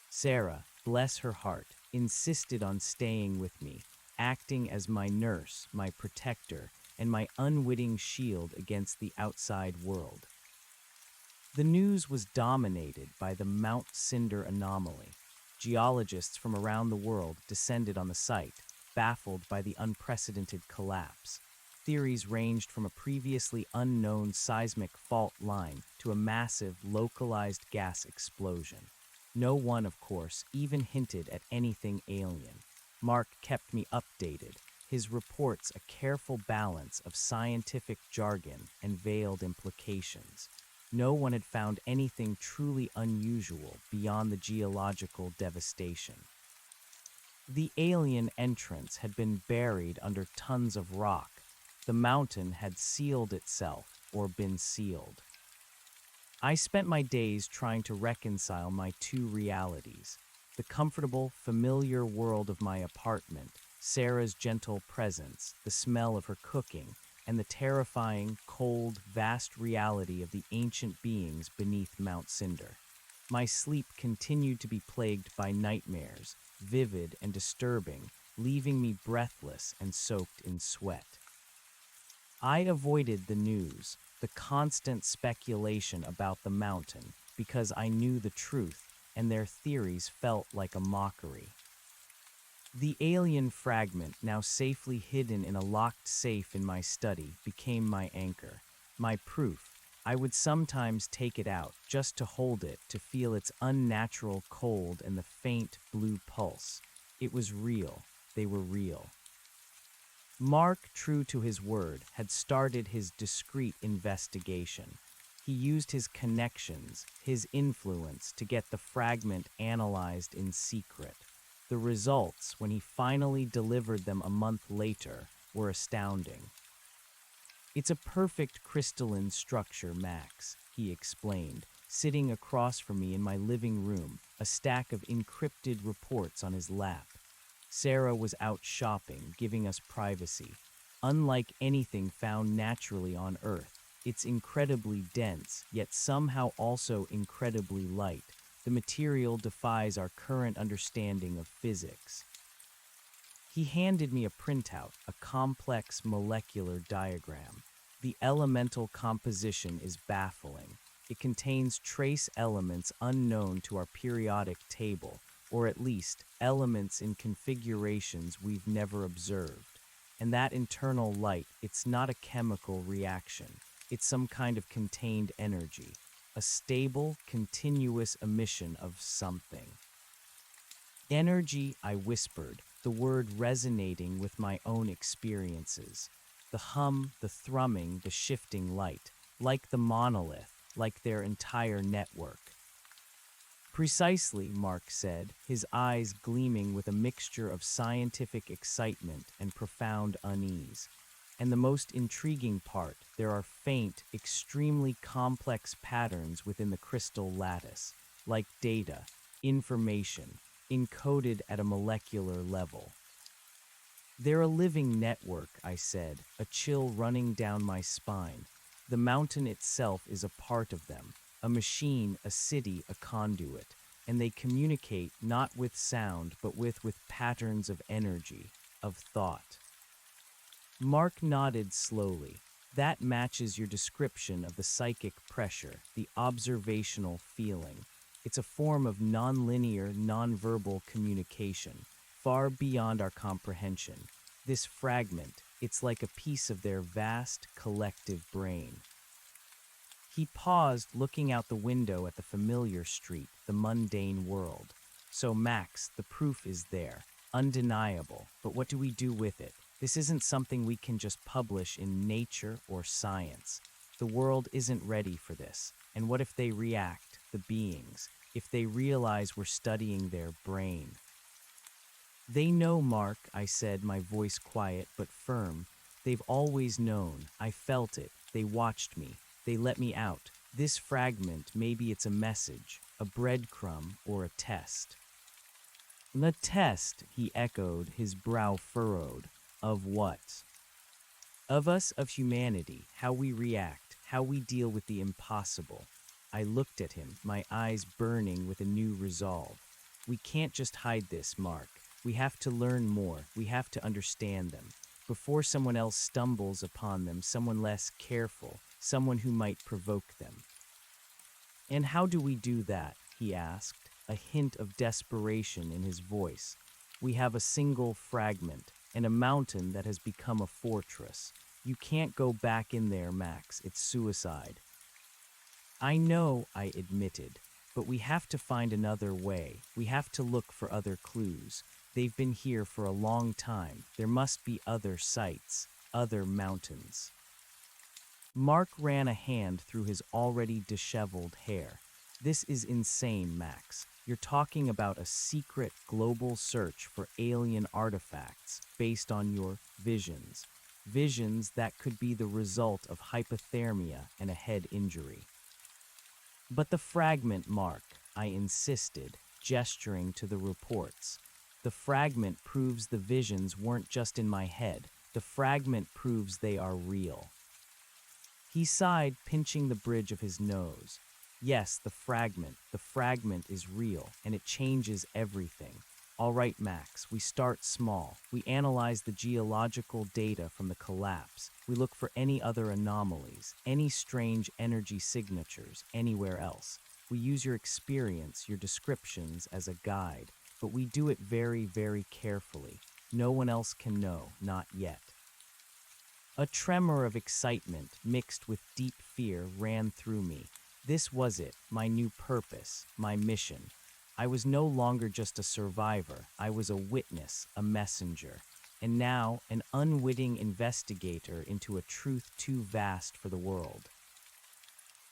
Sarah, bless her heart, insisted on staying with me, acting as my nurse, my protector, and my unwitting shield against the outside world. The news was dominated by the Mount Cinder anomaly. Geologists from around the world descended on the site, baffled by the unprecedented collapse. Theories ranged from a previously unknown seismic fault line to a massive, localized gas explosion. No one, of course, even hinted at anything alien. Mark kept me updated, his reports a careful balance of scientific jargon and veiled implications. No one had found anything truly unusual beyond the geological devastation. The alien entrance had been buried under tons of rock. The mountain had sealed itself, or been sealed. I spent my days trying to reconcile my two realities: the comfortable, familiar world of my apartment, Sarah's gentle presence, the smell of her cooking, and the terrifying, cold, vast reality of the ancient beings beneath Mount Cinder. My sleep continued to be plagued by nightmares, vivid and disturbing, leaving me breathless and soaked in sweat. I avoided the news, the constant speculation about the mountain, because I knew the truth, and their theories felt like a mockery. The alien fragment, now safely hidden in a locked safe in my study, became my anchor, my proof. I would sometimes take it out, just to hold it, to feel its unnatural cold and the faint blue pulse. It was real. They were real. Mark, true to his word, had started his discreet investigation. He used his connections, his influence, to get the fragment analyzed in secret. The results, when he finally delivered them a month later, were astounding. "It's a perfect crystalline structure, Max," he explained, sitting across from me in my living room, a stack of encrypted reports on his lap. Sarah was out shopping, giving us privacy. Unlike anything found naturally on Earth, it's incredibly dense, yet somehow also incredibly light. The material defies our current understanding of physics. He handed me a printout, a complex molecular diagram. The elemental composition is baffling. It contains trace elements unknown to our periodic table, or at least elements in configurations we've never observed. And that internal light, it's not a chemical reaction. It's some kind of contained energy, a stable, continuous emission of something. Energy, I whispered, the word resonating with my own experiences. The hum, the thrumming, the shifting light, like the monolith, like their entire network. "Precisely," Mark said, his eyes gleaming with a mixture of scientific excitement and profound unease. "And the most intriguing part, there are faint, extremely complex patterns within the crystal lattice, like data, information, encoded at a molecular level." "They're a living network," I said, a chill running down my spine. "The mountain itself is a part of them, a machine, a city, a conduit, and they communicate not with sound but with patterns of energy, of thought." Mark nodded slowly. "That matches your description of the psychic pressure, the observational feeling. It's a form of nonlinear, nonverbal communication, far beyond our comprehension. This fragment, it's like a piece of their vast, collective brain." He paused, looking out the window at the familiar street, the mundane world. "So, Max, the proof is there, undeniable, but what do we do with it? This isn't something we can just publish in Nature or Science. The world isn't ready for this. And what if they react, the beings, if they realize we're studying their brain?" "They know, Mark," I said, my voice quiet but firm. "They've always known. I felt it. They watched me. They let me out. This fragment, maybe it's a message, a breadcrumb, or a test." "The test," he echoed, his brow furrowed. "Of what?" "Of us, of humanity, how we react, how we deal with the impossible." I looked at him, my eyes burning with a new resolve. "We can't just hide this, Mark. We have to learn more. We have to understand them. Before someone else stumbles upon them, someone less careful, someone who might provoke them." "And how do we do that?" he asked, a hint of desperation in his voice. "We have a single fragment, and a mountain that has become a fortress. You can't go back in there, Max. It's suicide." "I know," I admitted, "but we have to find another way. We have to look for other clues. They've been here for a long time. There must be other sites, other mountains." Mark ran a hand through his already disheveled hair. This is insane, Max. You're talking about a secret global search for alien artifacts based on your visions. Visions that could be the result of hypothermia and a head injury. But the fragment, Mark, I insisted, gesturing to the reports. The fragment proves the visions weren't just in my head. The fragment proves they are real. He sighed, pinching the bridge of his nose. Yes, the fragment is real, and it changes everything. All right, Max, we start small. We analyze the geological data from the collapse. We look for any other anomalies, any strange energy signatures anywhere else. We use your experience, your descriptions as a guide, but we do it very, very carefully. No one else can know, not yet. A tremor of excitement mixed with deep fear ran through me. This was it, my new purpose, my mission. I was no longer just a survivor, I was a witness, a messenger, and now an unwitting investigator into a truth too vast for the world.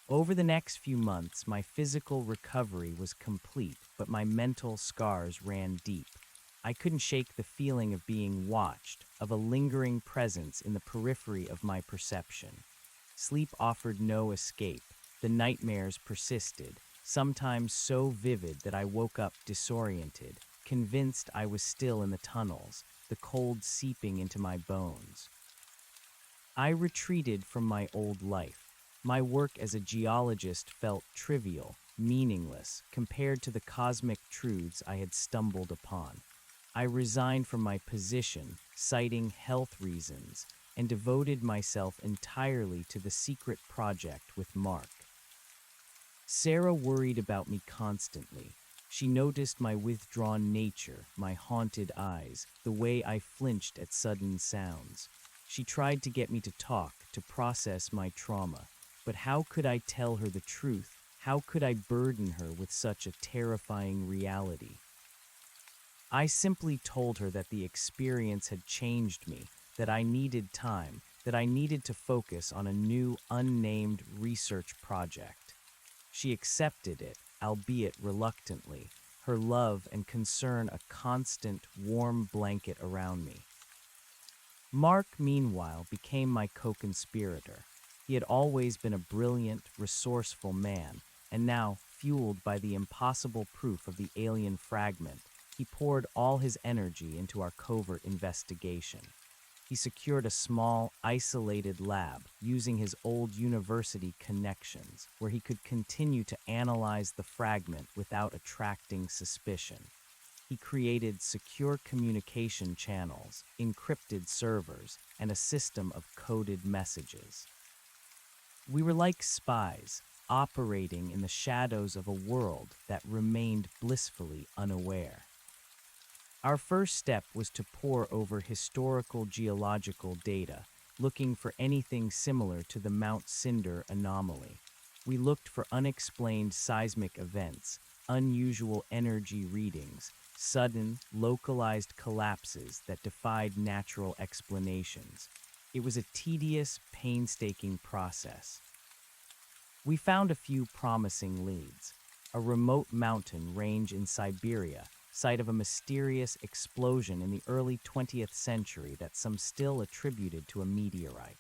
Over the next few months, my physical recovery was complete, but my mental scars ran deep. I couldn't shake the feeling of being watched, of a lingering presence in the periphery of my perception. Sleep offered no escape. The nightmares persisted, sometimes so vivid that I woke up disoriented, convinced I was still in the tunnels, the cold seeping into my bones. I retreated from my old life. My work as a geologist felt trivial, meaningless, compared to the cosmic truths I had stumbled upon. I resigned from my position, citing health reasons, and devoted myself entirely to the secret project with Mark. Sarah worried about me constantly. She noticed my withdrawn nature, my haunted eyes, the way I flinched at sudden sounds. She tried to get me to talk, to process my trauma. But how could I tell her the truth? How could I burden her with such a terrifying reality? I simply told her that the experience had changed me, that I needed time, that I needed to focus on a new, unnamed research project. She accepted it, albeit reluctantly, her love and concern a constant, warm blanket around me. Mark, meanwhile, became my co-conspirator. He had always been a brilliant, resourceful man, and now, fueled by the impossible proof of the alien fragment, he poured all his energy into our covert investigation. He secured a small, isolated lab using his old university connections, where he could continue to analyze the fragment without attracting suspicion. He created secure communication channels, encrypted servers, and a system of coded messages. We were like spies, operating in the shadows of a world that remained blissfully unaware. Our first step was to pore over historical geological data, looking for anything similar to the Mount Cinder anomaly. We looked for unexplained seismic events, unusual energy readings, sudden, localized collapses that defied natural explanations. It was a tedious, painstaking process. We found a few promising leads. A remote mountain range in Siberia, site of a mysterious explosion in the early 20th century that some still attributed to a meteorite.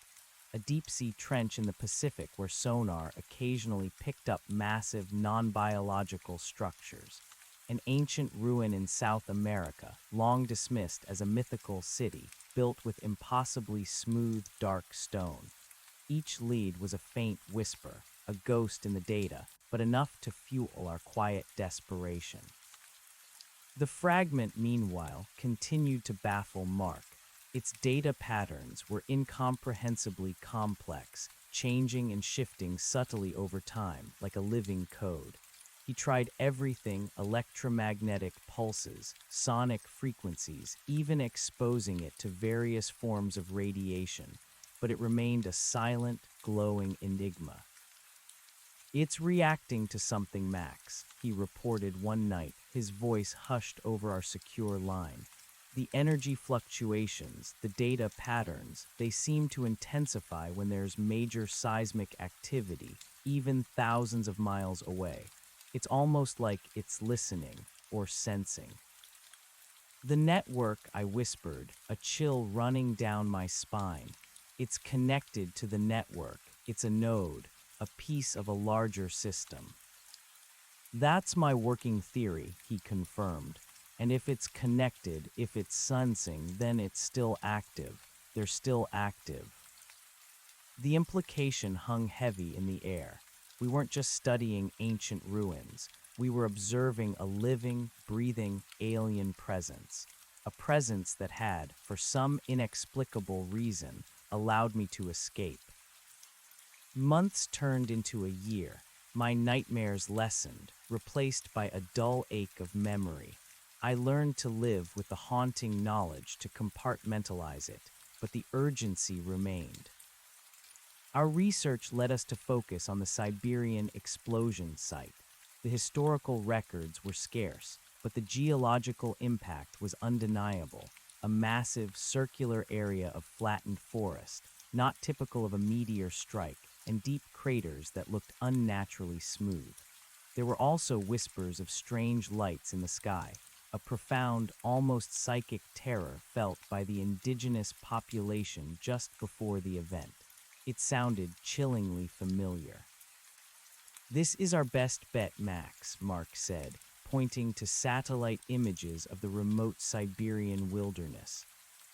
A deep-sea trench in the Pacific where sonar occasionally picked up massive non-biological structures. An ancient ruin in South America, long dismissed as a mythical city, built with impossibly smooth, dark stone. Each lead was a faint whisper, a ghost in the data, but enough to fuel our quiet desperation. The fragment, meanwhile, continued to baffle Mark. Its data patterns were incomprehensibly complex, changing and shifting subtly over time, like a living code. He tried everything: electromagnetic pulses, sonic frequencies, even exposing it to various forms of radiation, but it remained a silent, glowing enigma. "It's reacting to something, Max," he reported one night, his voice hushed over our secure line. The energy fluctuations, the data patterns, they seem to intensify when there's major seismic activity, even thousands of miles away. It's almost like it's listening or sensing. The network, I whispered, a chill running down my spine. It's connected to the network. It's a node, a piece of a larger system. That's my working theory, he confirmed. And if it's connected, if it's sensing, then it's still active. They're still active. The implication hung heavy in the air. We weren't just studying ancient ruins. We were observing a living, breathing, alien presence. A presence that had, for some inexplicable reason, allowed me to escape. Months turned into a year. My nightmares lessened, replaced by a dull ache of memory. I learned to live with the haunting knowledge, to compartmentalize it, but the urgency remained. Our research led us to focus on the Siberian explosion site. The historical records were scarce, but the geological impact was undeniable. A massive, circular area of flattened forest, not typical of a meteor strike, and deep craters that looked unnaturally smooth. There were also whispers of strange lights in the sky, a profound, almost psychic terror felt by the indigenous population just before the event. It sounded chillingly familiar. "This is our best bet, Max," Mark said, pointing to satellite images of the remote Siberian wilderness.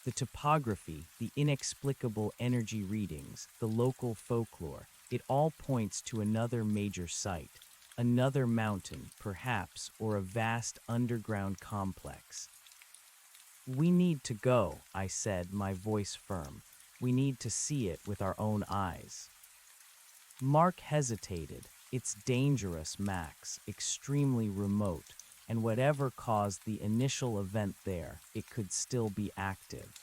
The topography, the inexplicable energy readings, the local folklore, it all points to another major site, another mountain, perhaps, or a vast underground complex. "We need to go," I said, my voice firm. "We need to see it with our own eyes." Mark hesitated. "It's dangerous, Max, extremely remote, and whatever caused the initial event there, it could still be active."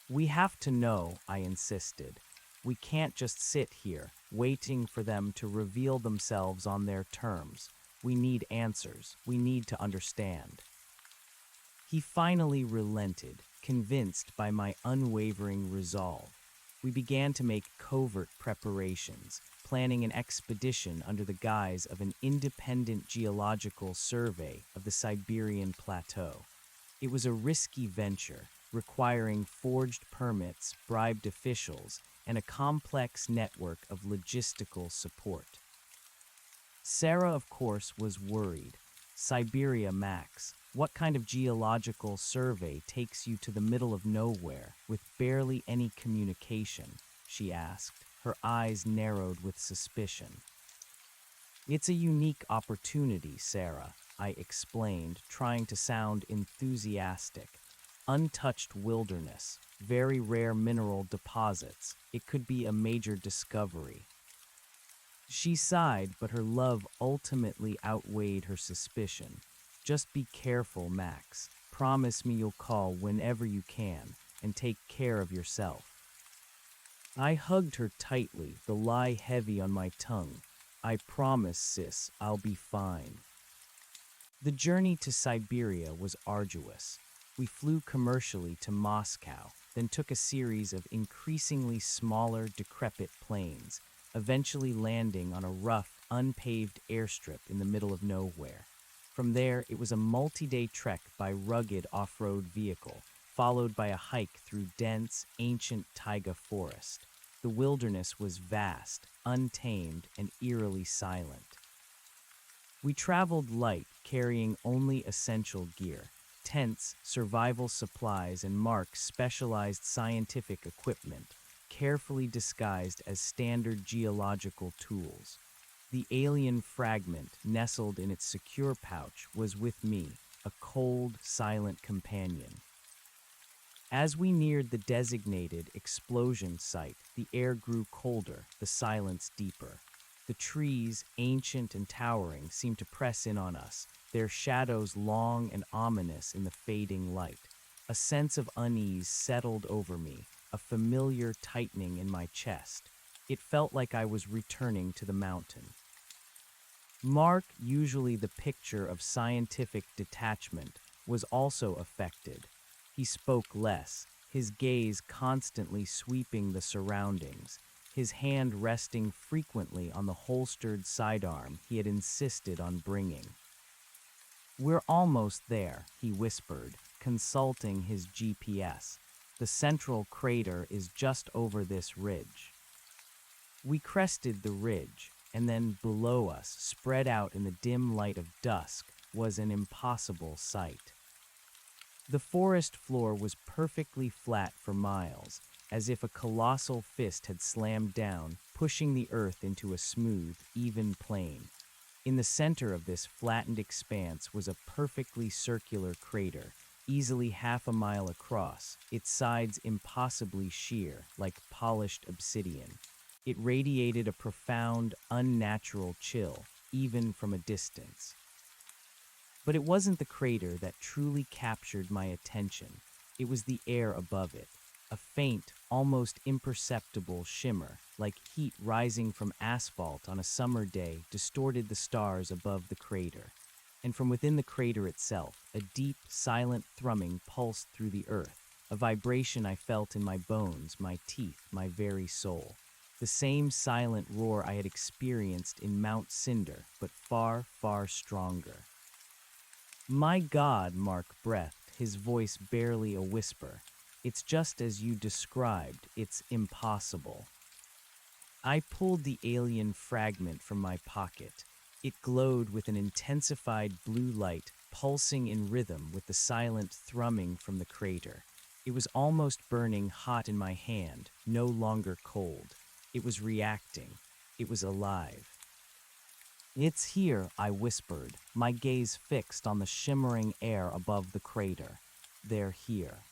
"We have to know," I insisted. "We can't just sit here, waiting for them to reveal themselves on their terms. We need answers. We need to understand." He finally relented, convinced by my unwavering resolve. We began to make covert preparations, planning an expedition under the guise of an independent geological survey of the Siberian plateau. It was a risky venture, requiring forged permits, bribed officials, and a complex network of logistical support. Sarah, of course, was worried. "Siberia, Max, what kind of geological survey takes you to the middle of nowhere with barely any communication?" she asked, her eyes narrowed with suspicion. "It's a unique opportunity, Sarah," I explained, trying to sound enthusiastic. "Untouched wilderness, very rare mineral deposits. It could be a major discovery." She sighed, but her love ultimately outweighed her suspicion. "Just be careful, Max. Promise me you'll call whenever you can, and take care of yourself." I hugged her tightly, the lie heavy on my tongue. "I promise, sis, I'll be fine." The journey to Siberia was arduous. We flew commercially to Moscow, then took a series of increasingly smaller, decrepit planes, eventually landing on a rough, unpaved airstrip in the middle of nowhere. From there, it was a multi-day trek by rugged off-road vehicle, followed by a hike through dense, ancient taiga forest. The wilderness was vast, untamed, and eerily silent. We traveled light, carrying only essential gear: tents, survival supplies, and Mark's specialized scientific equipment, carefully disguised as standard geological tools. The alien fragment, nestled in its secure pouch, was with me, a cold, silent companion. As we neared the designated explosion site, the air grew colder, the silence deeper. The trees, ancient and towering, seemed to press in on us, their shadows long and ominous in the fading light. A sense of unease settled over me, a familiar tightening in my chest. It felt like I was returning to the mountain. Mark, usually the picture of scientific detachment, was also affected. He spoke less, his gaze constantly sweeping the surroundings, his hand resting frequently on the holstered sidearm he had insisted on bringing. "We're almost there," he whispered, consulting his GPS. "The central crater is just over this ridge." We crested the ridge, and then below us, spread out in the dim light of dusk, was an impossible sight. The forest floor was perfectly flat for miles, as if a colossal fist had slammed down, pushing the earth into a smooth, even plane. In the center of this flattened expanse was a perfectly circular crater, easily half a mile across, its sides impossibly sheer, like polished obsidian. It radiated a profound, unnatural chill, even from a distance. But it wasn't the crater that truly captured my attention. It was the air above it, a faint, almost imperceptible shimmer, like heat rising from asphalt on a summer day, distorted the stars above the crater. And from within the crater itself, a deep, silent thrumming pulsed through the earth, a vibration I felt in my bones, my teeth, my very soul. The same silent roar I had experienced in Mount Cinder, but far, far stronger. "My God," Mark breathed, his voice barely a whisper. "It's just as you described. It's impossible." I pulled the alien fragment from my pocket. It glowed with an intensified blue light, pulsing in rhythm with the silent thrumming from the crater. It was almost burning hot in my hand, no longer cold. It was reacting. It was alive. "It's here," I whispered, my gaze fixed on the shimmering air above the crater. "They're here."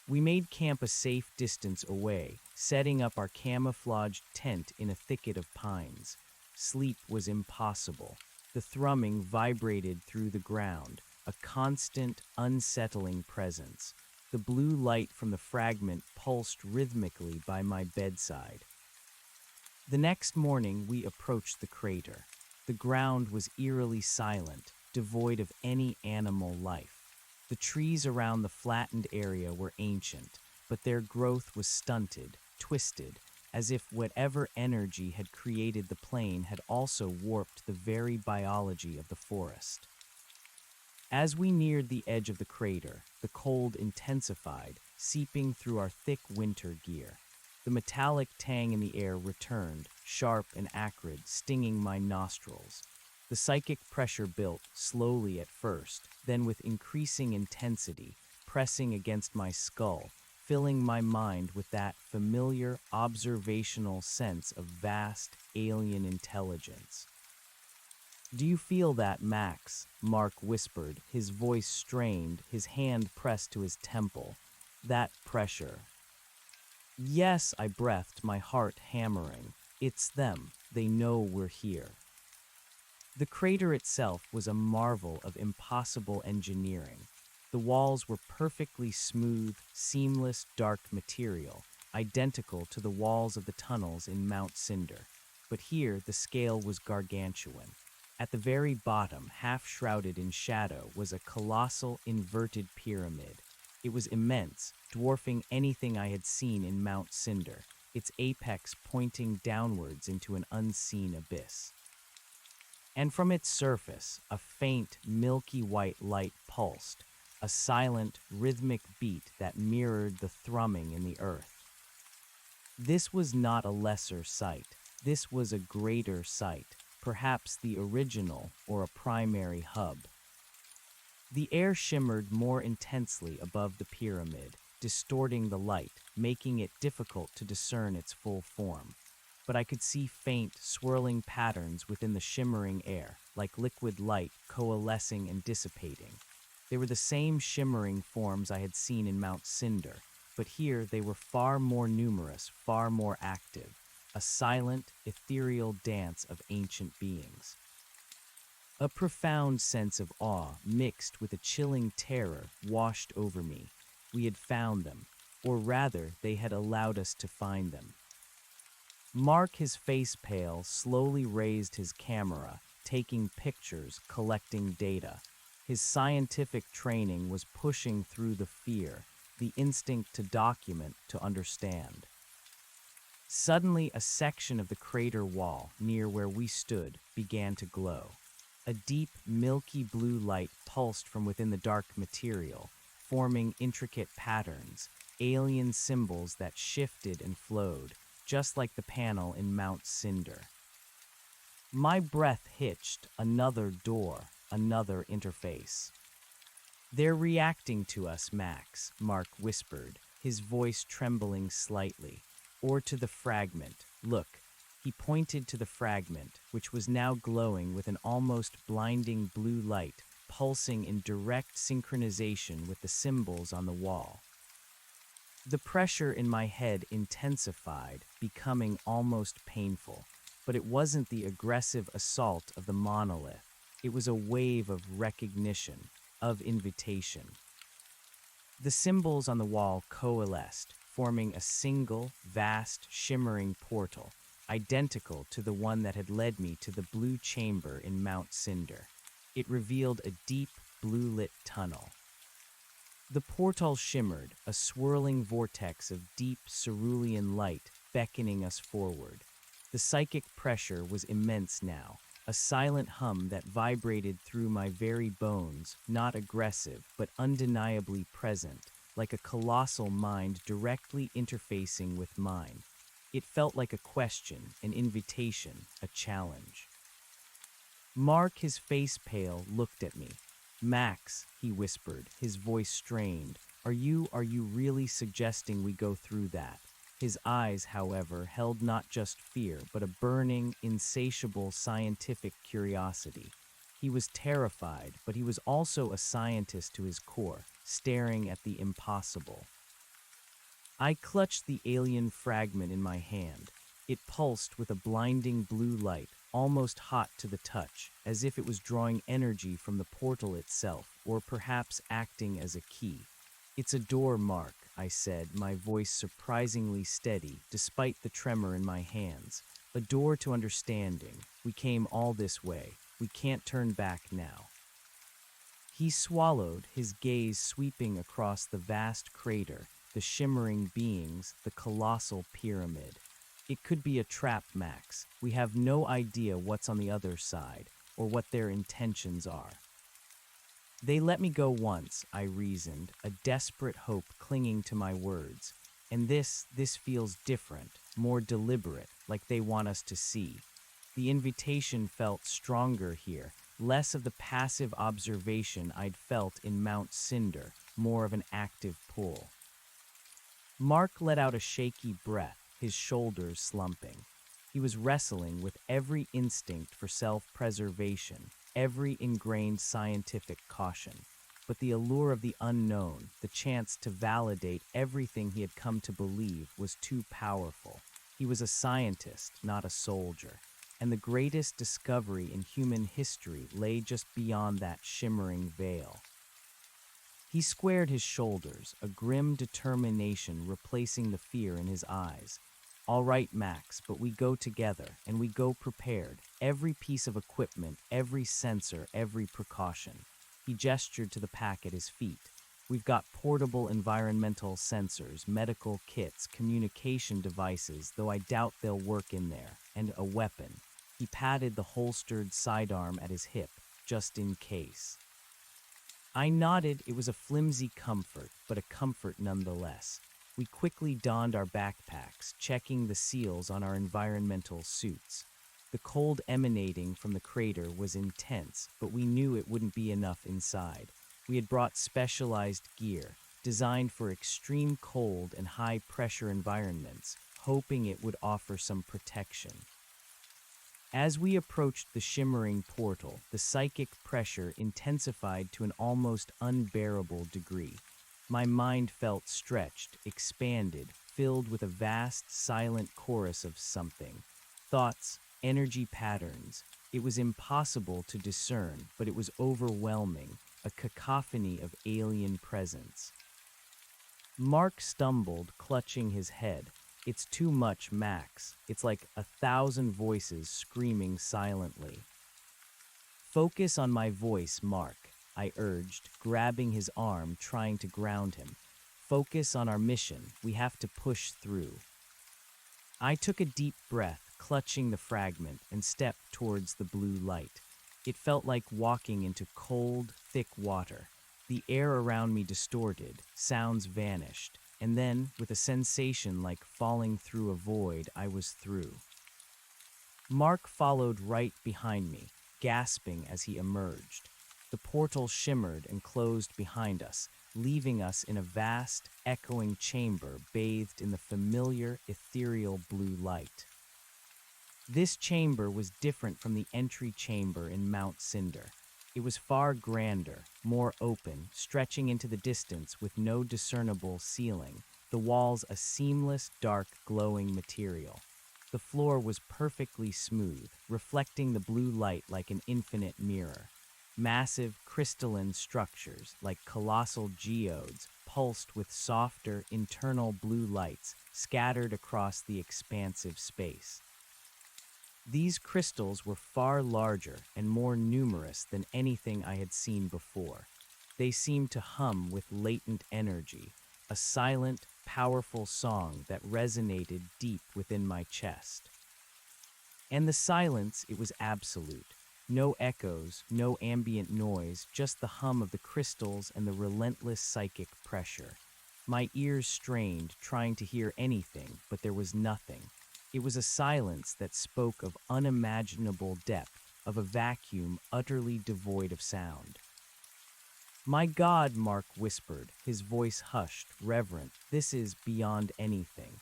We made camp a safe distance away, setting up our camouflaged tent in a thicket of pines. Sleep was impossible. The thrumming vibrated through the ground, a constant, unsettling presence. The blue light from the fragment pulsed rhythmically by my bedside. The next morning, we approached the crater. The ground was eerily silent, devoid of any animal life. The trees around the flattened area were ancient, but their growth was stunted, twisted, as if whatever energy had created the plain had also warped the very biology of the forest. As we neared the edge of the crater, the cold intensified, seeping through our thick winter gear. The metallic tang in the air returned, sharp and acrid, stinging my nostrils. The psychic pressure built, slowly at first, then with increasing intensity, pressing against my skull, filling my mind with that familiar, observational sense of vast, alien intelligence. "Do you feel that, Max?" Mark whispered, his voice strained, his hand pressed to his temple. "That pressure." "Yes," I breathed, my heart hammering. "It's them. They know we're here." The crater itself was a marvel of impossible engineering. The walls were perfectly smooth, seamless, dark material, identical to the walls of the tunnels in Mount Cinder. But here the scale was gargantuan. At the very bottom, half shrouded in shadow, was a colossal inverted pyramid. It was immense, dwarfing anything I had seen in Mount Cinder, its apex pointing downwards into an unseen abyss. And from its surface, a faint, milky white light pulsed, a silent, rhythmic beat that mirrored the thrumming in the earth. This was not a lesser sight. This was a greater sight, perhaps the original or a primary hub. The air shimmered more intensely above the pyramid, distorting the light, making it difficult to discern its full form. But I could see faint, swirling patterns within the shimmering air, like liquid light coalescing and dissipating. They were the same shimmering forms I had seen in Mount Cinder, but here they were far more numerous, far more active, a silent, ethereal dance of ancient beings. A profound sense of awe, mixed with a chilling terror, washed over me. We had found them, or rather, they had allowed us to find them. Mark, his face pale, slowly raised his camera, taking pictures, collecting data. His scientific training was pushing through the fear, the instinct to document, to understand. Suddenly, a section of the crater wall near where we stood began to glow. A deep, milky blue light pulsed from within the dark material, forming intricate patterns, alien symbols that shifted and flowed, just like the panel in Mount Cinder. My breath hitched. Another door, another interface. "They're reacting to us, Max," Mark whispered, his voice trembling slightly. "Or to the fragment. Look." He pointed to the fragment, which was now glowing with an almost blinding blue light, pulsing in direct synchronization with the symbols on the wall. The pressure in my head intensified, becoming almost painful. But it wasn't the aggressive assault of the monolith. It was a wave of recognition, of invitation. The symbols on the wall coalesced, forming a single, vast, shimmering portal, identical to the one that had led me to the blue chamber in Mount Cinder. It revealed a deep, blue-lit tunnel. The portal shimmered, a swirling vortex of deep, cerulean light beckoning us forward. The psychic pressure was immense now, a silent hum that vibrated through my very bones, not aggressive, but undeniably present, like a colossal mind directly interfacing with mine. It felt like a question, an invitation, a challenge. Mark, his face pale, looked at me. "Max," he whispered, his voice strained, Are you really suggesting we go through that?" His eyes, however, held not just fear, but a burning, insatiable scientific curiosity. He was terrified, but he was also a scientist to his core, staring at the impossible. I clutched the alien fragment in my hand. It pulsed with a blinding blue light, almost hot to the touch, as if it was drawing energy from the portal itself, or perhaps acting as a key. "It's a door, Mark," I said, my voice surprisingly steady, despite the tremor in my hands. "A door to understanding. We came all this way. We can't turn back now." He swallowed, his gaze sweeping across the vast crater, the shimmering beings, the colossal pyramid. "It could be a trap, Max. We have no idea what's on the other side, or what their intentions are." "They let me go once," I reasoned, a desperate hope clinging to my words. "And this feels different, more deliberate, like they want us to see." The invitation felt stronger here, less of the passive observation I'd felt in Mount Cinder, more of an active pull. Mark let out a shaky breath, his shoulders slumping. He was wrestling with every instinct for self-preservation, every ingrained scientific caution. But the allure of the unknown, the chance to validate everything he had come to believe, was too powerful. He was a scientist, not a soldier, and the greatest discovery in human history lay just beyond that shimmering veil. He squared his shoulders, a grim determination replacing the fear in his eyes. "All right, Max, but we go together, and we go prepared. Every piece of equipment, every sensor, every precaution." He gestured to the pack at his feet. "We've got portable environmental sensors, medical kits, communication devices, though I doubt they'll work in there, and a weapon." He patted the holstered sidearm at his hip, just in case. I nodded. It was a flimsy comfort, but a comfort nonetheless. We quickly donned our backpacks, checking the seals on our environmental suits. The cold emanating from the crater was intense, but we knew it wouldn't be enough inside. We had brought specialized gear, designed for extreme cold and high-pressure environments, hoping it would offer some protection. As we approached the shimmering portal, the psychic pressure intensified to an almost unbearable degree. My mind felt stretched, expanded, filled with a vast, silent chorus of something. Thoughts, energy patterns. It was impossible to discern, but it was overwhelming, a cacophony of alien presence. Mark stumbled, clutching his head. "It's too much, Max. It's like 1,000 voices screaming silently." "Focus on my voice, Mark," I urged, grabbing his arm, trying to ground him. Focus on our mission. We have to push through. I took a deep breath, clutching the fragment, and stepped towards the blue light. It felt like walking into cold, thick water. The air around me distorted, sounds vanished, and then, with a sensation like falling through a void, I was through. Mark followed right behind me, gasping as he emerged. The portal shimmered and closed behind us, leaving us in a vast, echoing chamber bathed in the familiar, ethereal blue light. This chamber was different from the entry chamber in Mount Cinder. It was far grander, more open, stretching into the distance with no discernible ceiling, the walls a seamless, dark, glowing material. The floor was perfectly smooth, reflecting the blue light like an infinite mirror. Massive, crystalline structures, like colossal geodes, pulsed with softer, internal blue lights scattered across the expansive space. These crystals were far larger and more numerous than anything I had seen before. They seemed to hum with latent energy, a silent, powerful song that resonated deep within my chest. And the silence, it was absolute. No echoes, no ambient noise, just the hum of the crystals and the relentless psychic pressure. My ears strained, trying to hear anything, but there was nothing. It was a silence that spoke of unimaginable depth, of a vacuum utterly devoid of sound. "My God," Mark whispered, his voice hushed, reverent, "this is beyond anything."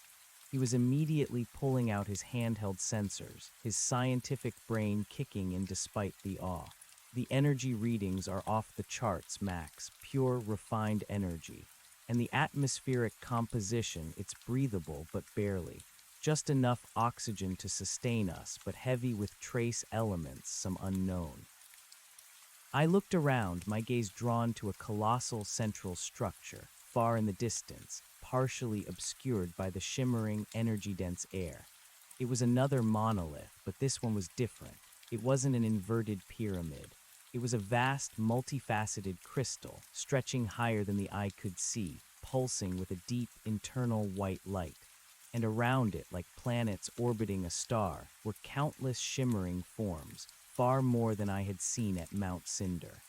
He was immediately pulling out his handheld sensors, his scientific brain kicking in despite the awe. "The energy readings are off the charts, Max, pure, refined energy. And the atmospheric composition, it's breathable, but barely. Just enough oxygen to sustain us, but heavy with trace elements, some unknown." I looked around, my gaze drawn to a colossal central structure, far in the distance, partially obscured by the shimmering, energy-dense air. It was another monolith, but this one was different. It wasn't an inverted pyramid. It was a vast, multifaceted crystal, stretching higher than the eye could see, pulsing with a deep, internal white light. And around it, like planets orbiting a star, were countless shimmering forms, far more than I had seen at Mount Cinder.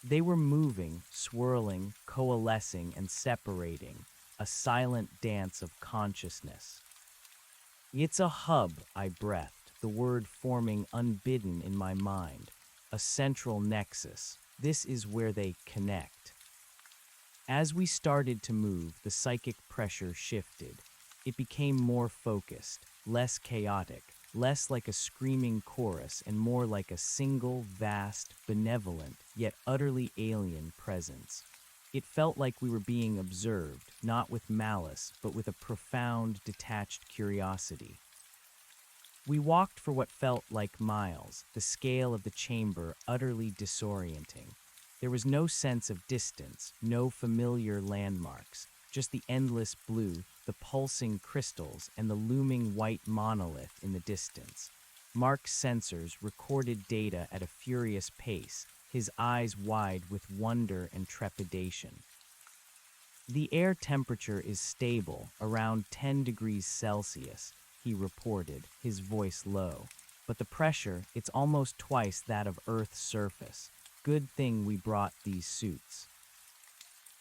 They were moving, swirling, coalescing, and separating, a silent dance of consciousness. "It's a hub," I breathed, the word forming unbidden in my mind. "A central nexus. This is where they connect." As we started to move, the psychic pressure shifted. It became more focused, less chaotic, less like a screaming chorus and more like a single, vast, benevolent, yet utterly alien presence. It felt like we were being observed, not with malice, but with a profound, detached curiosity. We walked for what felt like miles, the scale of the chamber utterly disorienting. There was no sense of distance, no familiar landmarks, just the endless blue, the pulsing crystals, and the looming white monolith in the distance. Mark's sensors recorded data at a furious pace, his eyes wide with wonder and trepidation. "The air temperature is stable, around 10 degrees Celsius, he reported, his voice low. "But the pressure, it's almost twice that of Earth's surface. Good thing we brought these suits."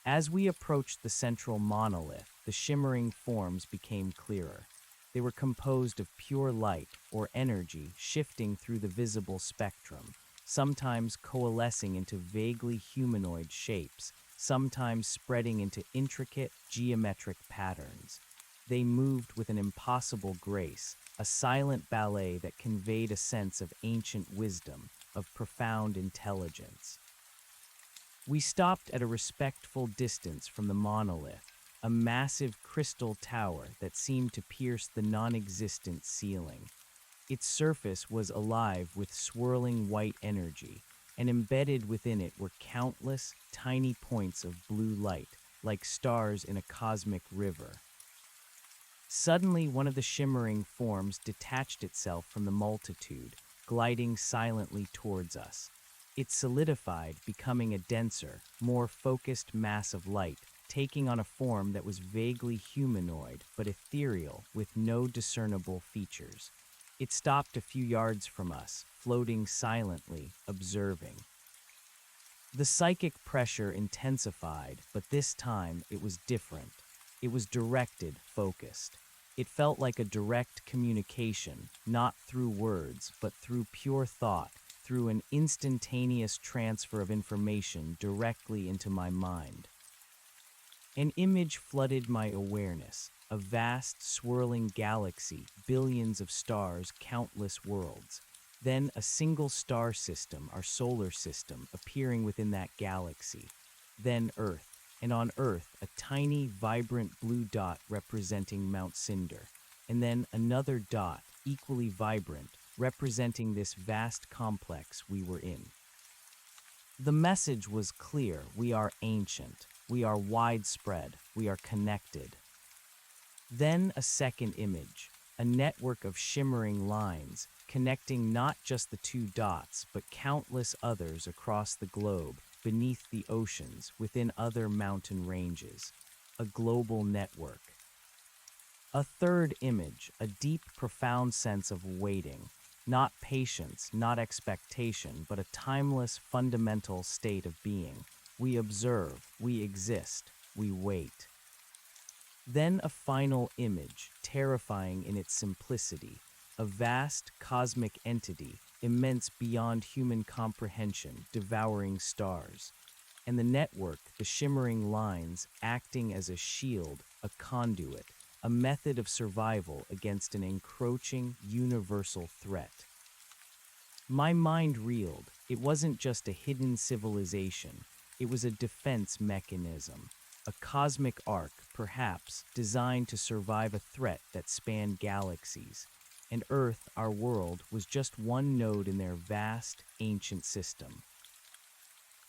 As we approached the central monolith, the shimmering forms became clearer. They were composed of pure light, or energy, shifting through the visible spectrum, sometimes coalescing into vaguely humanoid shapes, sometimes spreading into intricate, geometric patterns. They moved with an impossible grace, a silent ballet that conveyed a sense of ancient wisdom, of profound intelligence. We stopped at a respectful distance from the monolith, a massive crystal tower that seemed to pierce the non-existent ceiling. Its surface was alive with swirling white energy, and embedded within it were countless, tiny points of blue light, like stars in a cosmic river. Suddenly, one of the shimmering forms detached itself from the multitude, gliding silently towards us. It solidified, becoming a denser, more focused mass of light, taking on a form that was vaguely humanoid but ethereal with no discernible features. It stopped a few yards from us, floating silently, observing. The psychic pressure intensified, but this time it was different. It was directed, focused. It felt like a direct communication, not through words, but through pure thought, through an instantaneous transfer of information directly into my mind. An image flooded my awareness, a vast, swirling galaxy, billions of stars, countless worlds. Then a single star system, our solar system, appearing within that galaxy. Then Earth, and on Earth, a tiny, vibrant blue dot representing Mount Cinder. And then another dot, equally vibrant, representing this vast complex we were in. The message was clear: we are ancient, we are widespread, we are connected. Then a second image, a network of shimmering lines, connecting not just the two dots, but countless others across the globe, beneath the oceans, within other mountain ranges. A global network. A third image, a deep, profound sense of waiting. Not patience, not expectation, but a timeless, fundamental state of being. We observe, we exist, we wait. Then a final image, terrifying in its simplicity, a vast cosmic entity, immense beyond human comprehension, devouring stars. And the network, the shimmering lines, acting as a shield, a conduit, a method of survival against an encroaching, universal threat. My mind reeled. It wasn't just a hidden civilization, it was a defense mechanism. A cosmic arc, perhaps, designed to survive a threat that spanned galaxies. And Earth, our world, was just one node in their vast, ancient system.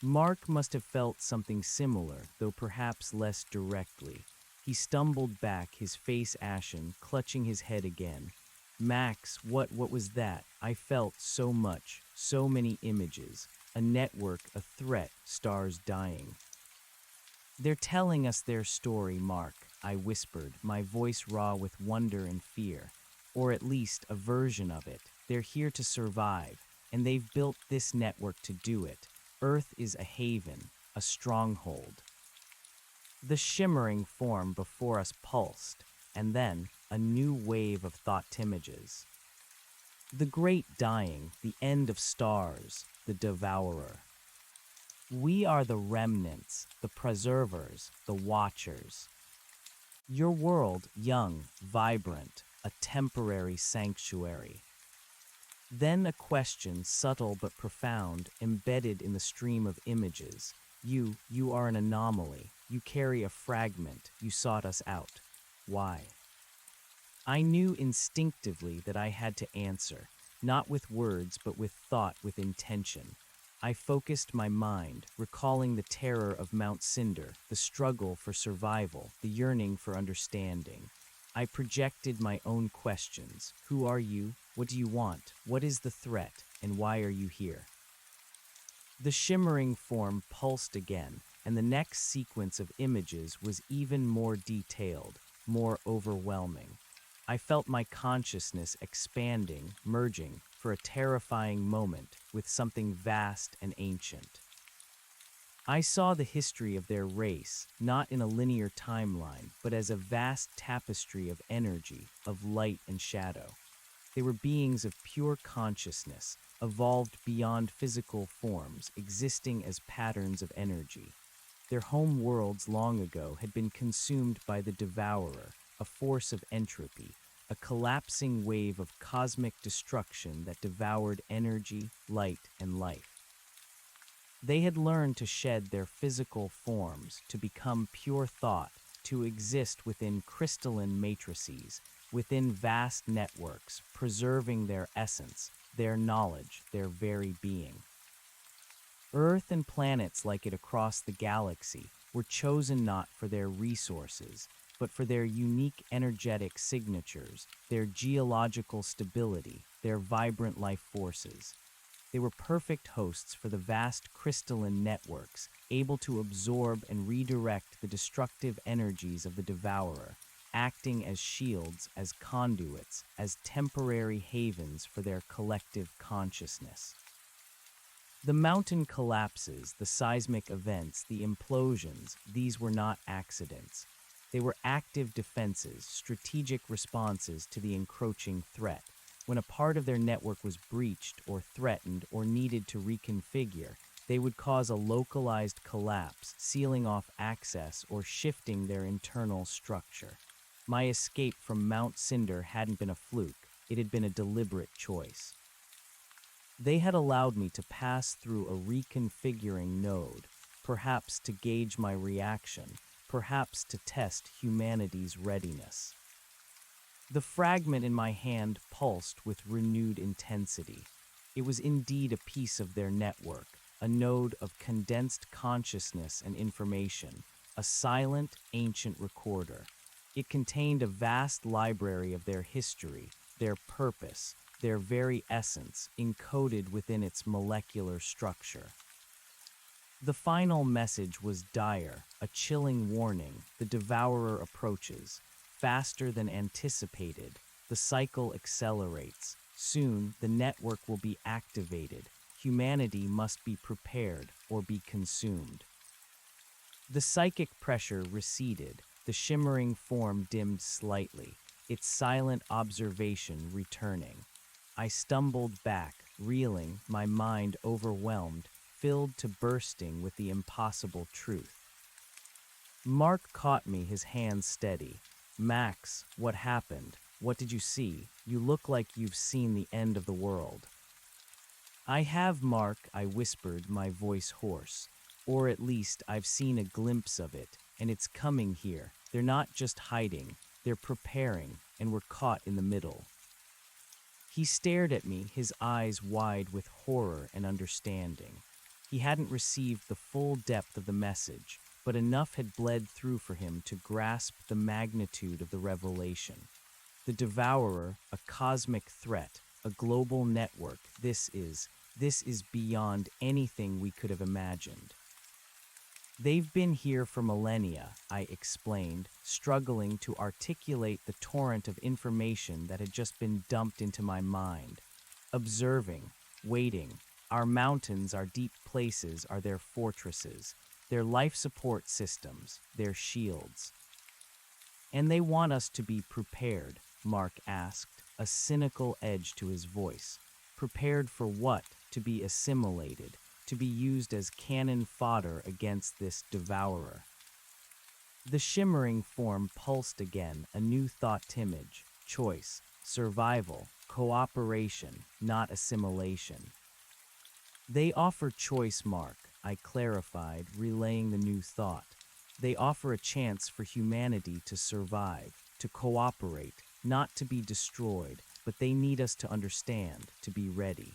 Mark must have felt something similar, though perhaps less directly. He stumbled back, his face ashen, clutching his head again. Max, what was that? I felt so much, so many images. A network, a threat, stars dying. They're telling us their story, Mark, I whispered, my voice raw with wonder and fear. Or at least a version of it. They're here to survive, and they've built this network to do it. Earth is a haven, a stronghold. The shimmering form before us pulsed, and then a new wave of thought images. The great dying, the end of stars, the devourer. We are the remnants, the preservers, the watchers. Your world, young, vibrant, a temporary sanctuary. Then a question, subtle but profound, embedded in the stream of images. You are an anomaly. You carry a fragment. You sought us out. Why? I knew instinctively that I had to answer, not with words but with thought, with intention. I focused my mind, recalling the terror of Mount Cinder, the struggle for survival, the yearning for understanding. I projected my own questions. Who are you? What do you want? What is the threat? And why are you here? The shimmering form pulsed again, and the next sequence of images was even more detailed, more overwhelming. I felt my consciousness expanding, merging, for a terrifying moment, with something vast and ancient. I saw the history of their race, not in a linear timeline, but as a vast tapestry of energy, of light and shadow. They were beings of pure consciousness, evolved beyond physical forms, existing as patterns of energy. Their home worlds long ago had been consumed by the devourer, a force of entropy, a collapsing wave of cosmic destruction that devoured energy, light, and life. They had learned to shed their physical forms, to become pure thought, to exist within crystalline matrices, within vast networks, preserving their essence, their knowledge, their very being. Earth and planets like it across the galaxy were chosen not for their resources, but for their unique energetic signatures, their geological stability, their vibrant life forces. They were perfect hosts for the vast crystalline networks, able to absorb and redirect the destructive energies of the devourer, acting as shields, as conduits, as temporary havens for their collective consciousness. The mountain collapses, the seismic events, the implosions, these were not accidents. They were active defenses, strategic responses to the encroaching threat. When a part of their network was breached or threatened or needed to reconfigure, they would cause a localized collapse, sealing off access or shifting their internal structure. My escape from Mount Cinder hadn't been a fluke, it had been a deliberate choice. They had allowed me to pass through a reconfiguring node, perhaps to gauge my reaction, perhaps to test humanity's readiness. The fragment in my hand pulsed with renewed intensity. It was indeed a piece of their network, a node of condensed consciousness and information, a silent, ancient recorder. It contained a vast library of their history, their purpose, their very essence, encoded within its molecular structure. The final message was dire, a chilling warning. The devourer approaches. Faster than anticipated, the cycle accelerates. Soon, the network will be activated. Humanity must be prepared or be consumed. The psychic pressure receded. The shimmering form dimmed slightly, its silent observation returning. I stumbled back, reeling, my mind overwhelmed, filled to bursting with the impossible truth. Mark caught me, his hands steady. "Max, what happened? What did you see? You look like you've seen the end of the world." "I have, Mark," I whispered, my voice hoarse. "Or at least I've seen a glimpse of it, and it's coming here. They're not just hiding, they're preparing, and we're caught in the middle." He stared at me, his eyes wide with horror and understanding. He hadn't received the full depth of the message, but enough had bled through for him to grasp the magnitude of the revelation. The devourer, a cosmic threat, a global network, this is beyond anything we could have imagined. "They've been here for millennia," I explained, struggling to articulate the torrent of information that had just been dumped into my mind. "Observing, waiting. Our mountains, our deep places are their fortresses, their life support systems, their shields." "And they want us to be prepared," Mark asked, a cynical edge to his voice. "Prepared for what? To be assimilated, to be used as cannon fodder against this devourer." The shimmering form pulsed again, a new thought image: choice, survival, cooperation, not assimilation. "They offer choice, Mark," I clarified, relaying the new thought. "They offer a chance for humanity to survive, to cooperate, not to be destroyed, but they need us to understand, to be ready."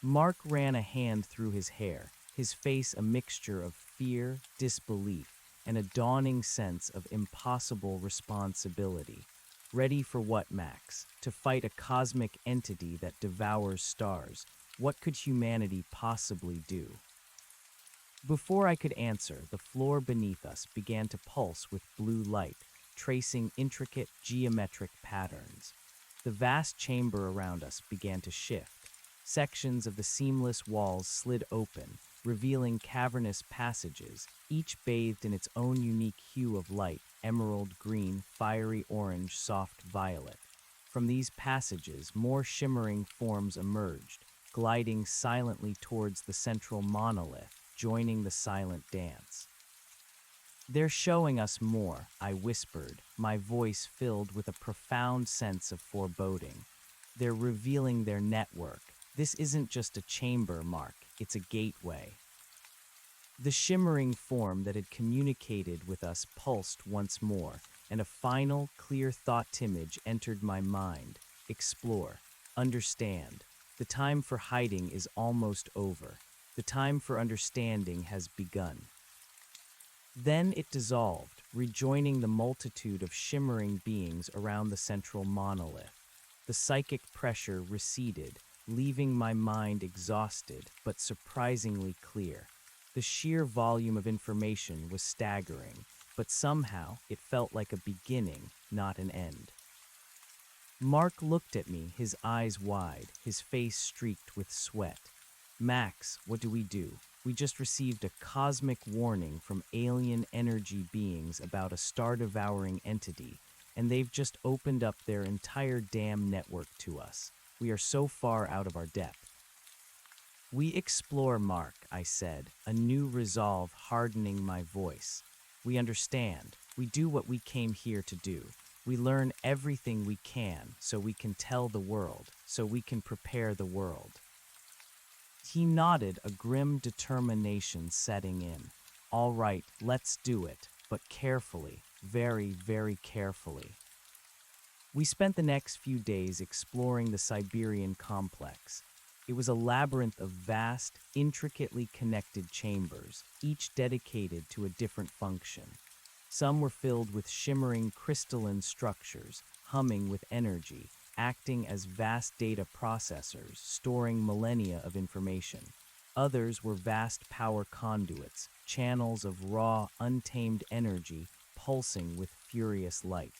Mark ran a hand through his hair, his face a mixture of fear, disbelief, and a dawning sense of impossible responsibility. "Ready for what, Max? To fight a cosmic entity that devours stars. What could humanity possibly do?" Before I could answer, the floor beneath us began to pulse with blue light, tracing intricate geometric patterns. The vast chamber around us began to shift. Sections of the seamless walls slid open, revealing cavernous passages, each bathed in its own unique hue of light: emerald green, fiery orange, soft violet. From these passages, more shimmering forms emerged, gliding silently towards the central monolith, joining the silent dance. "They're showing us more," I whispered, my voice filled with a profound sense of foreboding. "They're revealing their network. This isn't just a chamber, Mark, it's a gateway." The shimmering form that had communicated with us pulsed once more, and a final, clear thought image entered my mind. "Explore. Understand. The time for hiding is almost over. The time for understanding has begun." Then it dissolved, rejoining the multitude of shimmering beings around the central monolith. The psychic pressure receded, leaving my mind exhausted but surprisingly clear. The sheer volume of information was staggering, but somehow it felt like a beginning, not an end. Mark looked at me, his eyes wide, his face streaked with sweat. Max, what do? We just received a cosmic warning from alien energy beings about a star-devouring entity, and they've just opened up their entire damn network to us. We are so far out of our depth. We explore, Mark, I said, a new resolve hardening my voice. We understand. We do what we came here to do. We learn everything we can so we can tell the world, so we can prepare the world. He nodded, a grim determination setting in. All right, let's do it, but carefully, very, very carefully. We spent the next few days exploring the Siberian complex. It was a labyrinth of vast, intricately connected chambers, each dedicated to a different function. Some were filled with shimmering crystalline structures, humming with energy, acting as vast data processors, storing millennia of information. Others were vast power conduits, channels of raw, untamed energy pulsing with furious light.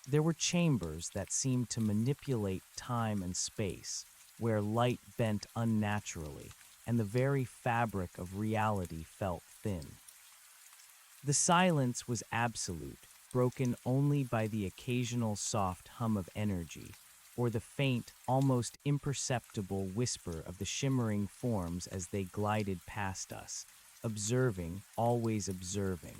There were chambers that seemed to manipulate time and space, where light bent unnaturally, and the very fabric of reality felt thin. The silence was absolute, broken only by the occasional soft hum of energy, or the faint, almost imperceptible whisper of the shimmering forms as they glided past us, observing, always observing.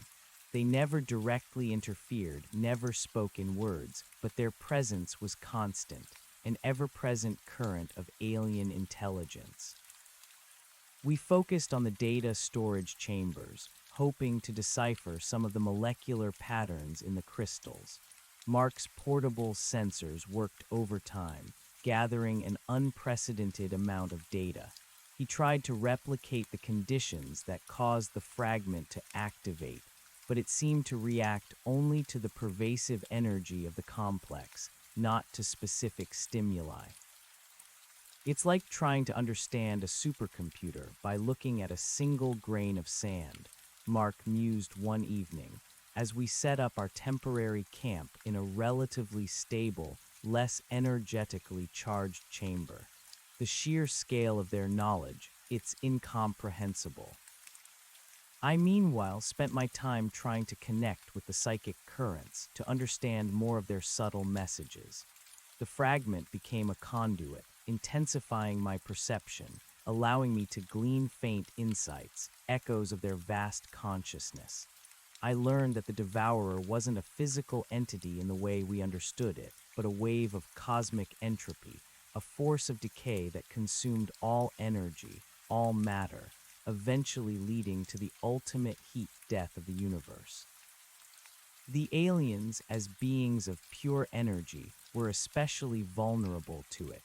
They never directly interfered, never spoke in words, but their presence was constant, an ever-present current of alien intelligence. We focused on the data storage chambers, hoping to decipher some of the molecular patterns in the crystals. Mark's portable sensors worked overtime, gathering an unprecedented amount of data. He tried to replicate the conditions that caused the fragment to activate, but it seemed to react only to the pervasive energy of the complex, not to specific stimuli. It's like trying to understand a supercomputer by looking at a single grain of sand, Mark mused one evening, as we set up our temporary camp in a relatively stable, less energetically charged chamber. The sheer scale of their knowledge, it's incomprehensible. I, meanwhile, spent my time trying to connect with the psychic currents to understand more of their subtle messages. The fragment became a conduit, intensifying my perception, allowing me to glean faint insights, echoes of their vast consciousness. I learned that the Devourer wasn't a physical entity in the way we understood it, but a wave of cosmic entropy, a force of decay that consumed all energy, all matter, eventually leading to the ultimate heat death of the universe. The aliens, as beings of pure energy, were especially vulnerable to it.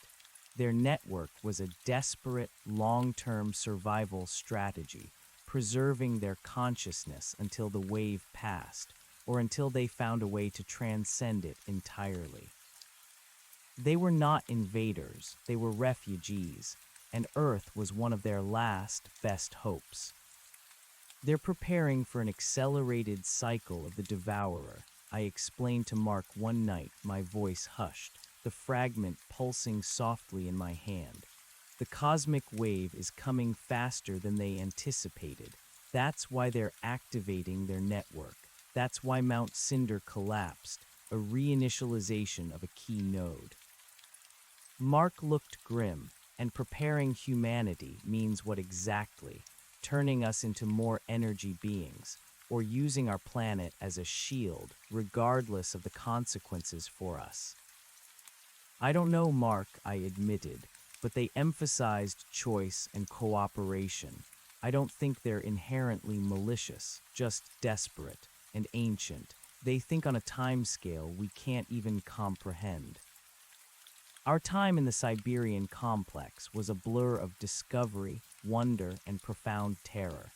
Their network was a desperate, long-term survival strategy, preserving their consciousness until the wave passed, or until they found a way to transcend it entirely. They were not invaders, they were refugees, and Earth was one of their last, best hopes. They're preparing for an accelerated cycle of the Devourer, I explained to Mark one night, my voice hushed, the fragment pulsing softly in my hand. The cosmic wave is coming faster than they anticipated. That's why they're activating their network. That's why Mount Cinder collapsed, a reinitialization of a key node. Mark looked grim, and preparing humanity means what exactly? Turning us into more energy beings, or using our planet as a shield, regardless of the consequences for us. I don't know, Mark, I admitted, but they emphasized choice and cooperation. I don't think they're inherently malicious, just desperate and ancient. They think on a timescale we can't even comprehend. Our time in the Siberian complex was a blur of discovery, wonder, and profound terror.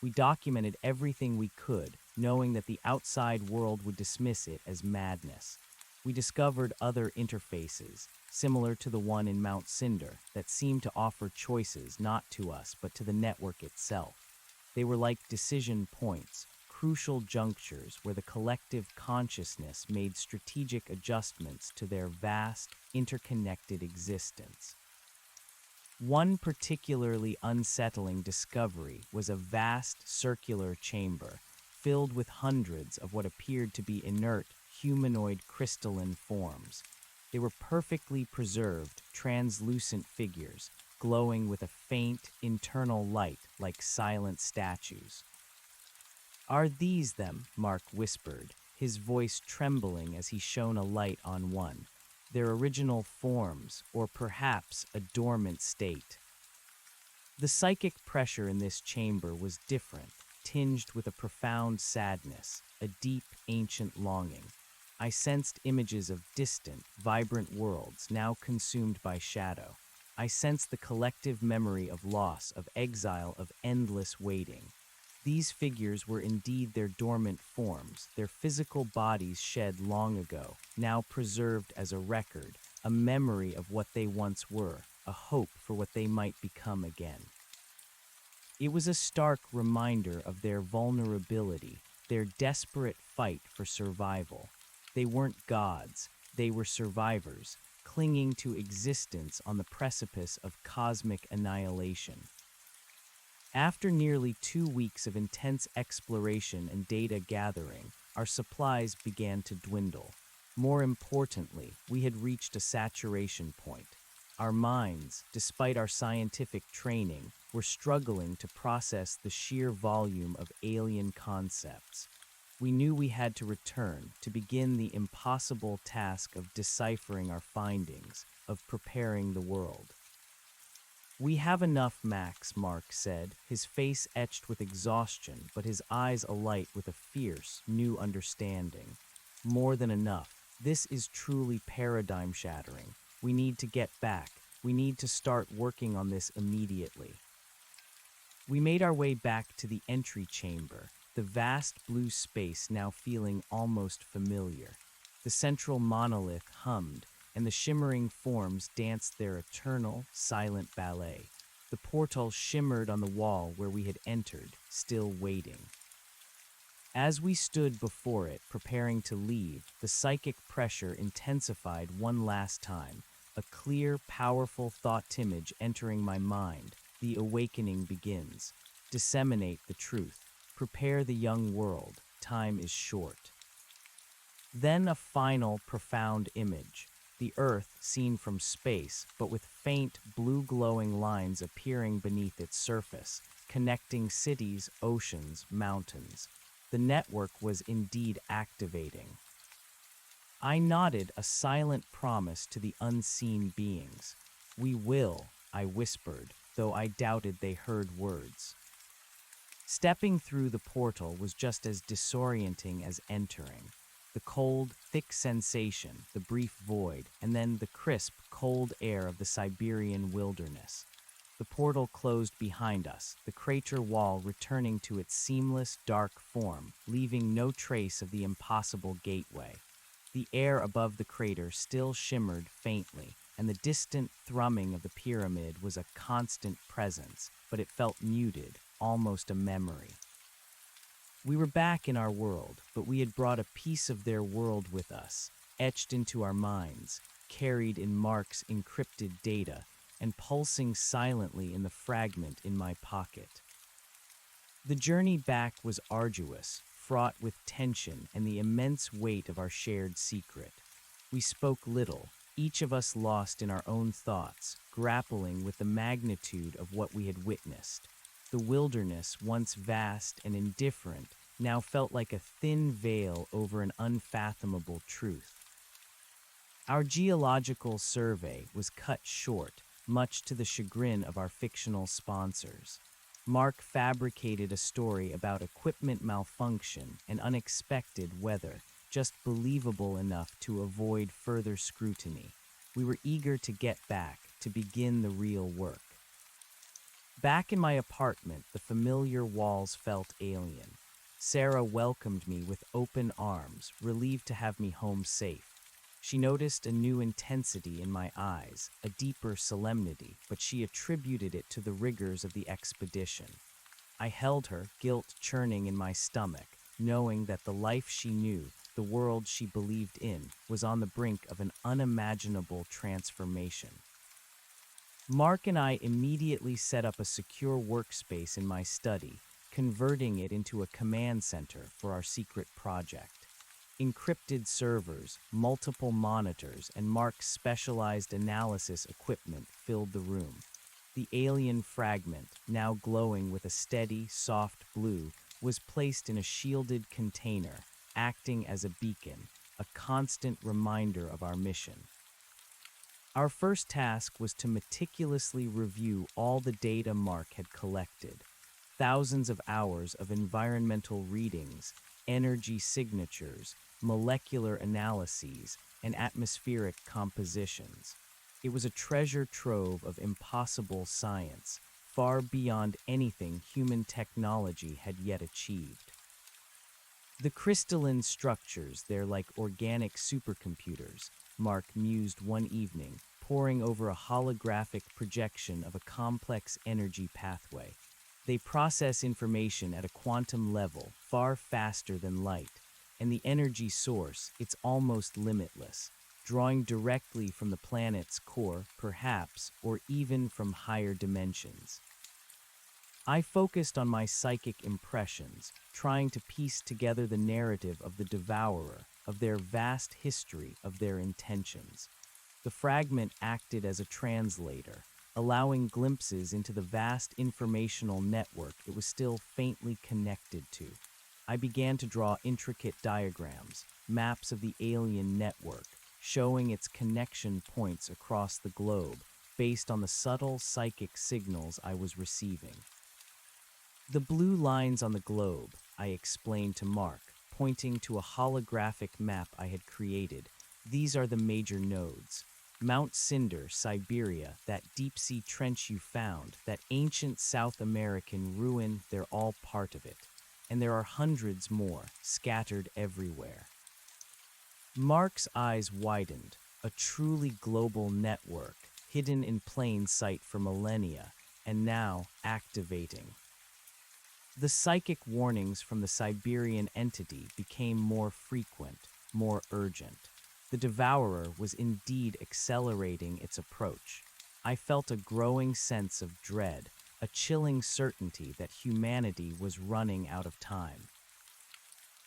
We documented everything we could, knowing that the outside world would dismiss it as madness. we discovered other interfaces, similar to the one in Mount Cinder, that seemed to offer choices not to us but to the network itself. They were like decision points, crucial junctures where the collective consciousness made strategic adjustments to their vast, interconnected existence. One particularly unsettling discovery was a vast circular chamber filled with hundreds of what appeared to be inert, humanoid crystalline forms. They were perfectly preserved, translucent figures, glowing with a faint, internal light like silent statues. "Are these them?" Mark whispered, his voice trembling as he shone a light on one. "Their original forms, or perhaps a dormant state." The psychic pressure in this chamber was different, tinged with a profound sadness, a deep, ancient longing. I sensed images of distant, vibrant worlds now consumed by shadow. I sensed the collective memory of loss, of exile, of endless waiting. These figures were indeed their dormant forms, their physical bodies shed long ago, now preserved as a record, a memory of what they once were, a hope for what they might become again. It was a stark reminder of their vulnerability, their desperate fight for survival. They weren't gods, they were survivors, clinging to existence on the precipice of cosmic annihilation. After nearly 2 weeks of intense exploration and data gathering, our supplies began to dwindle. More importantly, we had reached a saturation point. Our minds, despite our scientific training, were struggling to process the sheer volume of alien concepts. We knew we had to return to begin the impossible task of deciphering our findings, of preparing the world. "We have enough, Max," Mark said, his face etched with exhaustion but his eyes alight with a fierce, new understanding. "More than enough. This is truly paradigm-shattering. We need to get back. We need to start working on this immediately." We made our way back to the entry chamber, the vast blue space now feeling almost familiar. The central monolith hummed, and the shimmering forms danced their eternal, silent ballet. The portal shimmered on the wall where we had entered, still waiting. As we stood before it, preparing to leave, the psychic pressure intensified one last time, a clear, powerful thought image entering my mind. The awakening begins. Disseminate the truth. Prepare the young world. Time is short. Then a final, profound image. The Earth seen from space, but with faint, blue-glowing lines appearing beneath its surface, connecting cities, oceans, mountains. The network was indeed activating. I nodded a silent promise to the unseen beings. "We will," I whispered, though I doubted they heard words. Stepping through the portal was just as disorienting as entering. The cold, thick sensation, the brief void, and then the crisp, cold air of the Siberian wilderness. The portal closed behind us, the crater wall returning to its seamless, dark form, leaving no trace of the impossible gateway. The air above the crater still shimmered faintly, and the distant thrumming of the pyramid was a constant presence, but it felt muted, almost a memory. We were back in our world, but we had brought a piece of their world with us, etched into our minds, carried in Mark's encrypted data, and pulsing silently in the fragment in my pocket. The journey back was arduous, fraught with tension and the immense weight of our shared secret. We spoke little, each of us lost in our own thoughts, grappling with the magnitude of what we had witnessed. The wilderness, once vast and indifferent, now felt like a thin veil over an unfathomable truth. Our geological survey was cut short, much to the chagrin of our fictional sponsors. Mark fabricated a story about equipment malfunction and unexpected weather, just believable enough to avoid further scrutiny. We were eager to get back, to begin the real work. Back in my apartment, the familiar walls felt alien. Sarah welcomed me with open arms, relieved to have me home safe. She noticed a new intensity in my eyes, a deeper solemnity, but she attributed it to the rigors of the expedition. I held her, guilt churning in my stomach, knowing that the life she knew, the world she believed in, was on the brink of an unimaginable transformation. Mark and I immediately set up a secure workspace in my study, converting it into a command center for our secret project. Encrypted servers, multiple monitors, and Mark's specialized analysis equipment filled the room. The alien fragment, now glowing with a steady, soft blue, was placed in a shielded container, acting as a beacon, a constant reminder of our mission. Our first task was to meticulously review all the data Mark had collected. Thousands of hours of environmental readings, energy signatures, molecular analyses, and atmospheric compositions. It was a treasure trove of impossible science, far beyond anything human technology had yet achieved. The crystalline structures, they're like organic supercomputers, Mark mused one evening, poring over a holographic projection of a complex energy pathway. They process information at a quantum level, far faster than light, and the energy source, it's almost limitless, drawing directly from the planet's core, perhaps, or even from higher dimensions. I focused on my psychic impressions, trying to piece together the narrative of the devourer, of their vast history, of their intentions. The fragment acted as a translator, allowing glimpses into the vast informational network it was still faintly connected to. I began to draw intricate diagrams, maps of the alien network, showing its connection points across the globe, based on the subtle psychic signals I was receiving. The blue lines on the globe, I explained to Mark, pointing to a holographic map I had created. These are the major nodes. Mount Cinder, Siberia, that deep-sea trench you found, that ancient South American ruin, they're all part of it. And there are hundreds more, scattered everywhere. Mark's eyes widened, a truly global network, hidden in plain sight for millennia, and now activating. The psychic warnings from the Siberian entity became more frequent, more urgent. The devourer was indeed accelerating its approach. I felt a growing sense of dread, a chilling certainty that humanity was running out of time.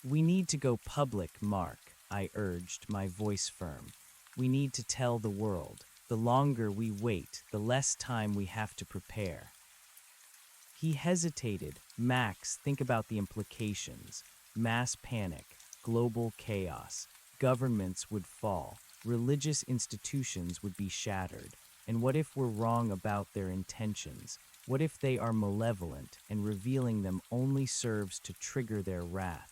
"We need to go public, Mark," I urged, my voice firm. "We need to tell the world. The longer we wait, the less time we have to prepare." He hesitated. "Max, think about the implications. Mass panic, global chaos. Governments would fall. Religious institutions would be shattered. And what if we're wrong about their intentions? What if they are malevolent, and revealing them only serves to trigger their wrath?"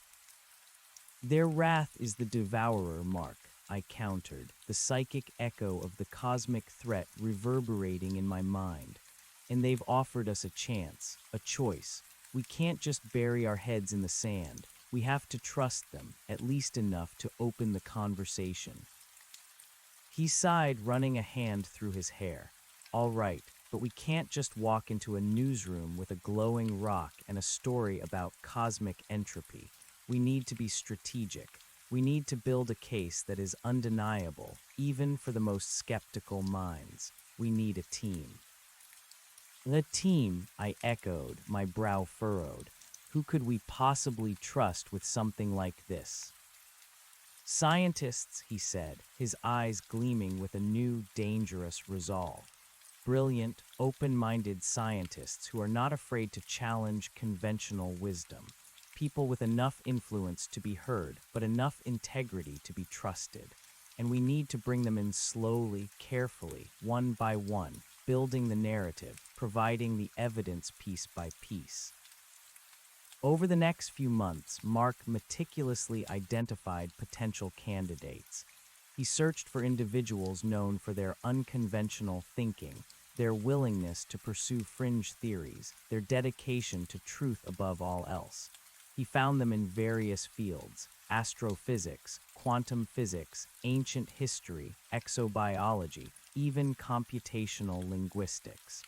"Their wrath is the devourer, Mark," I countered, the psychic echo of the cosmic threat reverberating in my mind. "And they've offered us a chance, a choice. We can't just bury our heads in the sand. We have to trust them, at least enough to open the conversation." He sighed, running a hand through his hair. "All right, but we can't just walk into a newsroom with a glowing rock and a story about cosmic entropy. We need to be strategic. We need to build a case that is undeniable, even for the most skeptical minds. We need a team." "The team," I echoed, my brow furrowed. "Who could we possibly trust with something like this?" "Scientists," he said, his eyes gleaming with a new, dangerous resolve. "Brilliant, open-minded scientists who are not afraid to challenge conventional wisdom. People with enough influence to be heard, but enough integrity to be trusted. And we need to bring them in slowly, carefully, one by one, building the narrative, providing the evidence piece by piece." Over the next few months, Mark meticulously identified potential candidates. He searched for individuals known for their unconventional thinking, their willingness to pursue fringe theories, their dedication to truth above all else. He found them in various fields: astrophysics, quantum physics, ancient history, exobiology, even computational linguistics.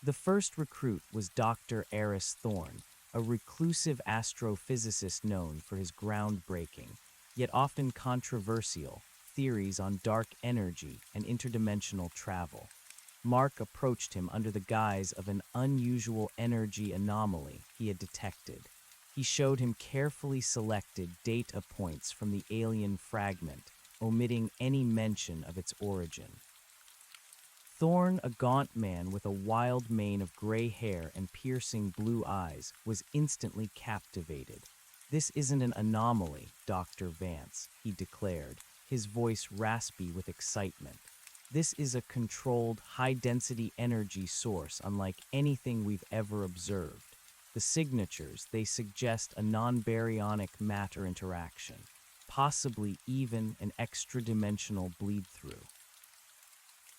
The first recruit was Dr. Eris Thorne, a reclusive astrophysicist known for his groundbreaking, yet often controversial, theories on dark energy and interdimensional travel. Mark approached him under the guise of an unusual energy anomaly he had detected. He showed him carefully selected data points from the alien fragment, omitting any mention of its origin. Thorne, a gaunt man with a wild mane of gray hair and piercing blue eyes, was instantly captivated. "This isn't an anomaly, Dr. Vance," he declared, his voice raspy with excitement. "This is a controlled, high-density energy source unlike anything we've ever observed. The signatures, they suggest a non-baryonic matter interaction, possibly even an extra-dimensional bleed-through."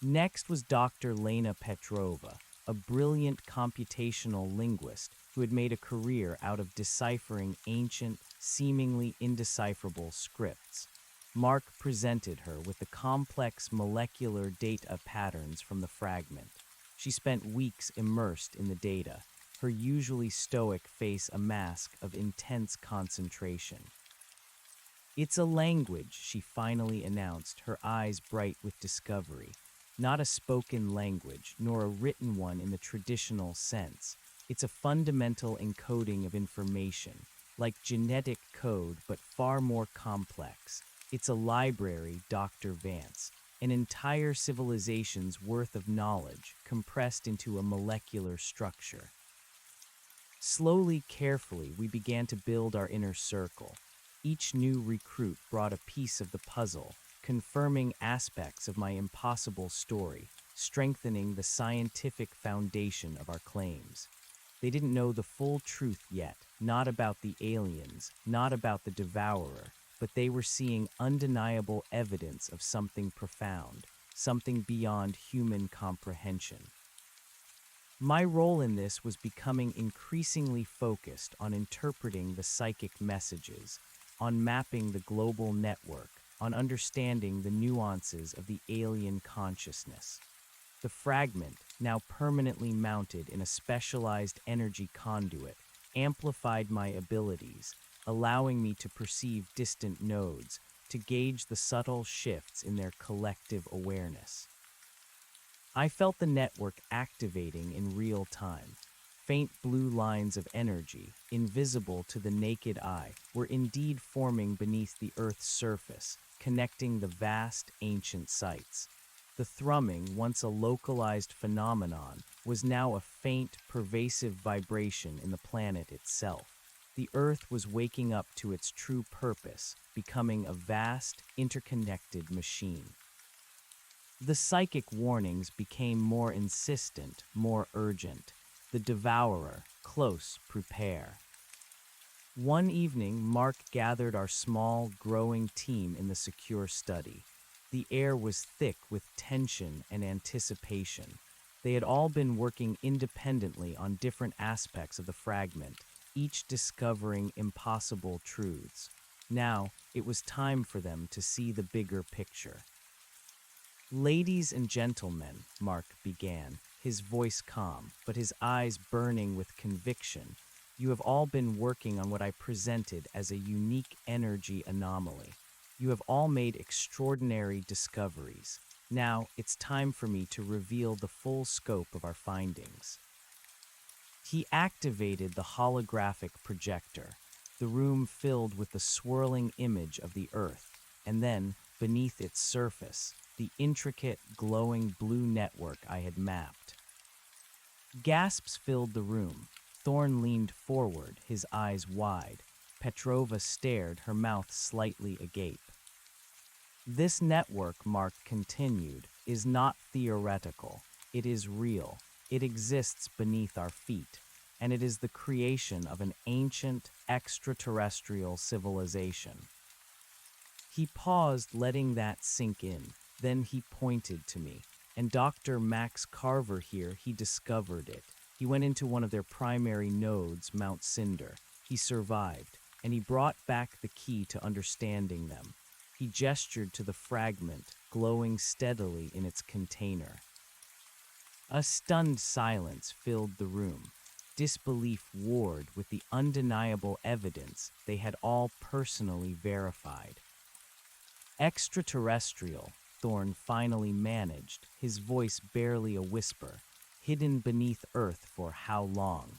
Next was Dr. Lena Petrova, a brilliant computational linguist who had made a career out of deciphering ancient, seemingly indecipherable scripts. Mark presented her with the complex molecular data patterns from the fragment. She spent weeks immersed in the data, her usually stoic face a mask of intense concentration. "It's a language," she finally announced, her eyes bright with discovery. "Not a spoken language, nor a written one in the traditional sense. It's a fundamental encoding of information, like genetic code, but far more complex. It's a library, Dr. Vance, an entire civilization's worth of knowledge compressed into a molecular structure." Slowly, carefully, we began to build our inner circle. Each new recruit brought a piece of the puzzle, confirming aspects of my impossible story, strengthening the scientific foundation of our claims. They didn't know the full truth yet, not about the aliens, not about the devourer, but they were seeing undeniable evidence of something profound, something beyond human comprehension. My role in this was becoming increasingly focused on interpreting the psychic messages, on mapping the global network, on understanding the nuances of the alien consciousness. The fragment, now permanently mounted in a specialized energy conduit, amplified my abilities, allowing me to perceive distant nodes, to gauge the subtle shifts in their collective awareness. I felt the network activating in real time. Faint blue lines of energy, invisible to the naked eye, were indeed forming beneath the Earth's surface, connecting the vast, ancient sites. The thrumming, once a localized phenomenon, was now a faint, pervasive vibration in the planet itself. The Earth was waking up to its true purpose, becoming a vast, interconnected machine. The psychic warnings became more insistent, more urgent. The devourer, close, prepare. One evening, Mark gathered our small, growing team in the secure study. The air was thick with tension and anticipation. They had all been working independently on different aspects of the fragment, each discovering impossible truths. Now, it was time for them to see the bigger picture. "Ladies and gentlemen," Mark began, his voice calm, but his eyes burning with conviction, "you have all been working on what I presented as a unique energy anomaly. You have all made extraordinary discoveries. Now, it's time for me to reveal the full scope of our findings." He activated the holographic projector. The room filled with the swirling image of the Earth, and then, beneath its surface, the intricate, glowing blue network I had mapped. Gasps filled the room. Thorne leaned forward, his eyes wide. Petrova stared, her mouth slightly agape. "This network," Mark continued, "is not theoretical. It is real. It exists beneath our feet, and it is the creation of an ancient, extraterrestrial civilization." He paused, letting that sink in. Then he pointed to me. "And Dr. Max Carver here, he discovered it. He went into one of their primary nodes, Mount Cinder. He survived. and he brought back the key to understanding them. He gestured to the fragment, glowing steadily in its container. A stunned silence filled the room. Disbelief warred with the undeniable evidence they had all personally verified. Extraterrestrial, Thorne finally managed, his voice barely a whisper. Hidden beneath Earth for how long?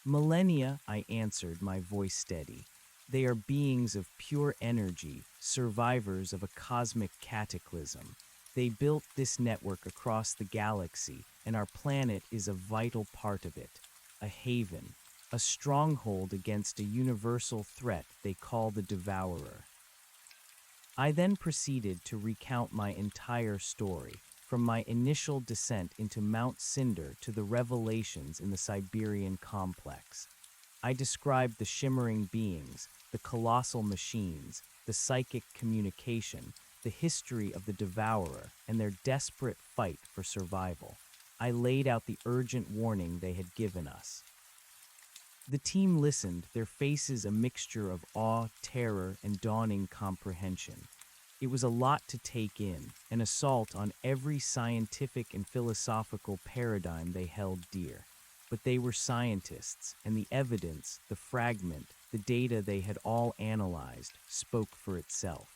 Millennia, I answered, my voice steady. They are beings of pure energy, survivors of a cosmic cataclysm. They built this network across the galaxy, and our planet is a vital part of it. A haven, a stronghold against a universal threat they call the Devourer. I then proceeded to recount my entire story, from my initial descent into Mount Cinder to the revelations in the Siberian complex. I described the shimmering beings, the colossal machines, the psychic communication, the history of the Devourer, and their desperate fight for survival. I laid out the urgent warning they had given us. The team listened, their faces a mixture of awe, terror, and dawning comprehension. It was a lot to take in, an assault on every scientific and philosophical paradigm they held dear. But they were scientists, and the evidence, the fragment, the data they had all analyzed, spoke for itself.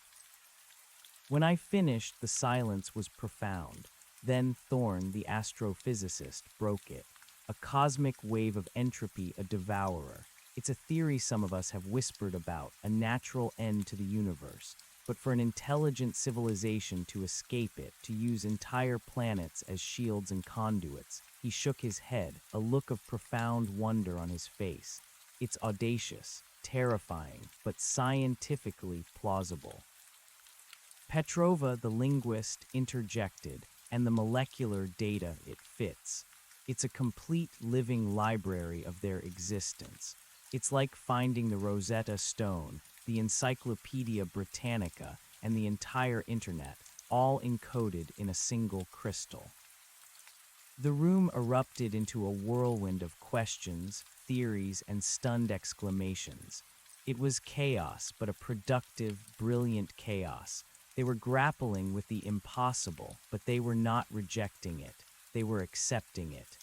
When I finished, the silence was profound. Then Thorne, the astrophysicist, broke it. A cosmic wave of entropy, a devourer. It's a theory some of us have whispered about, a natural end to the universe. But for an intelligent civilization to escape it, to use entire planets as shields and conduits, he shook his head, a look of profound wonder on his face. It's audacious, terrifying, but scientifically plausible. Petrova, the linguist, interjected, and the molecular data it fits. It's a complete living library of their existence. It's like finding the Rosetta Stone, the Encyclopedia Britannica, and the entire internet, all encoded in a single crystal. The room erupted into a whirlwind of questions, theories, and stunned exclamations. It was chaos, but a productive, brilliant chaos. They were grappling with the impossible, but they were not rejecting it. They were accepting it.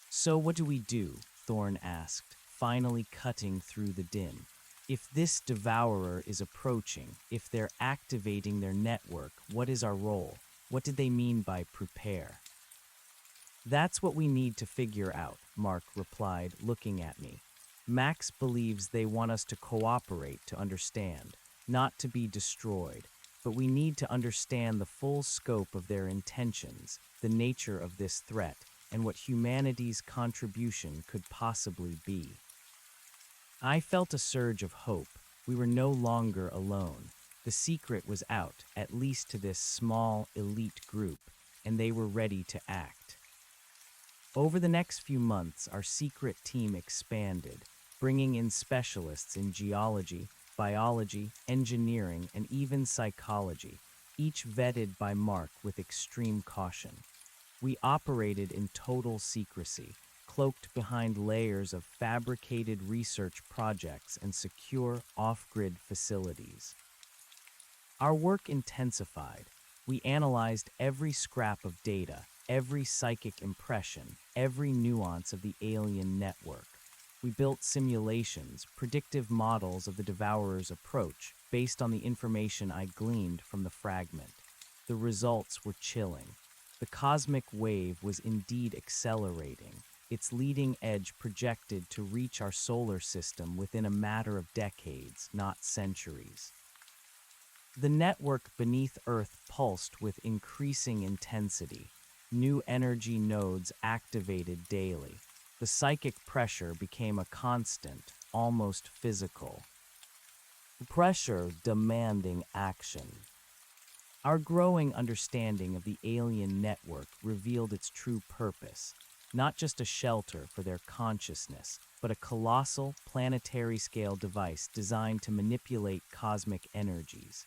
So what do we do? Thorne asked, finally cutting through the din. If this devourer is approaching, if they're activating their network, what is our role? What did they mean by prepare? That's what we need to figure out, Mark replied, looking at me. Max believes they want us to cooperate to understand, not to be destroyed, but we need to understand the full scope of their intentions, the nature of this threat, and what humanity's contribution could possibly be. I felt a surge of hope. We were no longer alone. The secret was out, at least to this small, elite group, and they were ready to act. Over the next few months, our secret team expanded, bringing in specialists in geology, biology, engineering, and even psychology, each vetted by Mark with extreme caution. We operated in total secrecy, cloaked behind layers of fabricated research projects and secure off-grid facilities. Our work intensified. We analyzed every scrap of data, every psychic impression, every nuance of the alien network. We built simulations, predictive models of the Devourer's approach, based on the information I gleaned from the fragment. The results were chilling. The cosmic wave was indeed accelerating, its leading edge projected to reach our solar system within a matter of decades, not centuries. The network beneath Earth pulsed with increasing intensity. New energy nodes activated daily. The psychic pressure became a constant, almost physical. Pressure demanding action. Our growing understanding of the alien network revealed its true purpose, not just a shelter for their consciousness, but a colossal, planetary-scale device designed to manipulate cosmic energies.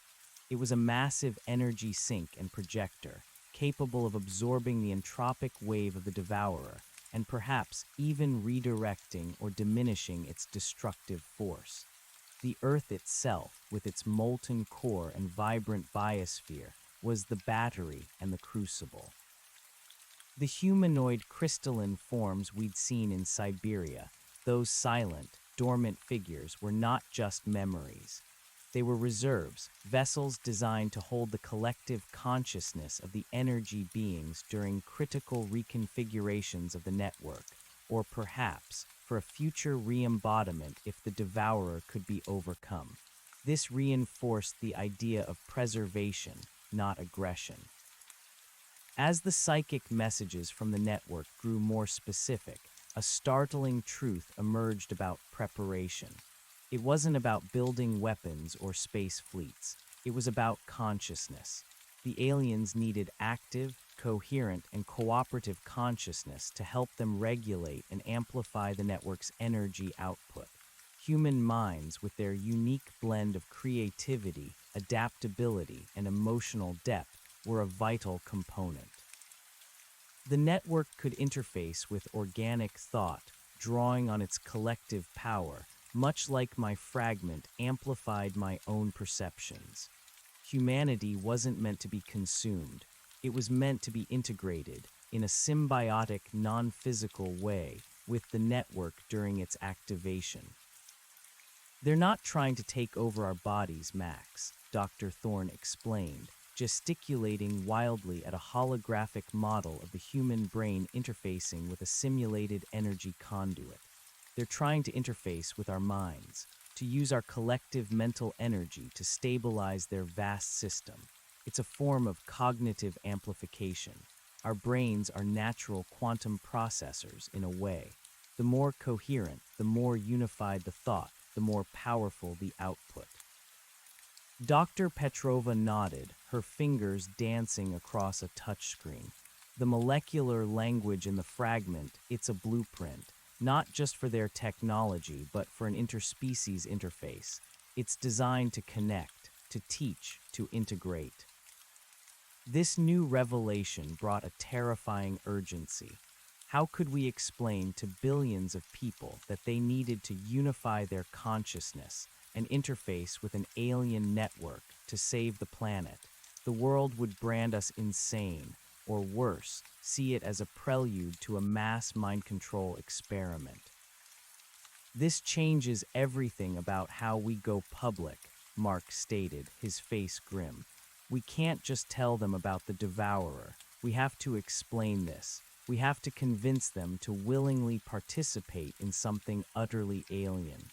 It was a massive energy sink and projector, capable of absorbing the entropic wave of the Devourer, and perhaps even redirecting or diminishing its destructive force. The Earth itself, with its molten core and vibrant biosphere, was the battery and the crucible. The humanoid crystalline forms we'd seen in Siberia, those silent, dormant figures, were not just memories. They were reserves, vessels designed to hold the collective consciousness of the energy beings during critical reconfigurations of the network, or perhaps for a future re-embodiment if the devourer could be overcome. This reinforced the idea of preservation, not aggression. As the psychic messages from the network grew more specific, a startling truth emerged about preparation. It wasn't about building weapons or space fleets. It was about consciousness. The aliens needed active, coherent, and cooperative consciousness to help them regulate and amplify the network's energy output. Human minds, with their unique blend of creativity, adaptability, and emotional depth, were a vital component. The network could interface with organic thought, drawing on its collective power, much like my fragment amplified my own perceptions. Humanity wasn't meant to be consumed. It was meant to be integrated in a symbiotic, non-physical way with the network during its activation. "They're not trying to take over our bodies, Max," Dr. Thorne explained, gesticulating wildly at a holographic model of the human brain interfacing with a simulated energy conduit. "They're trying to interface with our minds, to use our collective mental energy to stabilize their vast system. It's a form of cognitive amplification. Our brains are natural quantum processors in a way. The more coherent, the more unified the thought, the more powerful the output." Dr. Petrova nodded, her fingers dancing across a touchscreen. "The molecular language in the fragment, it's a blueprint, not just for their technology, but for an interspecies interface. It's designed to connect, to teach, to integrate." This new revelation brought a terrifying urgency. How could we explain to billions of people that they needed to unify their consciousness and interface with an alien network to save the planet? The world would brand us insane, or worse, see it as a prelude to a mass mind control experiment. "This changes everything about how we go public," Mark stated, his face grim. "We can't just tell them about the devourer. We have to explain this. We have to convince them to willingly participate in something utterly alien."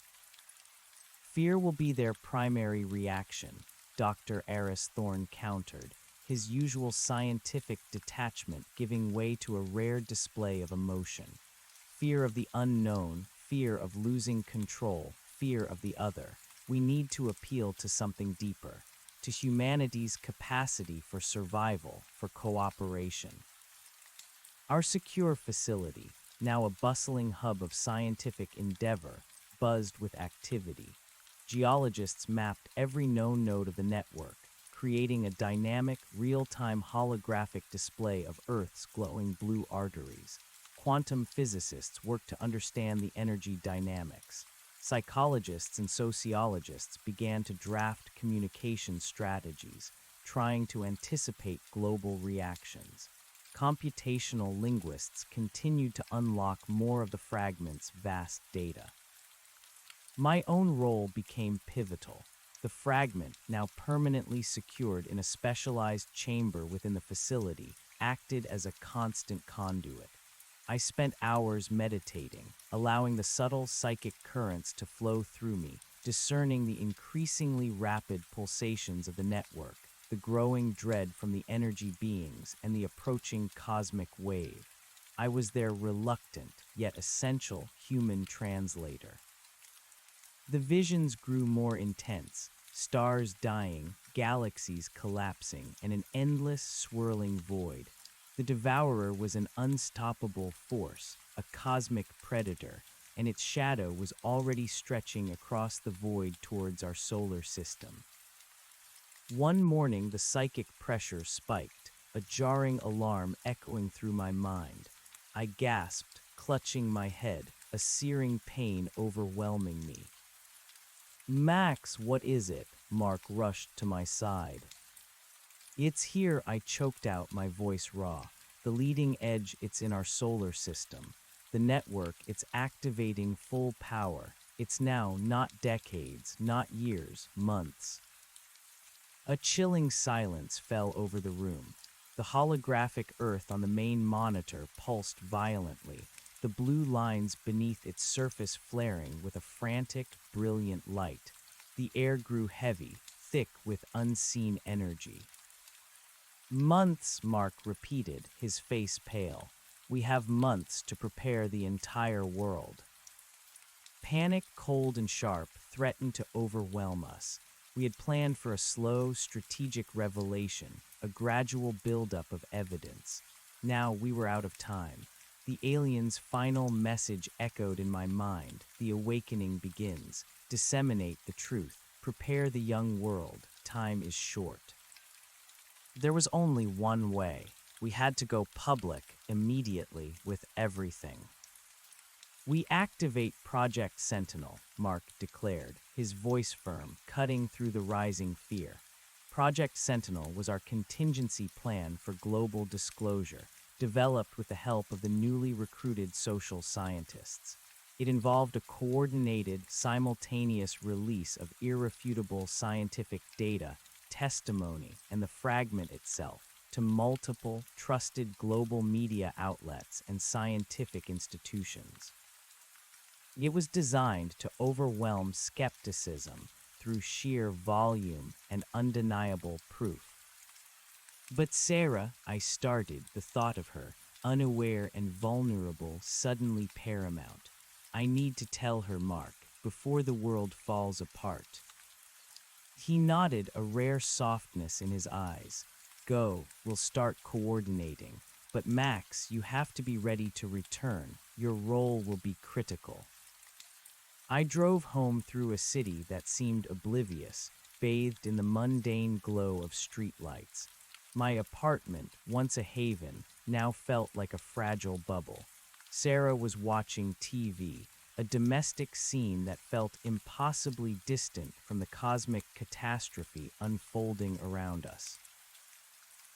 "Fear will be their primary reaction," Dr. Aris Thorne countered, his usual scientific detachment giving way to a rare display of emotion. "Fear of the unknown, fear of losing control, fear of the other. We need to appeal to something deeper, to humanity's capacity for survival, for cooperation." Our secure facility, now a bustling hub of scientific endeavor, buzzed with activity. Geologists mapped every known node of the network, creating a dynamic, real-time holographic display of Earth's glowing blue arteries. Quantum physicists worked to understand the energy dynamics. Psychologists and sociologists began to draft communication strategies, trying to anticipate global reactions. Computational linguists continued to unlock more of the fragment's vast data. My own role became pivotal. The fragment, now permanently secured in a specialized chamber within the facility, acted as a constant conduit. I spent hours meditating, allowing the subtle psychic currents to flow through me, discerning the increasingly rapid pulsations of the network, the growing dread from the energy beings, and the approaching cosmic wave. I was their reluctant, yet essential, human translator. The visions grew more intense, stars dying, galaxies collapsing, and an endless, swirling void. The devourer was an unstoppable force, a cosmic predator, and its shadow was already stretching across the void towards our solar system. One morning, the psychic pressure spiked, a jarring alarm echoing through my mind. I gasped, clutching my head, a searing pain overwhelming me. "Max, what is it?" Mark rushed to my side. "It's here," I choked out, my voice raw. "The leading edge, it's in our solar system. The network, it's activating full power. It's now, not decades, not years, months." A chilling silence fell over the room. The holographic Earth on the main monitor pulsed violently, the blue lines beneath its surface flaring with a frantic, brilliant light. The air grew heavy, thick with unseen energy. "Months," Mark repeated, his face pale. "We have months to prepare the entire world." Panic, cold and sharp, threatened to overwhelm us. We had planned for a slow, strategic revelation, a gradual buildup of evidence. Now we were out of time. The alien's final message echoed in my mind. "The awakening begins. Disseminate the truth. Prepare the young world. Time is short." There was only one way. We had to go public immediately with everything. "We activate Project Sentinel," Mark declared, his voice firm, cutting through the rising fear. Project Sentinel was our contingency plan for global disclosure, developed with the help of the newly recruited social scientists. It involved a coordinated, simultaneous release of irrefutable scientific data, testimony, and the fragment itself to multiple, trusted global media outlets and scientific institutions. It was designed to overwhelm skepticism through sheer volume and undeniable proof. "But Sarah," I started, the thought of her, unaware and vulnerable, suddenly paramount. "I need to tell her, Mark, before the world falls apart." He nodded, a rare softness in his eyes. "Go, we'll start coordinating. But Max, you have to be ready to return. Your role will be critical." I drove home through a city that seemed oblivious, bathed in the mundane glow of streetlights. My apartment, once a haven, now felt like a fragile bubble. Sarah was watching TV, a domestic scene that felt impossibly distant from the cosmic catastrophe unfolding around us.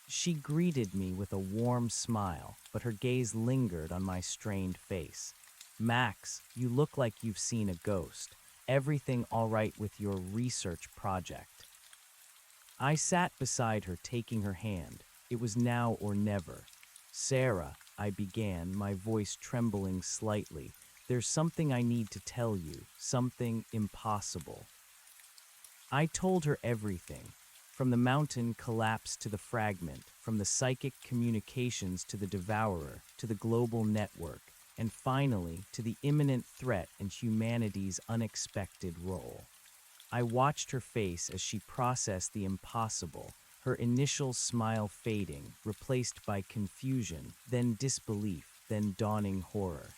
She greeted me with a warm smile, but her gaze lingered on my strained face. "Max, you look like you've seen a ghost. Everything all right with your research project?" I sat beside her, taking her hand. It was now or never. "Sarah," I began, my voice trembling slightly, "there's something I need to tell you, something impossible." I told her everything, from the mountain collapse to the fragment, from the psychic communications to the devourer, to the global network, and finally to the imminent threat and humanity's unexpected role. I watched her face as she processed the impossible, her initial smile fading, replaced by confusion, then disbelief, then dawning horror.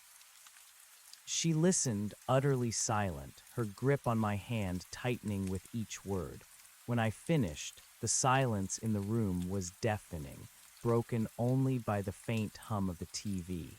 She listened, utterly silent, her grip on my hand tightening with each word. When I finished, the silence in the room was deafening, broken only by the faint hum of the TV.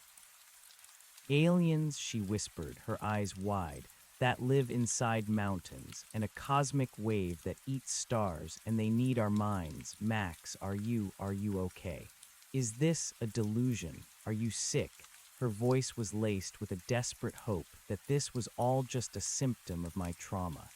"Aliens," she whispered, her eyes wide, "that live inside mountains, and a cosmic wave that eats stars, and they need our minds. Max, are you okay? Is this a delusion? Are you sick?" Her voice was laced with a desperate hope that this was all just a symptom of my trauma.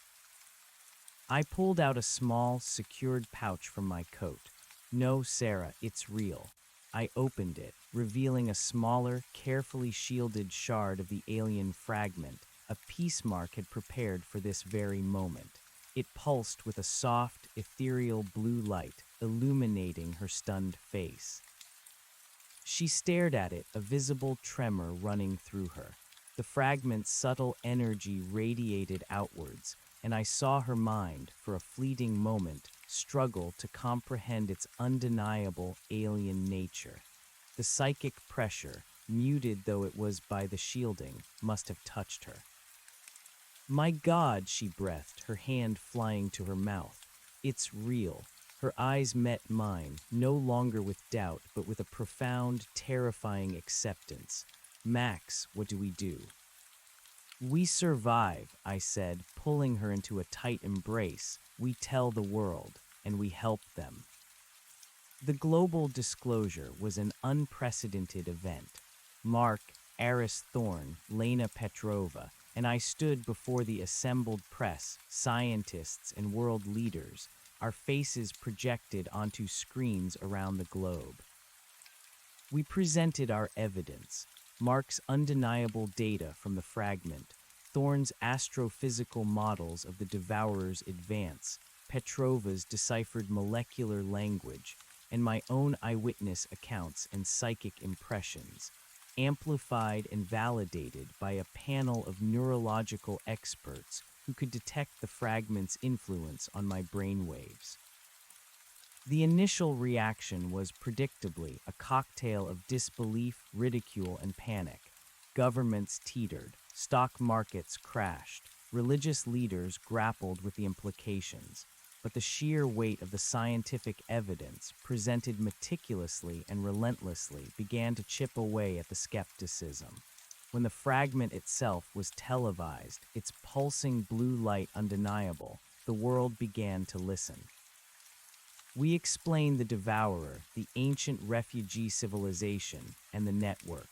I pulled out a small, secured pouch from my coat. "No, Sarah, it's real." I opened it, revealing a smaller, carefully shielded shard of the alien fragment, a piece Mark had prepared for this very moment. It pulsed with a soft, ethereal blue light, illuminating her stunned face. She stared at it, a visible tremor running through her. The fragment's subtle energy radiated outwards, and I saw her mind, for a fleeting moment, struggle to comprehend its undeniable alien nature. The psychic pressure, muted though it was by the shielding, must have touched her. "My God," she breathed, her hand flying to her mouth. "It's real." Her eyes met mine, no longer with doubt, but with a profound, terrifying acceptance. Max, what do we do? We survive, I said, pulling her into a tight embrace. We tell the world, and we help them. The global disclosure was an unprecedented event. Mark, Aris Thorne, Lena Petrova, and I stood before the assembled press, scientists, and world leaders, our faces projected onto screens around the globe. We presented our evidence, Mark's undeniable data from the fragment, Thorne's astrophysical models of the Devourer's advance, Petrova's deciphered molecular language, and my own eyewitness accounts and psychic impressions, amplified and validated by a panel of neurological experts who could detect the fragment's influence on my brainwaves. The initial reaction was predictably a cocktail of disbelief, ridicule, and panic. Governments teetered, stock markets crashed, religious leaders grappled with the implications, but the sheer weight of the scientific evidence, presented meticulously and relentlessly, began to chip away at the skepticism. When the fragment itself was televised, its pulsing blue light undeniable, the world began to listen. We explained the Devourer, the ancient refugee civilization, and the network.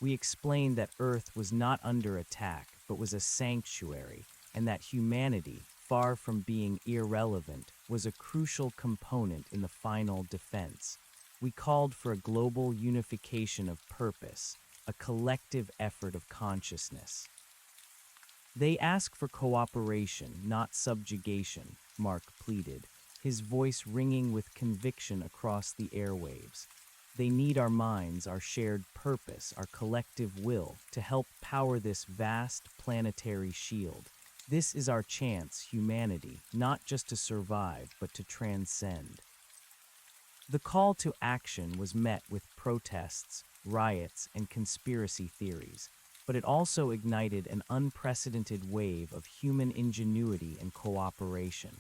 We explained that Earth was not under attack, but was a sanctuary, and that humanity, far from being irrelevant, was a crucial component in the final defense. We called for a global unification of purpose, a collective effort of consciousness. They ask for cooperation, not subjugation, Mark pleaded, his voice ringing with conviction across the airwaves. They need our minds, our shared purpose, our collective will to help power this vast planetary shield. This is our chance, humanity, not just to survive, but to transcend. The call to action was met with protests, riots, and conspiracy theories, but it also ignited an unprecedented wave of human ingenuity and cooperation.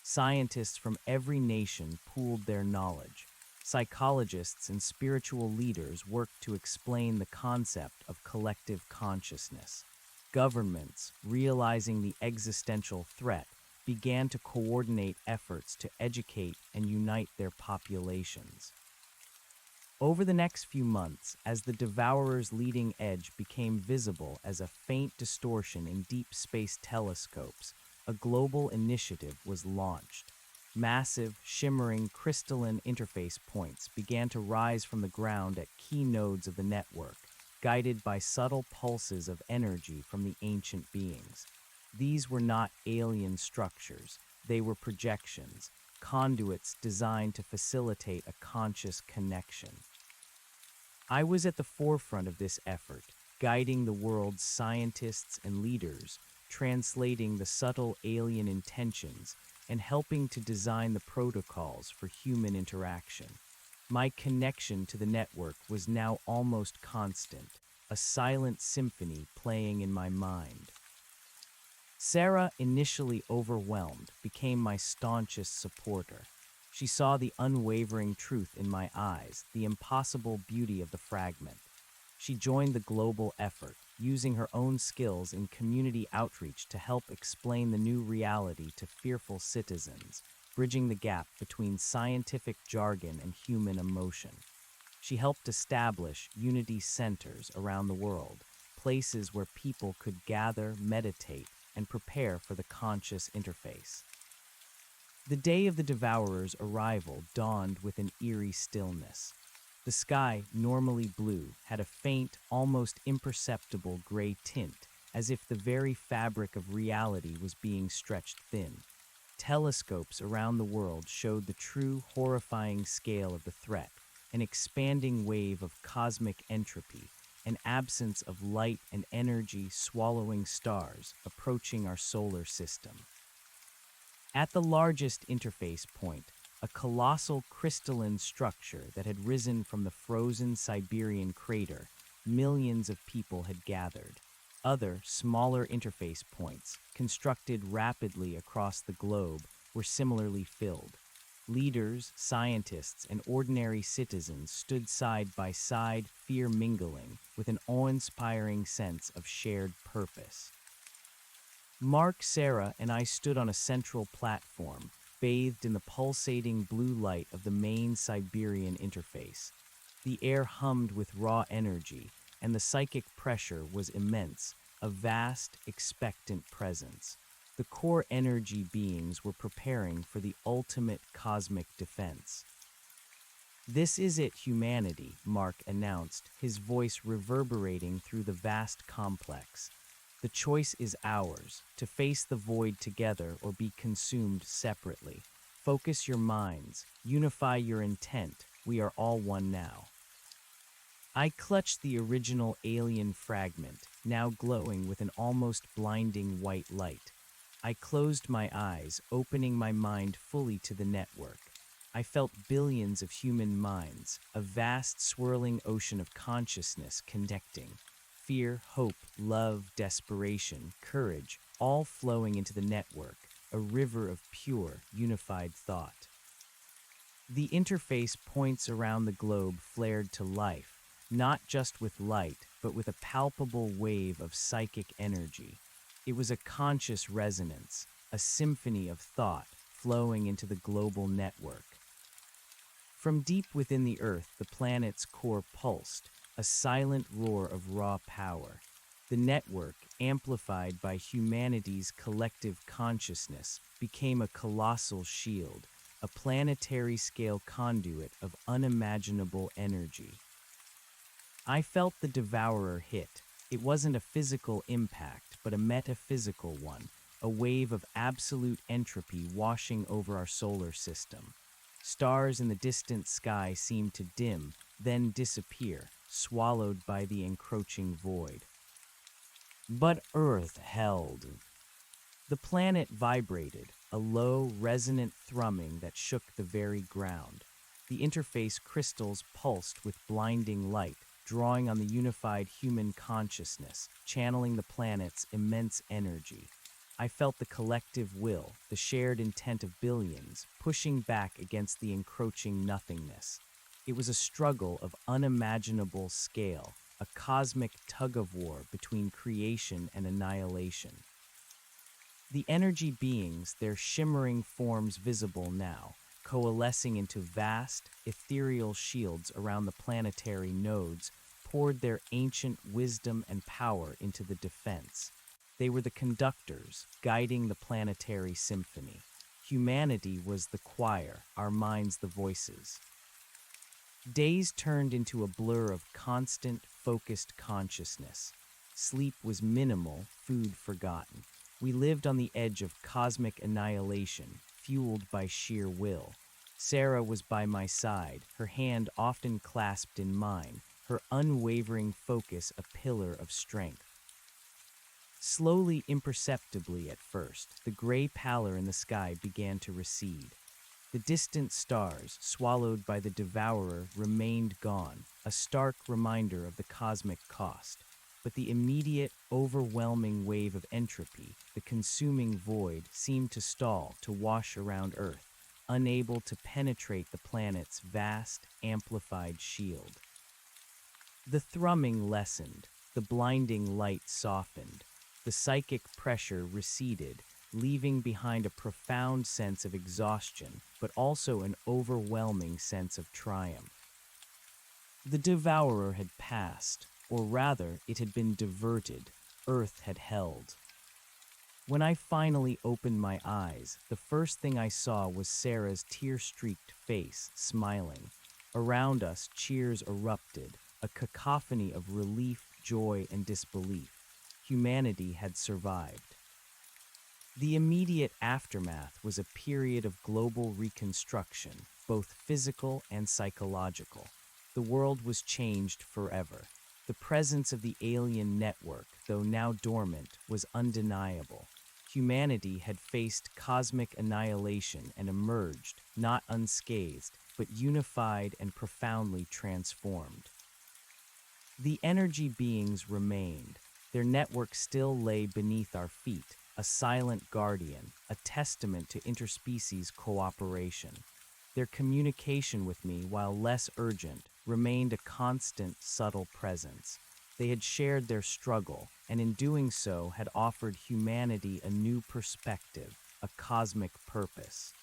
Scientists from every nation pooled their knowledge. Psychologists and spiritual leaders worked to explain the concept of collective consciousness. Governments, realizing the existential threat, began to coordinate efforts to educate and unite their populations. Over the next few months, as the Devourer's leading edge became visible as a faint distortion in deep space telescopes, a global initiative was launched. Massive, shimmering, crystalline interface points began to rise from the ground at key nodes of the network, guided by subtle pulses of energy from the ancient beings. These were not alien structures, they were projections, conduits designed to facilitate a conscious connection. I was at the forefront of this effort, guiding the world's scientists and leaders, translating the subtle alien intentions, and helping to design the protocols for human interaction. My connection to the network was now almost constant, a silent symphony playing in my mind. Sarah, initially overwhelmed, became my staunchest supporter. She saw the unwavering truth in my eyes, the impossible beauty of the fragment. She joined the global effort, using her own skills in community outreach to help explain the new reality to fearful citizens, bridging the gap between scientific jargon and human emotion. She helped establish unity centers around the world, places where people could gather, meditate, and prepare for the conscious interface. The day of the Devourer's arrival dawned with an eerie stillness. The sky, normally blue, had a faint, almost imperceptible gray tint, as if the very fabric of reality was being stretched thin. Telescopes around the world showed the true, horrifying scale of the threat, an expanding wave of cosmic entropy, an absence of light and energy swallowing stars approaching our solar system. At the largest interface point, a colossal crystalline structure that had risen from the frozen Siberian crater, millions of people had gathered. Other, smaller interface points, constructed rapidly across the globe, were similarly filled. Leaders, scientists, and ordinary citizens stood side by side, fear mingling, with an awe-inspiring sense of shared purpose. Mark, Sarah, and I stood on a central platform, bathed in the pulsating blue light of the main Siberian interface. The air hummed with raw energy, and the psychic pressure was immense, a vast, expectant presence. The core energy beings were preparing for the ultimate cosmic defense. "This is it, humanity," Mark announced, his voice reverberating through the vast complex. "The choice is ours, to face the void together or be consumed separately. Focus your minds, unify your intent, we are all one now." I clutched the original alien fragment, now glowing with an almost blinding white light. I closed my eyes, opening my mind fully to the network. I felt billions of human minds, a vast swirling ocean of consciousness connecting. Fear, hope, love, desperation, courage, all flowing into the network, a river of pure, unified thought. The interface points around the globe flared to life, not just with light, but with a palpable wave of psychic energy. It was a conscious resonance, a symphony of thought flowing into the global network. From deep within the Earth, the planet's core pulsed, a silent roar of raw power. The network, amplified by humanity's collective consciousness, became a colossal shield, a planetary-scale conduit of unimaginable energy. I felt the devourer hit. It wasn't a physical impact, but a metaphysical one, a wave of absolute entropy washing over our solar system. Stars in the distant sky seemed to dim, then disappear, swallowed by the encroaching void. But Earth held. The planet vibrated, a low, resonant thrumming that shook the very ground. The interface crystals pulsed with blinding light, drawing on the unified human consciousness, channeling the planet's immense energy. I felt the collective will, the shared intent of billions, pushing back against the encroaching nothingness. It was a struggle of unimaginable scale, a cosmic tug-of-war between creation and annihilation. The energy beings, their shimmering forms visible now, coalescing into vast, ethereal shields around the planetary nodes, poured their ancient wisdom and power into the defense. They were the conductors, guiding the planetary symphony. Humanity was the choir, our minds the voices. Days turned into a blur of constant, focused consciousness. Sleep was minimal, food forgotten. We lived on the edge of cosmic annihilation, fueled by sheer will. Sarah was by my side, her hand often clasped in mine, her unwavering focus a pillar of strength. Slowly, imperceptibly at first, the gray pallor in the sky began to recede. The distant stars, swallowed by the devourer, remained gone, a stark reminder of the cosmic cost. But the immediate, overwhelming wave of entropy, the consuming void, seemed to stall, to wash around Earth, unable to penetrate the planet's vast, amplified shield. The thrumming lessened, the blinding light softened, the psychic pressure receded, leaving behind a profound sense of exhaustion, but also an overwhelming sense of triumph. The devourer had passed, or rather, it had been diverted. Earth had held. When I finally opened my eyes, the first thing I saw was Sarah's tear-streaked face, smiling. Around us, cheers erupted, a cacophony of relief, joy, and disbelief. Humanity had survived. The immediate aftermath was a period of global reconstruction, both physical and psychological. The world was changed forever. The presence of the alien network, though now dormant, was undeniable. Humanity had faced cosmic annihilation and emerged, not unscathed, but unified and profoundly transformed. The energy beings remained. Their network still lay beneath our feet, a silent guardian, a testament to interspecies cooperation. Their communication with me, while less urgent, remained a constant, subtle presence. They had shared their struggle, and in doing so had offered humanity a new perspective, a cosmic purpose.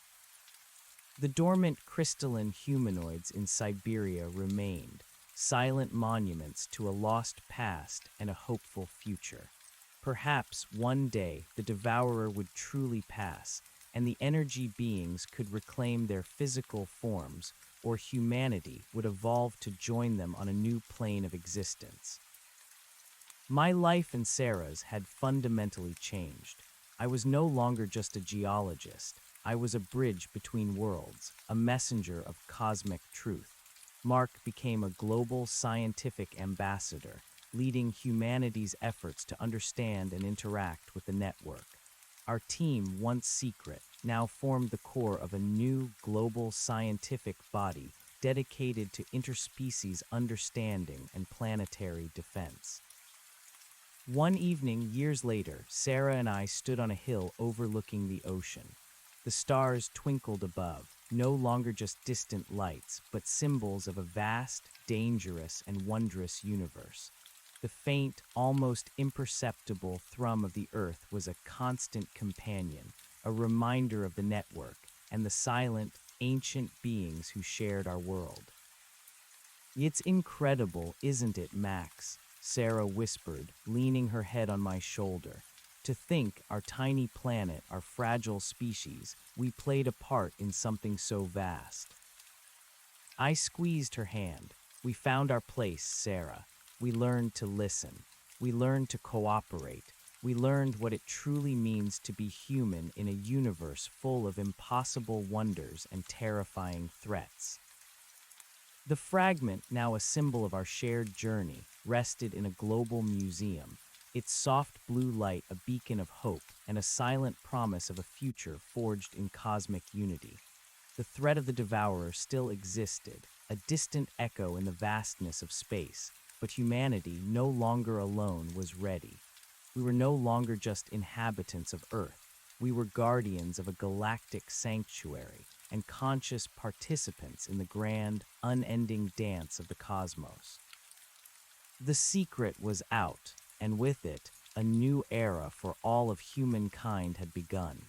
The dormant crystalline humanoids in Siberia remained, silent monuments to a lost past and a hopeful future. Perhaps one day the devourer would truly pass, and the energy beings could reclaim their physical forms, or humanity would evolve to join them on a new plane of existence. My life and Sarah's had fundamentally changed. I was no longer just a geologist. I was a bridge between worlds, a messenger of cosmic truth. Mark became a global scientific ambassador, leading humanity's efforts to understand and interact with the network. Our team, once secret, now formed the core of a new global scientific body dedicated to interspecies understanding and planetary defense. One evening, years later, Sarah and I stood on a hill overlooking the ocean. The stars twinkled above, no longer just distant lights, but symbols of a vast, dangerous, and wondrous universe. The faint, almost imperceptible thrum of the earth was a constant companion, a reminder of the network and the silent, ancient beings who shared our world. "It's incredible, isn't it, Max?" Sarah whispered, leaning her head on my shoulder. "To think our tiny planet, our fragile species, we played a part in something so vast." I squeezed her hand. "We found our place, Sarah. We learned to listen. We learned to cooperate. We learned what it truly means to be human in a universe full of impossible wonders and terrifying threats." The fragment, now a symbol of our shared journey, rested in a global museum, its soft blue light a beacon of hope and a silent promise of a future forged in cosmic unity. The threat of the devourer still existed, a distant echo in the vastness of space, but humanity, no longer alone, was ready. We were no longer just inhabitants of Earth. We were guardians of a galactic sanctuary and conscious participants in the grand, unending dance of the cosmos. The secret was out, and with it, a new era for all of humankind had begun.